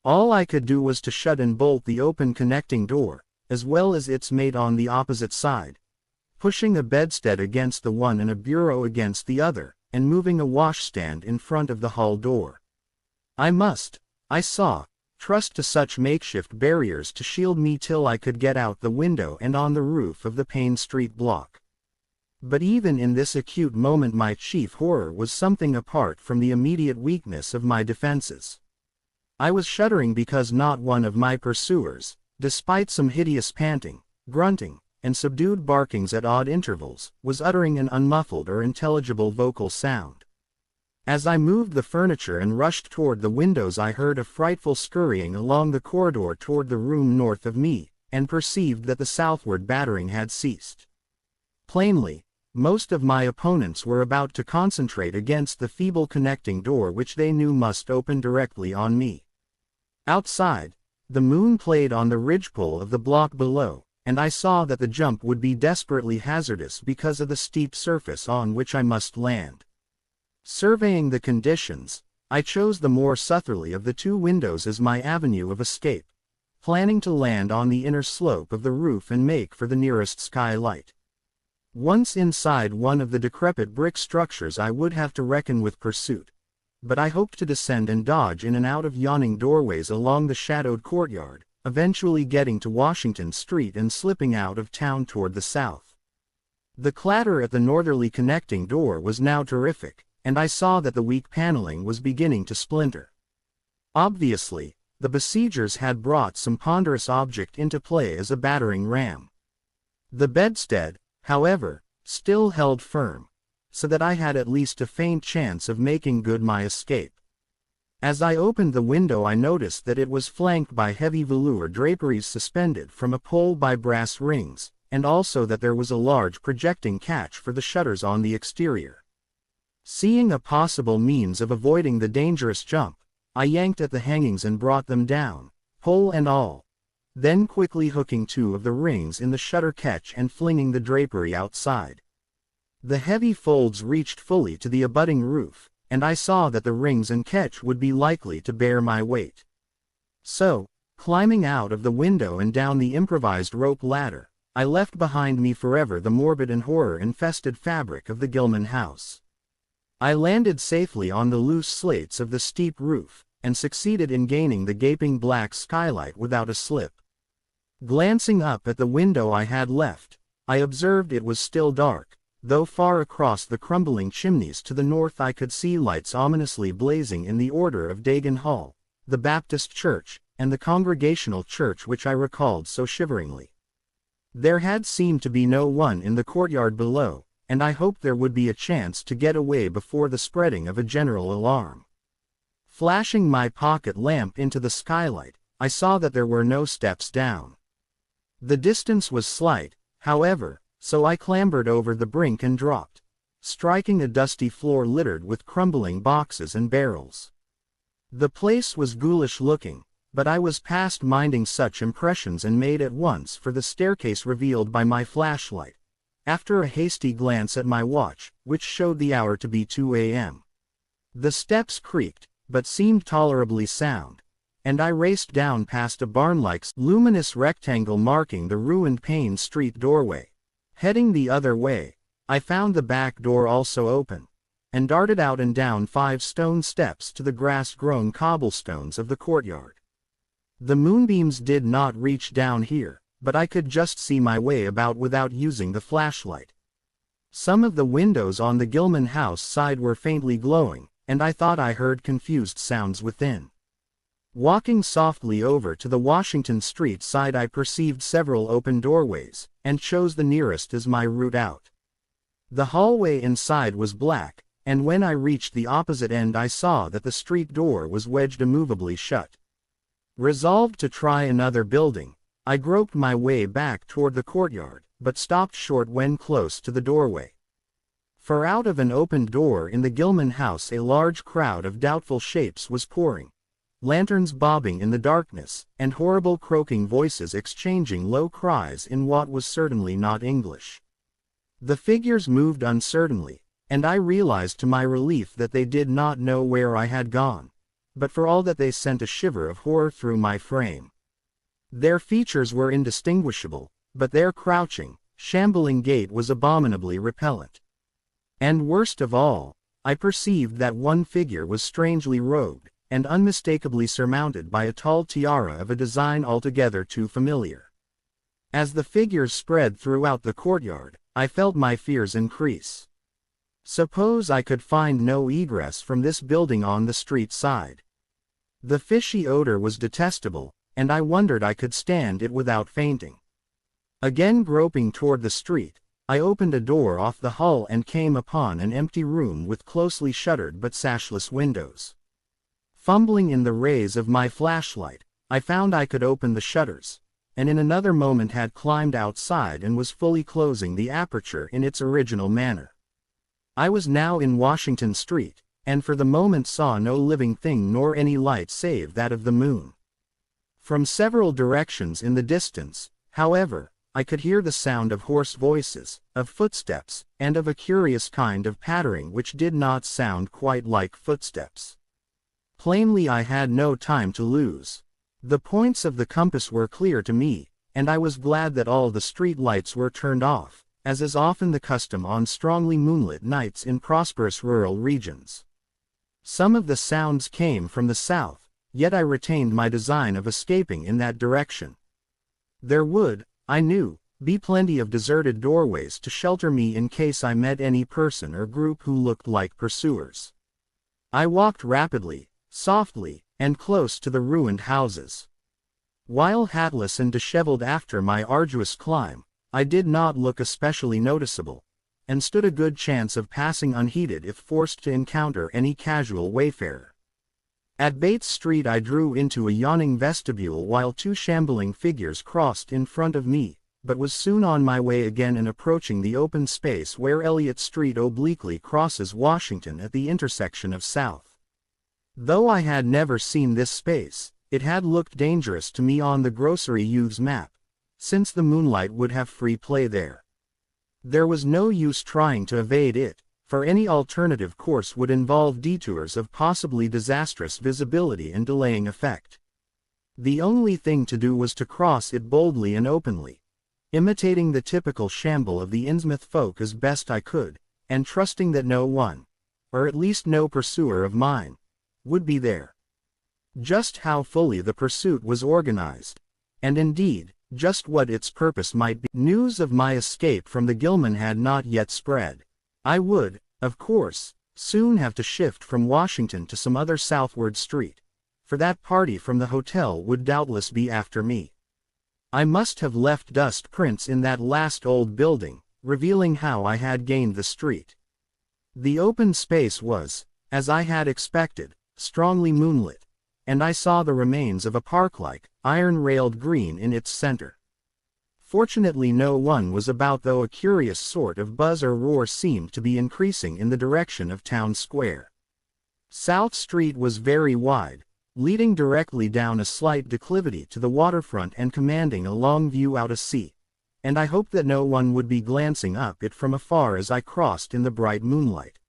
All I could do was to shut and bolt the open connecting door, as well as its mate on the opposite side, pushing a bedstead against the one and a bureau against the other, and moving a washstand in front of the hall door. I saw, trust to such makeshift barriers to shield me till I could get out the window and on the roof of the Payne Street block. But even in this acute moment my chief horror was something apart from the immediate weakness of my defenses. I was shuddering because not one of my pursuers, despite some hideous panting, grunting, and subdued barkings at odd intervals, was uttering an unmuffled or intelligible vocal sound. As I moved the furniture and rushed toward the windows I heard a frightful scurrying along the corridor toward the room north of me, and perceived that the southward battering had ceased. Plainly, most of my opponents were about to concentrate against the feeble connecting door which they knew must open directly on me. Outside, the moon played on the ridgepole of the block below, and I saw that the jump would be desperately hazardous because of the steep surface on which I must land. Surveying the conditions, I chose the more southerly of the two windows as my avenue of escape, planning to land on the inner slope of the roof and make for the nearest skylight. Once inside one of the decrepit brick structures I would have to reckon with pursuit, but I hoped to descend and dodge in and out of yawning doorways along the shadowed courtyard, eventually getting to Washington Street and slipping out of town toward the south. The clatter at the northerly connecting door was now terrific, and I saw that the weak paneling was beginning to splinter. Obviously, the besiegers had brought some ponderous object into play as a battering ram. The bedstead, however, still held firm, so that I had at least a faint chance of making good my escape. As I opened the window I noticed that it was flanked by heavy velour draperies suspended from a pole by brass rings, and also that there was a large projecting catch for the shutters on the exterior. Seeing a possible means of avoiding the dangerous jump, I yanked at the hangings and brought them down, pole and all, then quickly hooking two of the rings in the shutter catch and flinging the drapery outside. The heavy folds reached fully to the abutting roof, and I saw that the rings and catch would be likely to bear my weight. So, climbing out of the window and down the improvised rope ladder, I left behind me forever the morbid and horror-infested fabric of the Gilman house. I landed safely on the loose slates of the steep roof, and succeeded in gaining the gaping black skylight without a slip. Glancing up at the window I had left, I observed it was still dark, though far across the crumbling chimneys to the north I could see lights ominously blazing in the order of Dagon Hall, the Baptist church, and the Congregational church which I recalled so shiveringly. There had seemed to be no one in the courtyard below, and I hoped there would be a chance to get away before the spreading of a general alarm. Flashing my pocket lamp into the skylight, I saw that there were no steps down. The distance was slight, however, so I clambered over the brink and dropped, striking a dusty floor littered with crumbling boxes and barrels. The place was ghoulish looking, but I was past minding such impressions and made at once for the staircase revealed by my flashlight, after a hasty glance at my watch, which showed the hour to be 2 a.m. The steps creaked, but seemed tolerably sound, and I raced down past a barn-like luminous rectangle marking the ruined Payne Street doorway. Heading the other way, I found the back door also open, and darted out and down 5 stone steps to the grass-grown cobblestones of the courtyard. The moonbeams did not reach down here, but I could just see my way about without using the flashlight. Some of the windows on the Gilman house side were faintly glowing, and I thought I heard confused sounds within. Walking softly over to the Washington Street side, I perceived several open doorways, and chose the nearest as my route out. The hallway inside was black, and when I reached the opposite end I saw that the street door was wedged immovably shut. Resolved to try another building, I groped my way back toward the courtyard, but stopped short when close to the doorway. For out of an opened door in the Gilman house a large crowd of doubtful shapes was pouring, lanterns bobbing in the darkness, and horrible croaking voices exchanging low cries in what was certainly not English. The figures moved uncertainly, and I realized to my relief that they did not know where I had gone, but for all that they sent a shiver of horror through my frame. Their features were indistinguishable, but their crouching, shambling gait was abominably repellent. And worst of all, I perceived that one figure was strangely robed, and unmistakably surmounted by a tall tiara of a design altogether too familiar. As the figures spread throughout the courtyard, I felt my fears increase. Suppose I could find no egress from this building on the street side. The fishy odor was detestable, and I wondered I could stand it without fainting. Again groping toward the street, I opened a door off the hall and came upon an empty room with closely shuttered but sashless windows. Fumbling in the rays of my flashlight, I found I could open the shutters, and in another moment had climbed outside and was fully closing the aperture in its original manner. I was now in Washington Street, and for the moment saw no living thing nor any light save that of the moon. From several directions in the distance, however, I could hear the sound of hoarse voices, of footsteps, and of a curious kind of pattering which did not sound quite like footsteps. Plainly I had no time to lose. The points of the compass were clear to me, and I was glad that all the street lights were turned off, as is often the custom on strongly moonlit nights in prosperous rural regions. Some of the sounds came from the south, yet I retained my design of escaping in that direction. There would, I knew, be plenty of deserted doorways to shelter me in case I met any person or group who looked like pursuers. I walked rapidly, softly, and close to the ruined houses. While hatless and disheveled after my arduous climb, I did not look especially noticeable, and stood a good chance of passing unheeded if forced to encounter any casual wayfarer. At Bates Street I drew into a yawning vestibule while 2 shambling figures crossed in front of me, but was soon on my way again and approaching the open space where Elliott Street obliquely crosses Washington at the intersection of South. Though I had never seen this space, It had looked dangerous to me on the grocery youth's map, since the moonlight would have free play there. There was no use trying to evade it, for any alternative course would involve detours of possibly disastrous visibility and delaying effect. The only thing to do was to cross it boldly and openly, imitating the typical shamble of the INNSMOUTH folk as best I could, and trusting that no one, or at least no pursuer of mine, would be there. Just how fully the pursuit was organized, and indeed, just what its purpose might be. News of my escape from the Gilman had not yet spread. I would, of course, soon have to shift from Washington to some other southward street, for that party from the hotel would doubtless be after me. I must have left dust prints in that last old building, revealing how I had gained the street. The open space was, as I had expected, strongly moonlit, and I saw the remains of a park-like, iron-railed green in its center. Fortunately no one was about, though a curious sort of buzz or roar seemed to be increasing in the direction of Town Square. South Street was very wide, leading directly down a slight declivity to the waterfront and commanding a long view out to sea, and I hoped that no one would be glancing up it from afar as I crossed in the bright moonlight.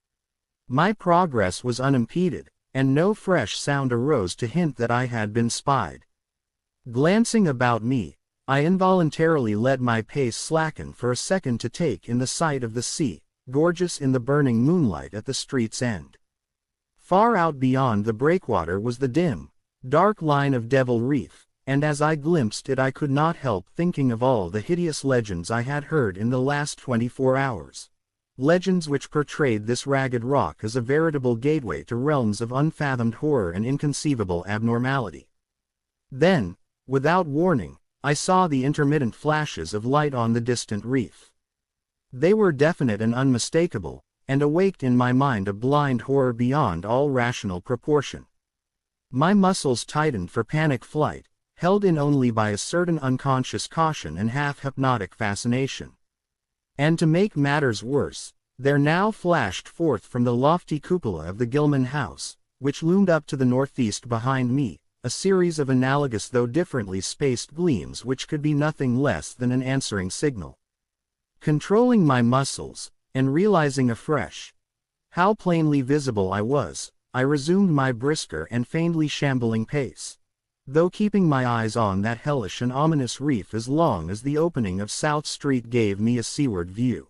My progress was unimpeded, and no fresh sound arose to hint that I had been spied. Glancing about me, I involuntarily let my pace slacken for a second to take in the sight of the sea, gorgeous in the burning moonlight at the street's end. Far out beyond the breakwater was the dim, dark line of Devil Reef, and as I glimpsed it I could not help thinking of all the hideous legends I had heard in the last 24 hours. Legends which portrayed this ragged rock as a veritable gateway to realms of unfathomed horror and inconceivable abnormality. Then, without warning, I saw the intermittent flashes of light on the distant reef. They were definite and unmistakable, and awaked in my mind a blind horror beyond all rational proportion. My muscles tightened for panic flight, held in only by a certain unconscious caution and half-hypnotic fascination. And to make matters worse, there now flashed forth from the lofty cupola of the Gilman house, which loomed up to the northeast behind me, a series of analogous though differently spaced gleams which could be nothing less than an answering signal. Controlling my muscles, and realizing afresh how plainly visible I was, I resumed my brisker and faintly shambling pace, though keeping my eyes on that hellish and ominous reef as long as the opening of South Street gave me a seaward view.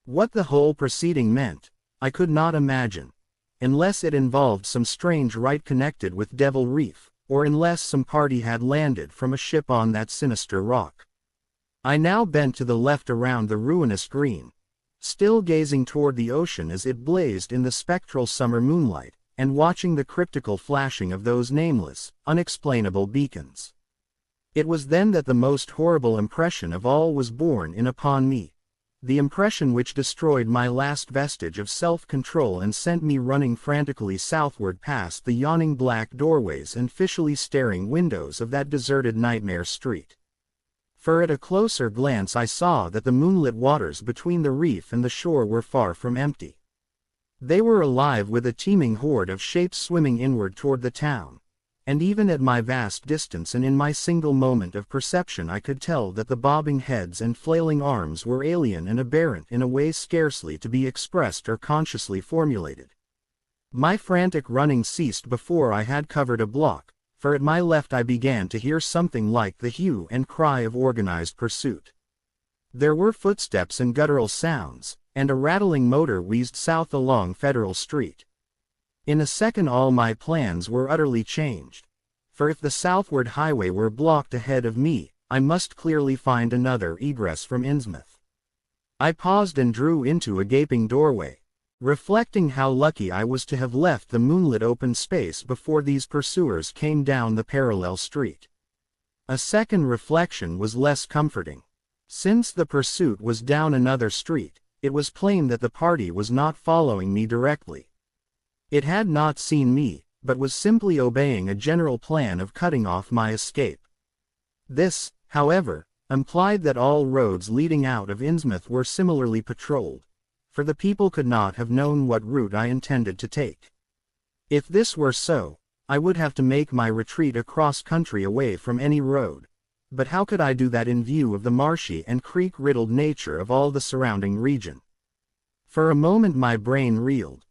What the whole proceeding meant, I could not imagine, unless it involved some strange rite connected with Devil Reef, or unless some party had landed from a ship on that sinister rock. I now bent to the left around the ruinous green, still gazing toward the ocean as it blazed in the spectral summer moonlight, and watching the cryptical flashing of those nameless, unexplainable beacons. It was then that the most horrible impression of all was borne in upon me, the impression which destroyed my last vestige of self-control and sent me running frantically southward past the yawning black doorways and fishily staring windows of that deserted nightmare street. For at a closer glance I saw that the moonlit waters between the reef and the shore were far from empty. They were alive with a teeming horde of shapes swimming inward toward the town, and even at my vast distance and in my single moment of perception I could tell that the bobbing heads and flailing arms were alien and aberrant in a way scarcely to be expressed or consciously formulated. My frantic running ceased before I had covered a block, for at my left I began to hear something like the hue and cry of organized pursuit. There were footsteps and guttural sounds, and a rattling motor wheezed south along Federal Street. In a second all my plans were utterly changed, for if the southward highway were blocked ahead of me, I must clearly find another egress from INNSMOUTH. I paused and drew into a gaping doorway, reflecting how lucky I was to have left the moonlit open space before these pursuers came down the parallel street. A second reflection was less comforting. Since the pursuit was down another street, it was plain that the party was not following me directly. It had not seen me, but was simply obeying a general plan of cutting off my escape. This, however, implied that all roads leading out of INNSMOUTH were similarly patrolled, for the people could not have known what route I intended to take. If this were so, I would have to make my retreat across country away from any road. But how could I do that in view of the marshy and creek-riddled nature of all the surrounding region? For a moment my brain reeled,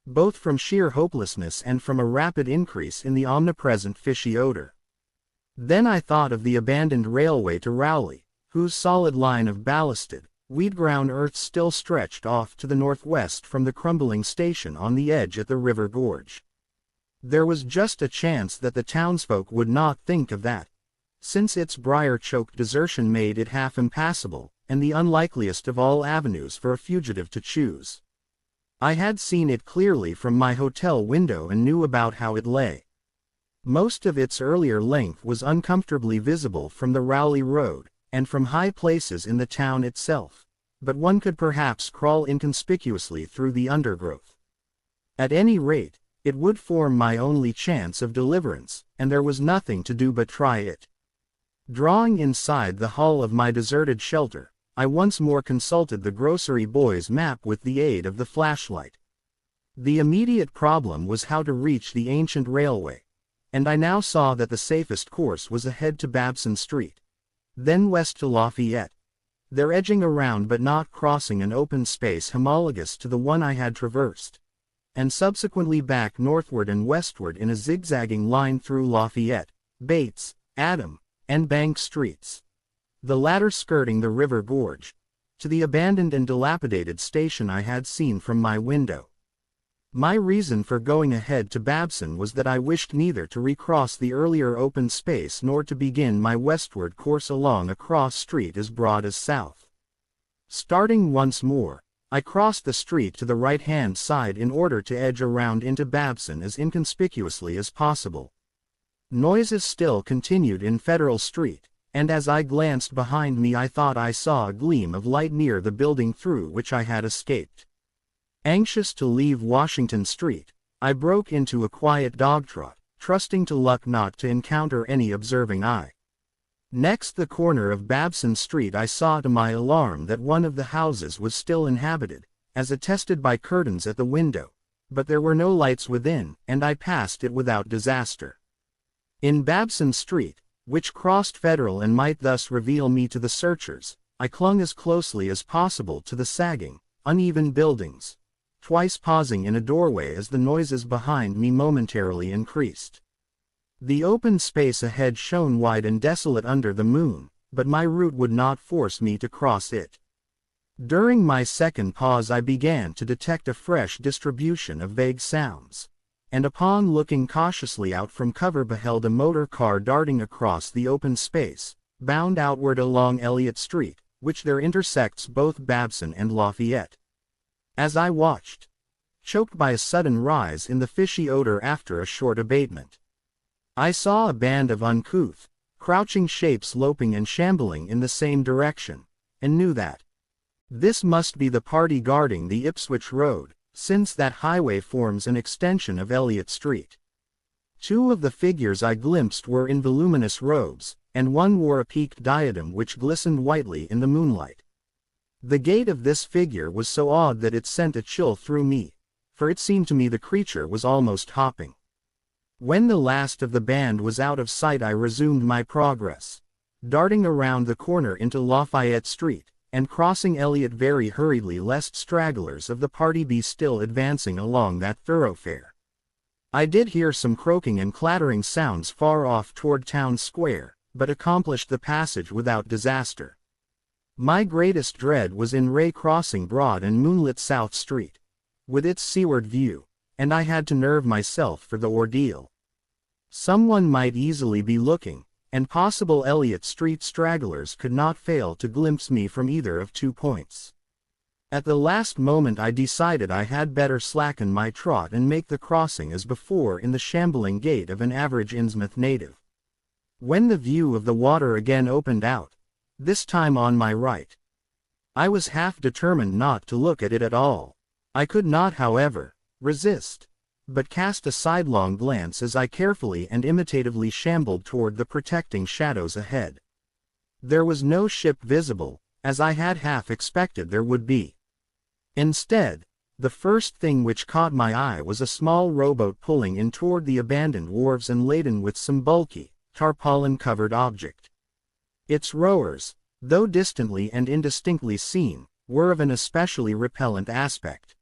both from sheer hopelessness and from a rapid increase in the omnipresent fishy odor. Then I thought of the abandoned railway to Rowley, whose solid line of ballasted, weed-grown earth still stretched off to the northwest from the crumbling station on the edge at the river gorge. There was just a chance that the townsfolk would not think of that, since its briar-choked desertion made it half impassable, and the unlikeliest of all avenues for a fugitive to choose. I had seen it clearly from my hotel window and knew about how it lay. Most of its earlier length was uncomfortably visible from the Rowley Road, and from high places in the town itself, but one could perhaps crawl inconspicuously through the undergrowth. At any rate, it would form my only chance of deliverance, and there was nothing to do but try it. Drawing inside the hall of my deserted shelter, I once more consulted the grocery boy's map with the aid of the flashlight. The immediate problem was how to reach the ancient railway, and I now saw that the safest course was ahead to Babson Street, then west to Lafayette, there edging around but not crossing an open space homologous to the one I had traversed, and subsequently back northward and westward in a zigzagging line through Lafayette, Bates, Adam, and Bank Streets, the latter skirting the river gorge, to the abandoned and dilapidated station I had seen from my window. My reason for going ahead to Babson was that I wished neither to recross the earlier open space nor to begin my westward course along a cross street as broad as south. Starting once more, I crossed the street to the right-hand side in order to edge around into Babson as inconspicuously as possible. Noises still continued in Federal Street, and as I glanced behind me I thought I saw a gleam of light near the building through which I had escaped. Anxious to leave Washington Street, I broke into a quiet dog trot, trusting to luck not to encounter any observing eye. Next the corner of Babson Street I saw to my alarm that one of the houses was still inhabited, as attested by curtains at the window, but there were no lights within, and I passed it without disaster. In Babson Street, which crossed Federal and might thus reveal me to the searchers, I clung as closely as possible to the sagging, uneven buildings, twice pausing in a doorway as the noises behind me momentarily increased. The open space ahead shone wide and desolate under the moon, but my route would not force me to cross it. During my second pause I began to detect a fresh distribution of vague sounds, and upon looking cautiously out from cover beheld a motor car darting across the open space, bound outward along Elliott Street, which there intersects both Babson and Lafayette. As I watched, choked by a sudden rise in the fishy odor after a short abatement, I saw a band of uncouth, crouching shapes loping and shambling in the same direction, and knew that this must be the party guarding the Ipswich Road, since that highway forms an extension of Elliott Street. Two of the figures I glimpsed were in voluminous robes, and one wore a peaked diadem which glistened whitely in the moonlight. The gait of this figure was so odd that it sent a chill through me, for it seemed to me the creature was almost hopping. When the last of the band was out of sight I resumed my progress, darting around the corner into Lafayette Street, and crossing Elliott very hurriedly lest stragglers of the party be still advancing along that thoroughfare. I did hear some croaking and clattering sounds far off toward Town Square, but accomplished the passage without disaster. My greatest dread was in Ray crossing broad and moonlit South Street, with its seaward view, and I had to nerve myself for the ordeal. Someone might easily be looking, and possible Elliott Street stragglers could not fail to glimpse me from either of 2 points. At the last moment I decided I had better slacken my trot and make the crossing as before in the shambling gait of an average INNSMOUTH native. When the view of the water again opened out, this time on my right, I was half determined not to look at it at all. I could not, however, resist, but cast a sidelong glance as I carefully and imitatively shambled toward the protecting shadows ahead. There was no ship visible, as I had half expected there would be. Instead, The first thing which caught my eye was a small rowboat pulling in toward the abandoned wharves and laden with some bulky, tarpaulin-covered object. Its rowers, though distantly and indistinctly seen, were of an especially repellent aspect.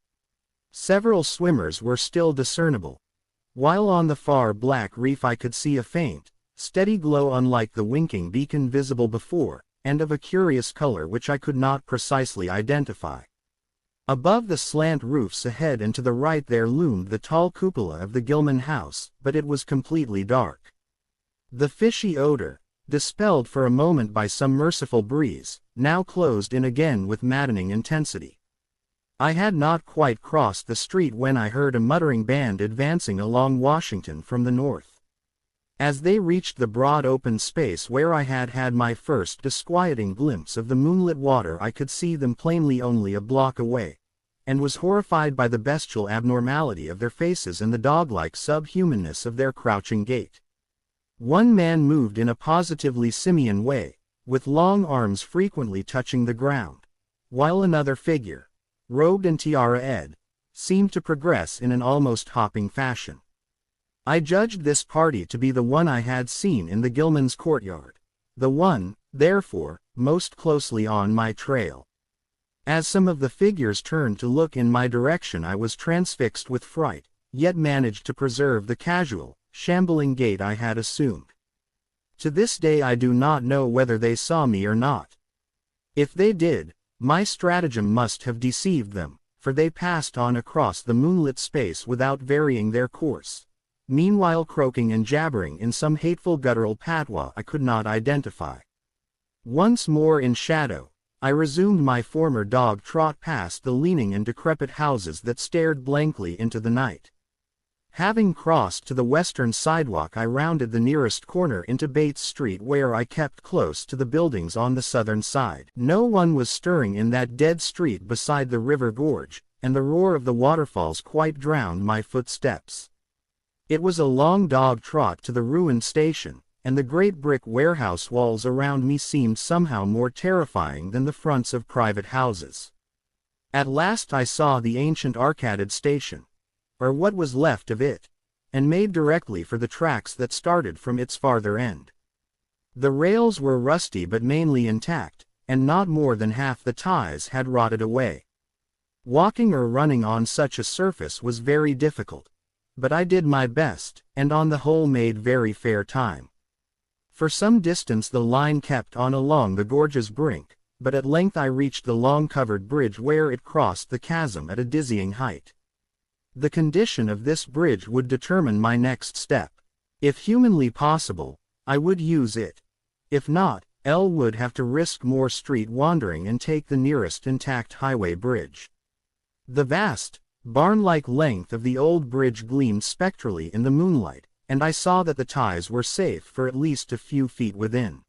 Several swimmers were still discernible, while on the far black reef I could see a faint, steady glow unlike the winking beacon visible before, and of a curious color which I could not precisely identify. Above the slant roofs ahead and to the right there loomed the tall cupola of the Gilman house, but it was completely dark. The fishy odor, dispelled for a moment by some merciful breeze, now closed in again with maddening intensity. I had not quite crossed the street when I heard a muttering band advancing along Washington from the north. As they reached the broad open space where I had had my first disquieting glimpse of the moonlit water, I could see them plainly only a block away, and was horrified by the bestial abnormality of their faces and the dog-like subhumanness of their crouching gait. One man moved in a positively simian way, with long arms frequently touching the ground, while another figure, robed and tiara-ed, seemed to progress in an almost hopping fashion. I judged this party to be the one I had seen in the Gilman's courtyard, the one, therefore, most closely on my trail. As some of the figures turned to look in my direction, I was transfixed with fright, yet managed to preserve the casual, shambling gait I had assumed. To this day I do not know whether they saw me or not. If they did, my stratagem must have deceived them, for they passed on across the moonlit space without varying their course, meanwhile croaking and jabbering in some hateful guttural patois I could not identify. Once more in shadow, I resumed my former dog trot past the leaning and decrepit houses that stared blankly into the night. Having crossed to the western sidewalk, I rounded the nearest corner into Bates Street, where I kept close to the buildings on the southern side. No one was stirring in that dead street beside the river gorge, and the roar of the waterfalls quite drowned my footsteps. It was a long dog trot to the ruined station, and the great brick warehouse walls around me seemed somehow more terrifying than the fronts of private houses. At last I saw the ancient arcaded station, or what was left of it, and made directly for the tracks that started from its farther end. The rails were rusty but mainly intact, and not more than half the ties had rotted away. Walking or running on such a surface was very difficult, but I did my best, and on the whole made very fair time. For some distance the line kept on along the gorge's brink, but at length I reached the long covered bridge where it crossed the chasm at a dizzying height. The condition of this bridge would determine my next step. If humanly possible, I would use it. If not, L would have to risk more street wandering and take the nearest intact highway bridge. The vast, barn-like length of the old bridge gleamed spectrally in the moonlight, and I saw that the ties were safe for at least a few feet within.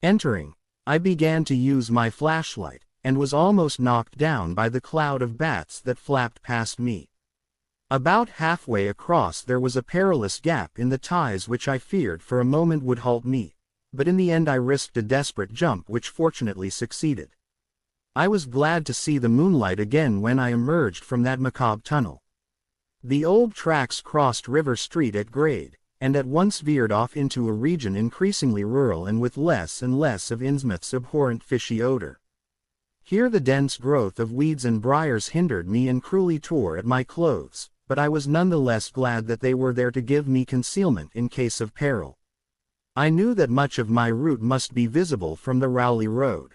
Entering, I began to use my flashlight, and was almost knocked down by the cloud of bats that flapped past me. About halfway across there was a perilous gap in the ties which I feared for a moment would halt me, but in the end I risked a desperate jump which fortunately succeeded. I was glad to see the moonlight again when I emerged from that macabre tunnel. The old tracks crossed River Street at grade, and at once veered off into a region increasingly rural and with less and less of INNSMOUTH's abhorrent fishy odor. Here the dense growth of weeds and briars hindered me and cruelly tore at my clothes, but I was none the less glad that they were there to give me concealment in case of peril. I knew that much of my route must be visible from the Rowley Road.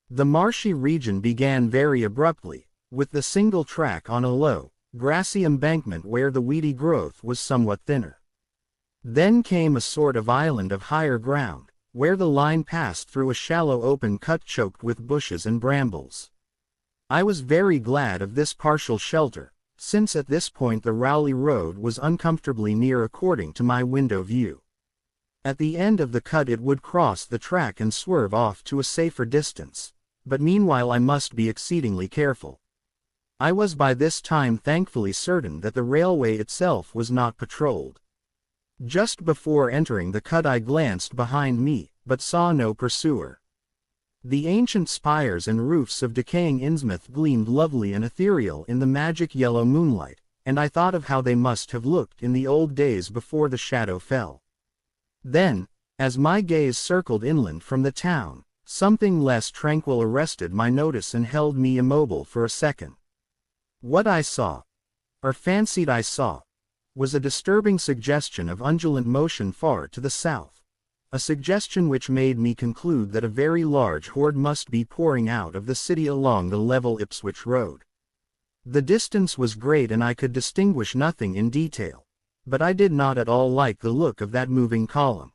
The marshy region began very abruptly, with the single track on a low, grassy embankment where the weedy growth was somewhat thinner. Then came a sort of island of higher ground, where the line passed through a shallow open cut choked with bushes and brambles. I was very glad of this partial shelter, since at this point the Rowley Road was uncomfortably near according to my window view. At the end of the cut it would cross the track and swerve off to a safer distance, but meanwhile I must be exceedingly careful. I was by this time thankfully certain that the railway itself was not patrolled. Just before entering the cut I glanced behind me, but saw no pursuer. The ancient spires and roofs of decaying Innsmouth gleamed lovely and ethereal in the magic yellow moonlight, and I thought of how they must have looked in the old days before the shadow fell. Then, as my gaze circled inland from the town, something less tranquil arrested my notice and held me immobile for a second. What I saw, or fancied I saw, was a disturbing suggestion of undulant motion far to the south, a suggestion which made me conclude that a very large horde must be pouring out of the city along the level Ipswich road. The distance was great and I could distinguish nothing in detail, but I did not at all like the look of that moving column.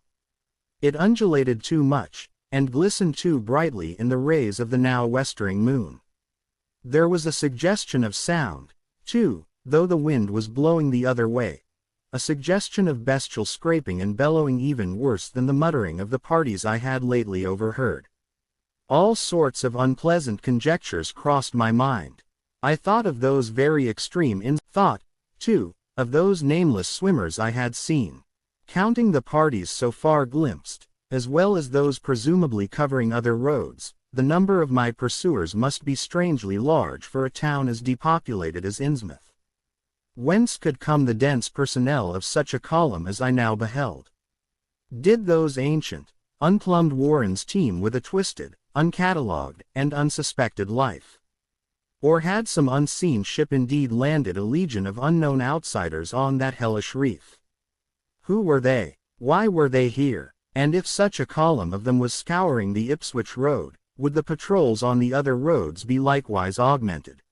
It undulated too much, and glistened too brightly in the rays of the now westering moon. There was a suggestion of sound, too, though the wind was blowing the other way, a suggestion of bestial scraping and bellowing even worse than the muttering of the parties I had lately overheard. All sorts of unpleasant conjectures crossed my mind. I thought of those very extreme thought, too, of those nameless swimmers I had seen. Counting the parties so far glimpsed, as well as those presumably covering other roads, the number of my pursuers must be strangely large for a town as depopulated as Innsmouth. Whence could come the dense personnel of such a column as I now beheld? Did those ancient, unplumbed warrens teem with a twisted, uncatalogued, and unsuspected life? Or had some unseen ship indeed landed a legion of unknown outsiders on that hellish reef? Who were they? Why were they here? And if such a column of them was scouring the Ipswich road, would the patrols on the other roads be likewise augmented?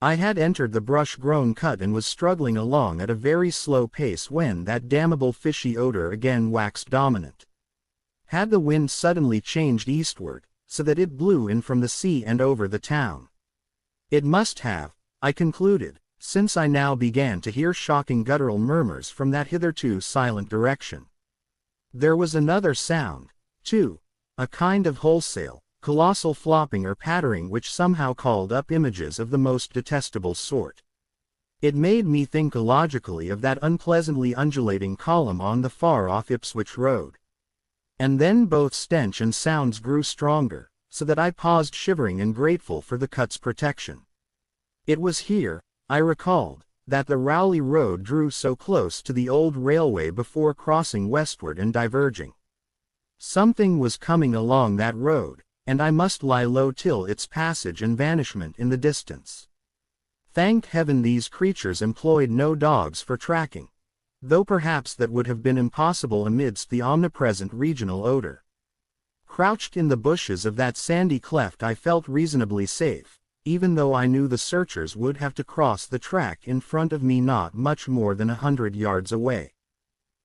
I had entered the brush-grown cut and was struggling along at a very slow pace when that damnable fishy odor again waxed dominant. Had the wind suddenly changed eastward, so that it blew in from the sea and over the town? It must have, I concluded, since I now began to hear shocking guttural murmurs from that hitherto silent direction. There was another sound, too, a kind of wholesale, colossal flopping or pattering which somehow called up images of the most detestable sort. It made me think illogically of that unpleasantly undulating column on the far-off Ipswich road. And then both stench and sounds grew stronger, so that I paused shivering and grateful for the cut's protection. It was here, I recalled, that the Rowley road drew so close to the old railway before crossing westward and diverging. Something was coming along that road, and I must lie low till its passage and vanishment in the distance. Thank heaven these creatures employed no dogs for tracking, though perhaps that would have been impossible amidst the omnipresent regional odor. Crouched in the bushes of that sandy cleft I felt reasonably safe, even though I knew the searchers would have to cross the track in front of me not much more than 100 yards away.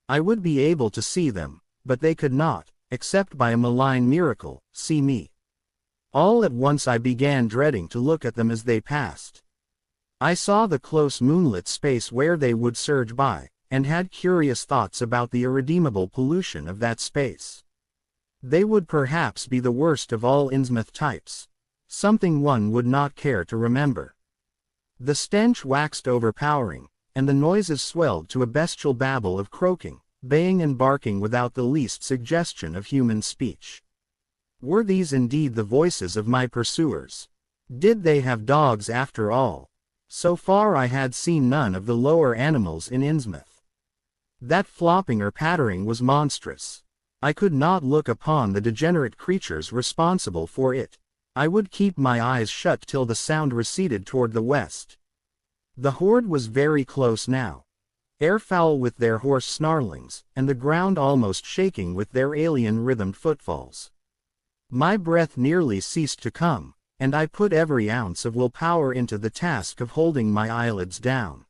I would be able to see them, but they could not, except by a malign miracle, see me. All at once I began dreading to look at them as they passed. I saw the close moonlit space where they would surge by, and had curious thoughts about the irredeemable pollution of that space. They would perhaps be the worst of all Innsmouth types, something one would not care to remember. The stench waxed overpowering, and the noises swelled to a bestial babble of croaking, baying and barking without the least suggestion of human speech. Were these indeed the voices of my pursuers? Did they have dogs after all? So far I had seen none of the lower animals in Innsmouth. That flopping or pattering was monstrous. I could not look upon the degenerate creatures responsible for it. I would keep my eyes shut till the sound receded toward the west. The horde was very close now, airfoul with their hoarse snarlings, and the ground almost shaking with their alien rhythmed footfalls. My breath nearly ceased to come, and I put every ounce of willpower into the task of holding my eyelids down.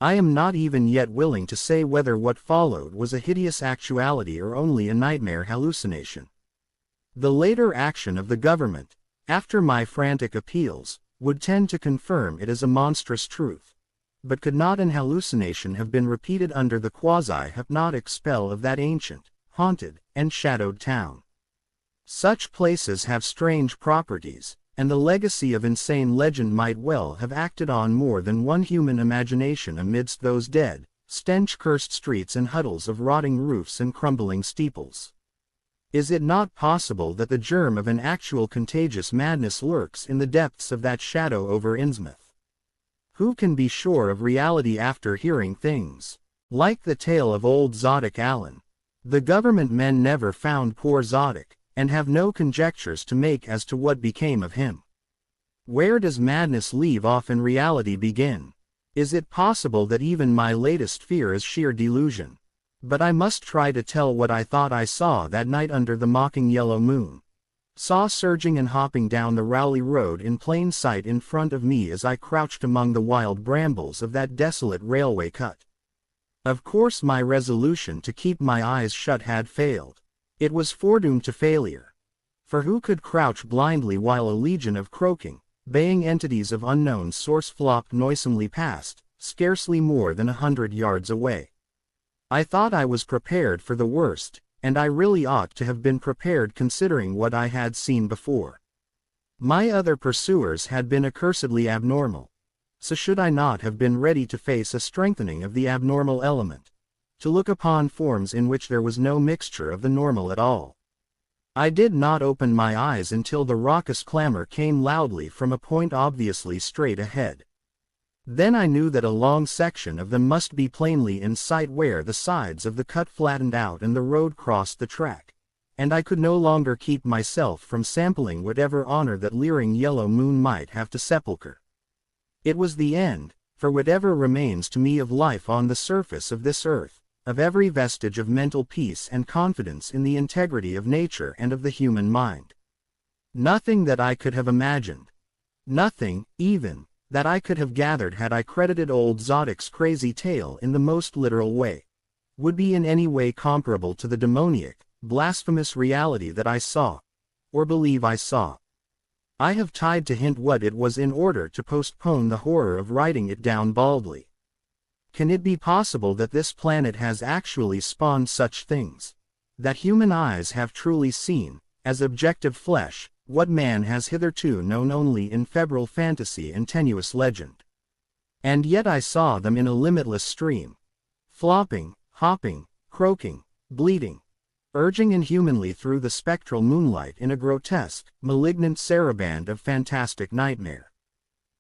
I am not even yet willing to say whether what followed was a hideous actuality or only a nightmare hallucination. The later action of the government, after my frantic appeals, would tend to confirm it as a monstrous truth. But could not an hallucination have been repeated under the quasi-hypnotic spell of that ancient, haunted, and shadowed town? Such places have strange properties, and the legacy of insane legend might well have acted on more than one human imagination amidst those dead, stench-cursed streets and huddles of rotting roofs and crumbling steeples. Is it not possible that the germ of an actual contagious madness lurks in the depths of that shadow over Innsmouth? Who can be sure of reality after hearing things like the tale of old Zodic Allen? The government men never found poor Zodic, and have no conjectures to make as to what became of him. Where does madness leave off and reality begin? Is it possible that even my latest fear is sheer delusion? But I must try to tell what I thought I saw that night under the mocking yellow moon. Saw surging and hopping down the Rowley Road in plain sight in front of me as I crouched among the wild brambles of that desolate railway cut. Of course my resolution to keep my eyes shut had failed. It was foredoomed to failure. For who could crouch blindly while a legion of croaking, baying entities of unknown source flopped noisomely past, scarcely more than 100 yards away? I thought I was prepared for the worst, and I really ought to have been prepared considering what I had seen before. My other pursuers had been accursedly abnormal. So should I not have been ready to face a strengthening of the abnormal element? To look upon forms in which there was no mixture of the normal at all? I did not open my eyes until the raucous clamor came loudly from a point obviously straight ahead. Then I knew that a long section of them must be plainly in sight where the sides of the cut flattened out and the road crossed the track, and I could no longer keep myself from sampling whatever honor that leering yellow moon might have to sepulchre. It was the end, for whatever remains to me of life on the surface of this earth, of every vestige of mental peace and confidence in the integrity of nature and of the human mind. Nothing that I could have imagined, nothing, even, that I could have gathered had I credited old Zodic's crazy tale in the most literal way, would be in any way comparable to the demoniac, blasphemous reality that I saw, or believe I saw. I have tried to hint what it was in order to postpone the horror of writing it down baldly. Can it be possible that this planet has actually spawned such things? That human eyes have truly seen, as objective flesh, what man has hitherto known only in febrile fantasy and tenuous legend? And yet I saw them in a limitless stream, flopping, hopping, croaking, bleating, urging inhumanly through the spectral moonlight in a grotesque, malignant saraband of fantastic nightmare.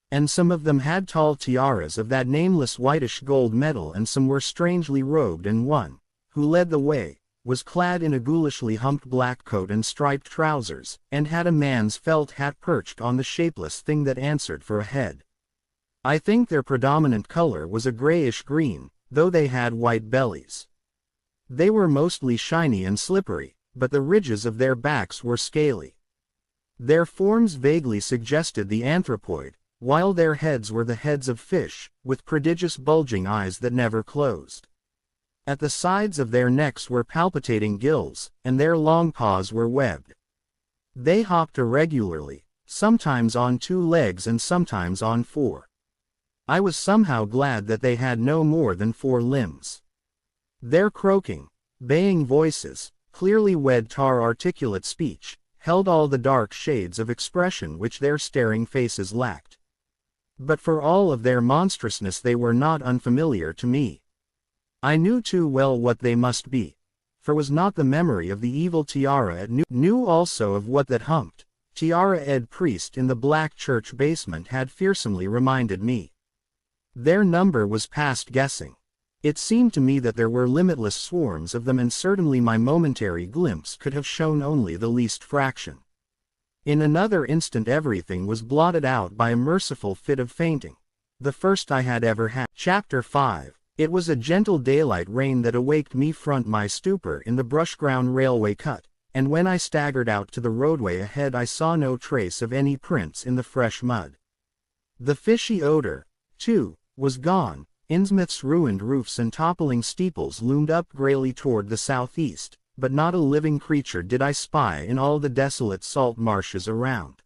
And some of them had tall tiaras of that nameless whitish gold metal, and some were strangely robed, and one, who led the way, was clad in a ghoulishly humped black coat and striped trousers, and had a man's felt hat perched on the shapeless thing that answered for a head. I think their predominant color was a grayish green, though they had white bellies. They were mostly shiny and slippery, but the ridges of their backs were scaly. Their forms vaguely suggested the anthropoid, while their heads were the heads of fish, with prodigious bulging eyes that never closed. At the sides of their necks were palpitating gills, and their long paws were webbed. They hopped irregularly, sometimes on 2 legs and sometimes on 4. I was somehow glad that they had no more than 4 limbs. Their croaking, baying voices, clearly wed tar articulate speech, held all the dark shades of expression which their staring faces lacked. But for all of their monstrousness they were not unfamiliar to me. I knew too well what they must be, for was not the memory of the evil tiara at knew also of what that humped, tiara-ed priest in the black church basement had fearsomely reminded me. Their number was past guessing. It seemed to me that there were limitless swarms of them, and certainly my momentary glimpse could have shown only the least fraction. In another instant everything was blotted out by a merciful fit of fainting, the first I had ever had. Chapter 5. It was a gentle daylight rain that awaked me from my stupor in the brush-ground railway cut, and when I staggered out to the roadway ahead I saw no trace of any prints in the fresh mud. The fishy odor, too, was gone. Innsmouth's ruined roofs and toppling steeples loomed up grayly toward the southeast, but not a living creature did I spy in all the desolate salt marshes around.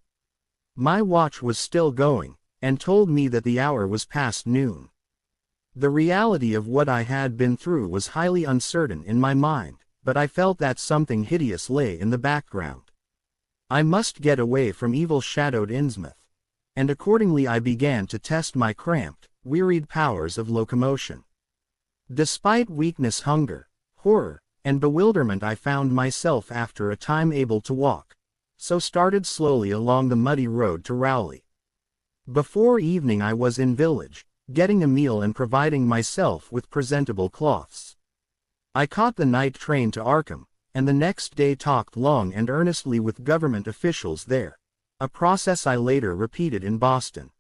My watch was still going, and told me that the hour was past noon. The reality of what I had been through was highly uncertain in my mind, but I felt that something hideous lay in the background. I must get away from evil-shadowed Innsmouth, and accordingly I began to test my cramped, wearied powers of locomotion. Despite weakness, hunger, horror, and bewilderment I found myself after a time able to walk, so started slowly along the muddy road to Rowley. Before evening I was in village, getting a meal and providing myself with presentable cloths. I caught the night train to Arkham, and the next day talked long and earnestly with government officials there, a process I later repeated in Boston.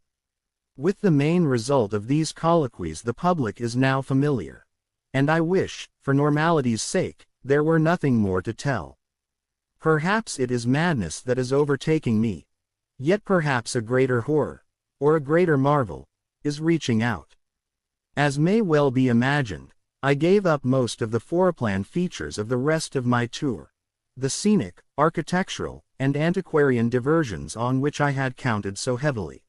With the main result of these colloquies the public is now familiar. And I wish, for normality's sake, there were nothing more to tell. Perhaps it is madness that is overtaking me. Yet perhaps a greater horror, or a greater marvel, is reaching out. As may well be imagined, I gave up most of the foreplan features of the rest of my tour, the scenic, architectural, and antiquarian diversions on which I had counted so heavily.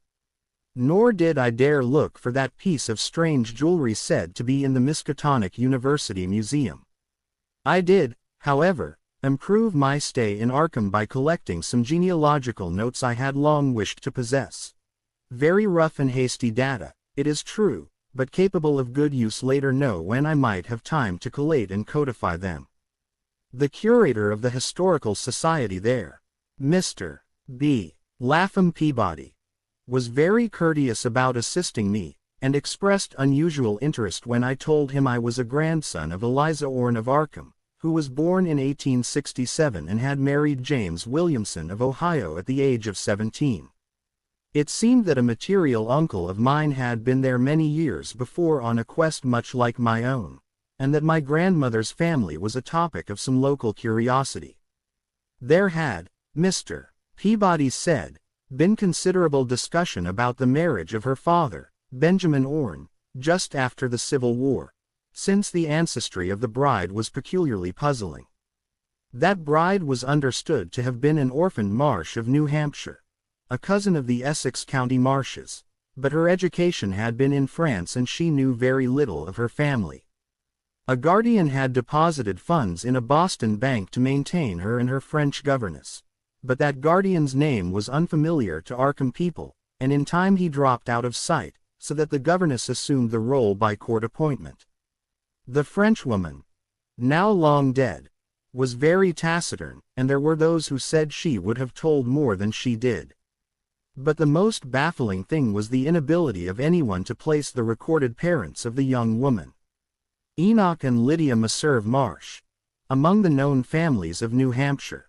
Nor did I dare look for that piece of strange jewelry said to be in the Miskatonic University Museum. I did, however, improve my stay in Arkham by collecting some genealogical notes I had long wished to possess. Very rough and hasty data, it is true, but capable of good use later when I might have time to collate and codify them. The curator of the Historical Society there, Mr. B. Lapham Peabody, was very courteous about assisting me, and expressed unusual interest when I told him I was a grandson of Eliza Orne of Arkham, who was born in 1867 and had married James Williamson of Ohio at the age of 17. It seemed that a material uncle of mine had been there many years before on a quest much like my own, and that my grandmother's family was a topic of some local curiosity. There had, Mr. Peabody said, been considerable discussion about the marriage of her father, Benjamin Orne, just after the Civil War, since the ancestry of the bride was peculiarly puzzling. That bride was understood to have been an orphaned Marsh of New Hampshire, a cousin of the Essex County Marshes, but her education had been in France and she knew very little of her family. A guardian had deposited funds in a Boston bank to maintain her and her French governess, but that guardian's name was unfamiliar to Arkham people, and in time he dropped out of sight, so that the governess assumed the role by court appointment. The Frenchwoman, now long dead, was very taciturn, and there were those who said she would have told more than she did. But the most baffling thing was the inability of anyone to place the recorded parents of the young woman, Enoch and Lydia Messerve Marsh, among the known families of New Hampshire.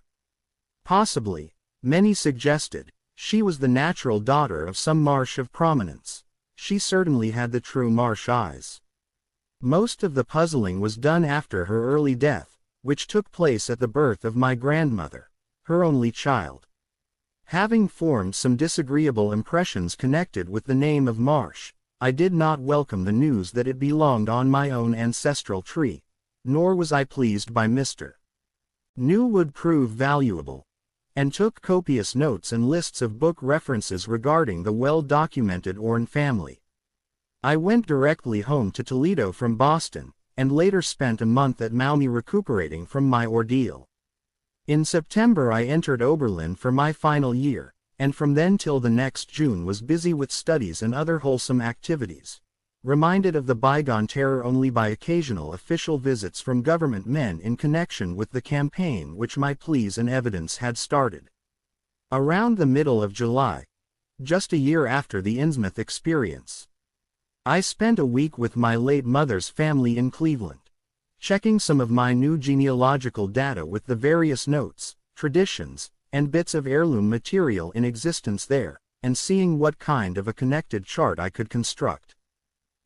Possibly, many suggested, she was the natural daughter of some Marsh of prominence. She certainly had the true Marsh eyes. Most of the puzzling was done after her early death, which took place at the birth of my grandmother, her only child. Having formed some disagreeable impressions connected with the name of Marsh, I did not welcome the news that it belonged on my own ancestral tree, nor was I pleased by Mr. New would prove valuable, and took copious notes and lists of book references regarding the well-documented Orne family. I went directly home to Toledo from Boston, and later spent a month at Maumee recuperating from my ordeal. In September I entered Oberlin for my final year, and from then till the next June was busy with studies and other wholesome activities, reminded of the bygone terror only by occasional official visits from government men in connection with the campaign which my pleas and evidence had started. Around the middle of July, just a year after the Innsmouth experience, I spent a week with my late mother's family in Cleveland, checking some of my new genealogical data with the various notes, traditions, and bits of heirloom material in existence there, and seeing what kind of a connected chart I could construct.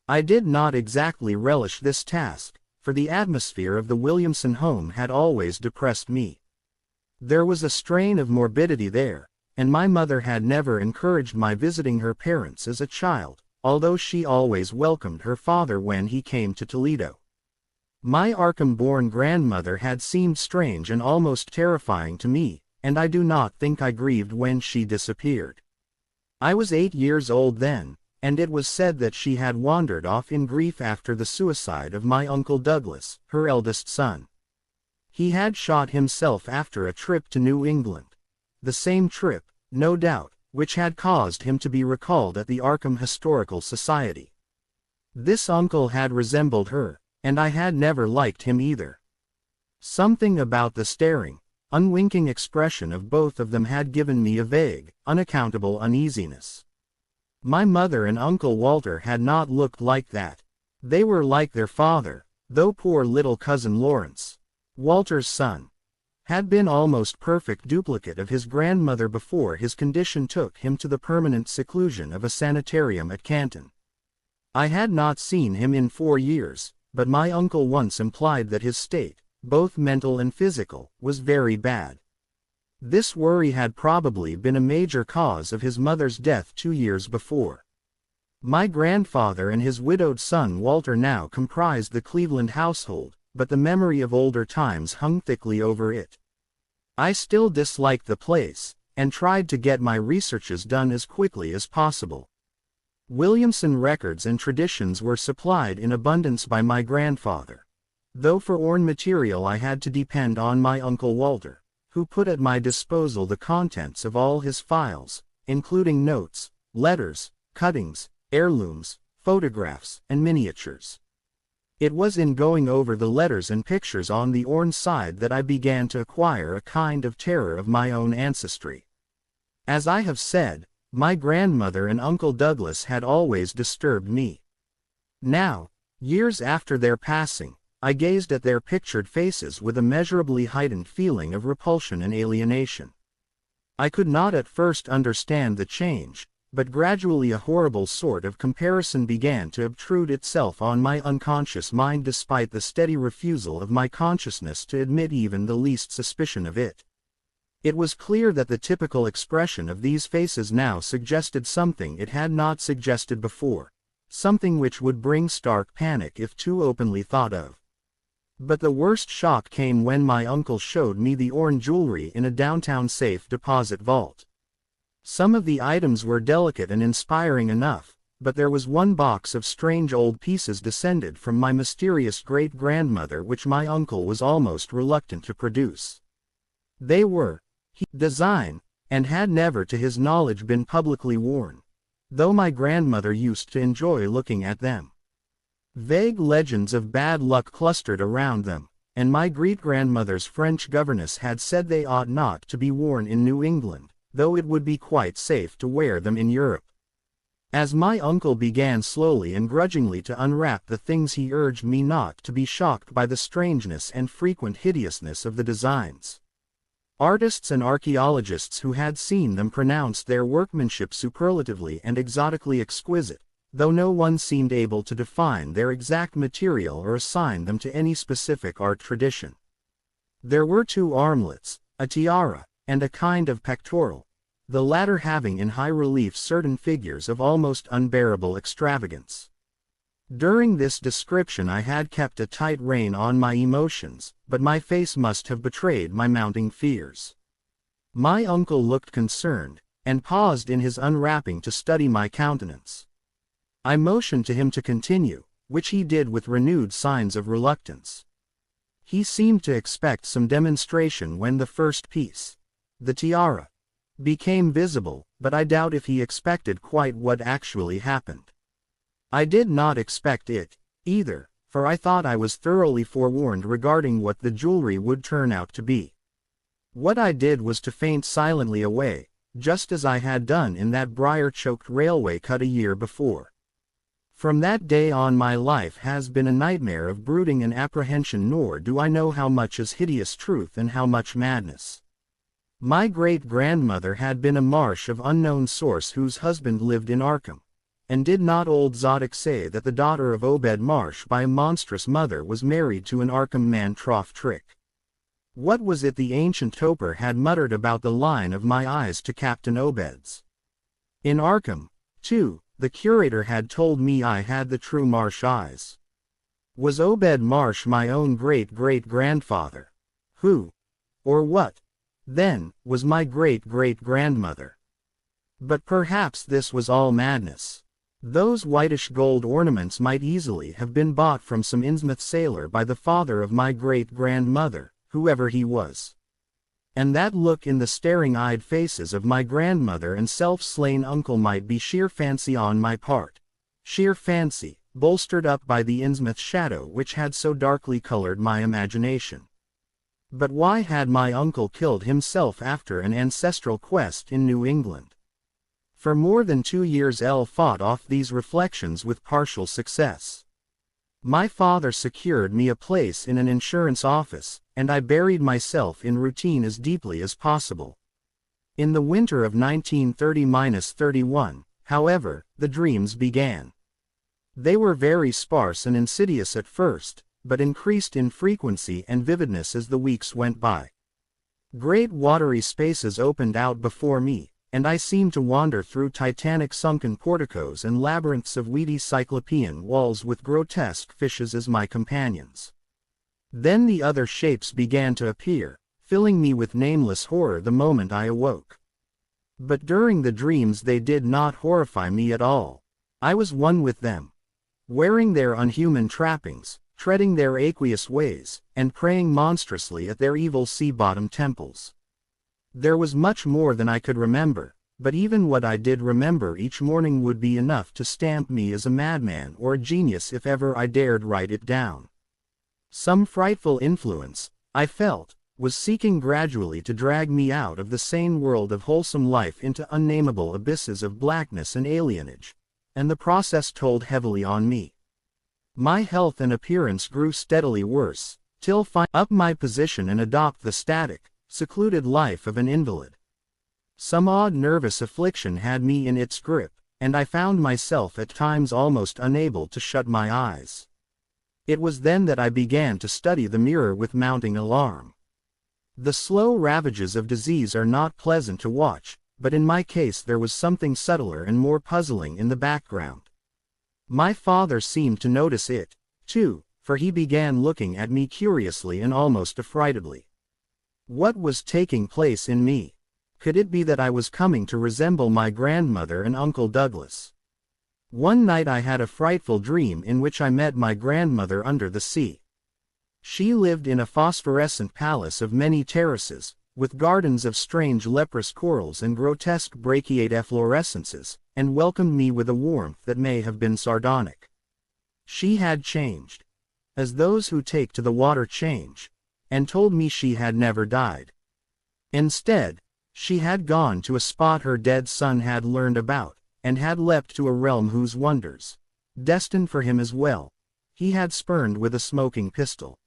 I did not exactly relish this task, for the atmosphere of the Williamson home had always depressed me. There was a strain of morbidity there, and my mother had never encouraged my visiting her parents as a child, although she always welcomed her father when he came to Toledo. My Arkham-born grandmother had seemed strange and almost terrifying to me, and I do not think I grieved when she disappeared. I was 8 years old then, and it was said that she had wandered off in grief after the suicide of my Uncle Douglas, her eldest son. He had shot himself after a trip to New England. The same trip, no doubt, which had caused him to be recalled at the Arkham Historical Society. This uncle had resembled her, and I had never liked him either. Something about the staring, unwinking expression of both of them had given me a vague, unaccountable uneasiness. My mother and Uncle Walter had not looked like that. They were like their father, though poor little cousin Lawrence, Walter's son, had been almost perfect duplicate of his grandmother before his condition took him to the permanent seclusion of a sanitarium at Canton. I had not seen him in 4 years, but my uncle once implied that his state, both mental and physical, was very bad. This worry had probably been a major cause of his mother's death 2 years before. My grandfather and his widowed son Walter now comprised the Cleveland household, but the memory of older times hung thickly over it. I still disliked the place, and tried to get my researches done as quickly as possible. Williamson records and traditions were supplied in abundance by my grandfather, though for Orne material I had to depend on my Uncle Walter, who put at my disposal the contents of all his files, including notes, letters, cuttings, heirlooms, photographs, and miniatures. It was in going over the letters and pictures on the Orne side that I began to acquire a kind of terror of my own ancestry. As I have said, my grandmother and Uncle Douglas had always disturbed me. Now, years after their passing, I gazed at their pictured faces with a measurably heightened feeling of repulsion and alienation. I could not at first understand the change, but gradually a horrible sort of comparison began to obtrude itself on my unconscious mind despite the steady refusal of my consciousness to admit even the least suspicion of it. It was clear that the typical expression of these faces now suggested something it had not suggested before, something which would bring stark panic if too openly thought of. But the worst shock came when my uncle showed me the Orne jewelry in a downtown safe deposit vault. Some of the items were delicate and inspiring enough, but there was one box of strange old pieces descended from my mysterious great-grandmother which my uncle was almost reluctant to produce. They were design, and had never to his knowledge been publicly worn, though my grandmother used to enjoy looking at them. Vague legends of bad luck clustered around them, and my great-grandmother's French governess had said they ought not to be worn in New England, though it would be quite safe to wear them in Europe. As my uncle began slowly and grudgingly to unwrap the things, he urged me not to be shocked by the strangeness and frequent hideousness of the designs. Artists and archaeologists who had seen them pronounced their workmanship superlatively and exotically exquisite, though no one seemed able to define their exact material or assign them to any specific art tradition. There were 2 armlets, a tiara, and a kind of pectoral, the latter having in high relief certain figures of almost unbearable extravagance. During this description I had kept a tight rein on my emotions, but my face must have betrayed my mounting fears. My uncle looked concerned, and paused in his unwrapping to study my countenance. I motioned to him to continue, which he did with renewed signs of reluctance. He seemed to expect some demonstration when the first piece, the tiara, became visible, but I doubt if he expected quite what actually happened. I did not expect it, either, for I thought I was thoroughly forewarned regarding what the jewelry would turn out to be. What I did was to faint silently away, just as I had done in that briar-choked railway cut a year before. From that day on my life has been a nightmare of brooding and apprehension, nor do I know how much is hideous truth and how much madness. My great-grandmother had been a Marsh of unknown source whose husband lived in Arkham. And did not old Zodic say that the daughter of Obed Marsh by a monstrous mother was married to an Arkham man? Trough trick. What was it the ancient toper had muttered about the line of my eyes to Captain Obed's? In Arkham, too, the curator had told me I had the true Marsh eyes. Was Obed Marsh my own great-great-grandfather? Who, or what, then, was my great-great-grandmother? But perhaps this was all madness. Those whitish gold ornaments might easily have been bought from some Innsmouth sailor by the father of my great-grandmother, whoever he was. And that look in the staring-eyed faces of my grandmother and self-slain uncle might be sheer fancy on my part. Sheer fancy, bolstered up by the Innsmouth shadow which had so darkly colored my imagination. But why had my uncle killed himself after an ancestral quest in New England? For more than 2 years I fought off these reflections with partial success. My father secured me a place in an insurance office, and I buried myself in routine as deeply as possible. In the winter of 1930-31, however, the dreams began. They were very sparse and insidious at first, but increased in frequency and vividness as the weeks went by. Great watery spaces opened out before me, and I seemed to wander through titanic sunken porticos and labyrinths of weedy cyclopean walls with grotesque fishes as my companions. Then the other shapes began to appear, filling me with nameless horror the moment I awoke. But during the dreams they did not horrify me at all. I was one with them, wearing their unhuman trappings, treading their aqueous ways, and praying monstrously at their evil sea-bottom temples. There was much more than I could remember, but even what I did remember each morning would be enough to stamp me as a madman or a genius if ever I dared write it down. Some frightful influence, I felt, was seeking gradually to drag me out of the sane world of wholesome life into unnameable abysses of blackness and alienage, and the process told heavily on me. My health and appearance grew steadily worse, till finally I up my position and adopt the static, secluded life of an invalid. Some odd nervous affliction had me in its grip, and I found myself at times almost unable to shut my eyes. It was then that I began to study the mirror with mounting alarm. The slow ravages of disease are not pleasant to watch, but in my case there was something subtler and more puzzling in the background. My father seemed to notice it, too, for he began looking at me curiously and almost affrightedly. What was taking place in me? Could it be that I was coming to resemble my grandmother and Uncle Douglas? One night I had a frightful dream in which I met my grandmother under the sea. She lived in a phosphorescent palace of many terraces, with gardens of strange leprous corals and grotesque brachiate efflorescences, and welcomed me with a warmth that may have been sardonic. She had changed, as those who take to the water change, and told me she had never died. Instead, she had gone to a spot her dead son had learned about, and had leapt to a realm whose wonders, destined for him as well, he had spurned with a smoking pistol.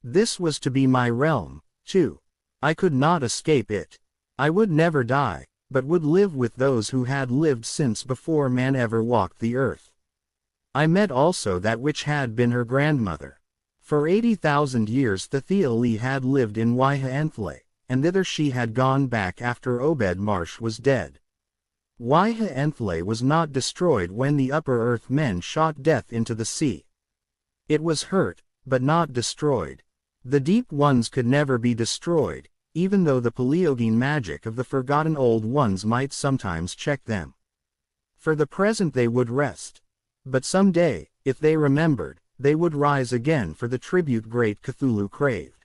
This was to be my realm, too. I could not escape it. I would never die, but would live with those who had lived since before man ever walked the earth. I met also that which had been her grandmother. For 80,000 years Thethia had lived in INNSMOUTH, and thither she had gone back after Obed Marsh was dead. INNSMOUTH was not destroyed when the upper earth men shot death into the sea. It was hurt, but not destroyed. The deep ones could never be destroyed, even though the Paleogene magic of the forgotten old ones might sometimes check them. For the present they would rest. But some day, if they remembered, they would rise again for the tribute great Cthulhu craved.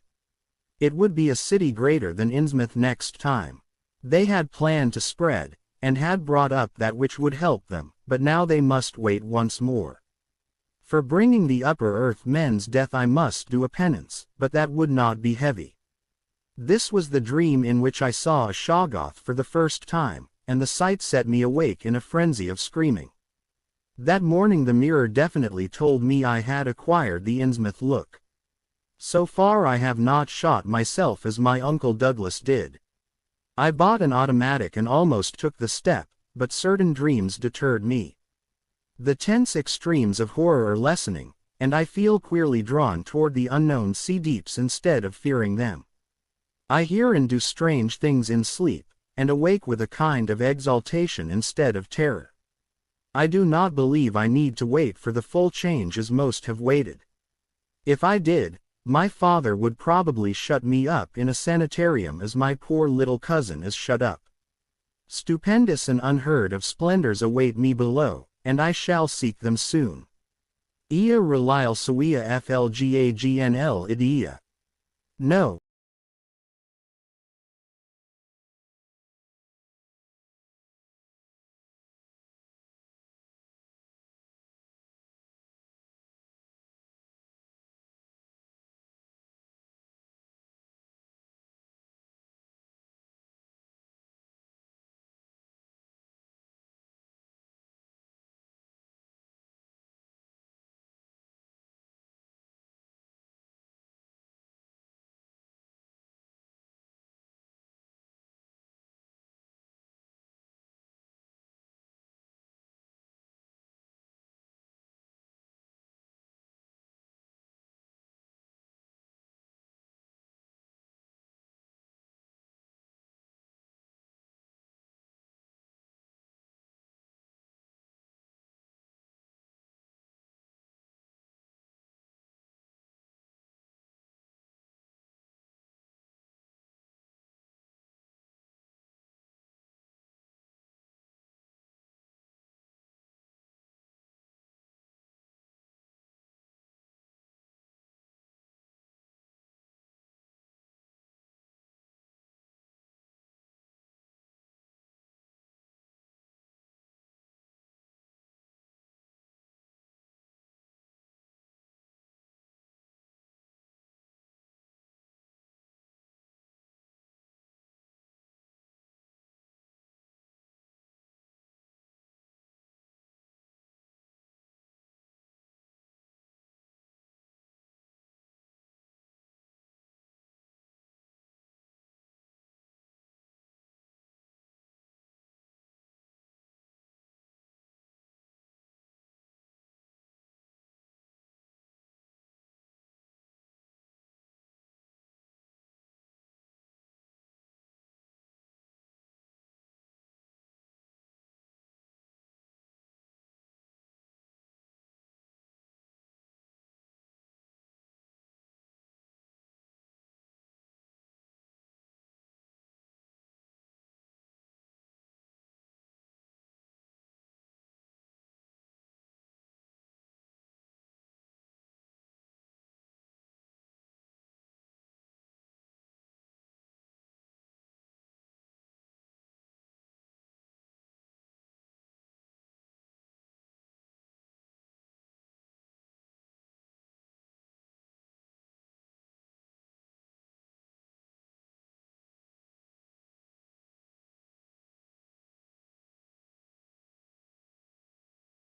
It would be a city greater than INNSMOUTH next time. They had planned to spread, and had brought up that which would help them, but now they must wait once more. For bringing the upper earth men's death I must do a penance, but that would not be heavy. This was the dream in which I saw a Shoggoth for the first time, and the sight set me awake in a frenzy of screaming. That morning the mirror definitely told me I had acquired the INNSMOUTH look. So far I have not shot myself as my Uncle Douglas did. I bought an automatic and almost took the step, but certain dreams deterred me. The tense extremes of horror are lessening, and I feel queerly drawn toward the unknown sea deeps instead of fearing them. I hear and do strange things in sleep, and awake with a kind of exaltation instead of terror. I do not believe I need to wait for the full change as most have waited. If I did, my father would probably shut me up in a sanitarium as my poor little cousin is shut up. Stupendous and unheard of splendors await me below, and I shall seek them soon. Ia relile suia flgagnl idea. No,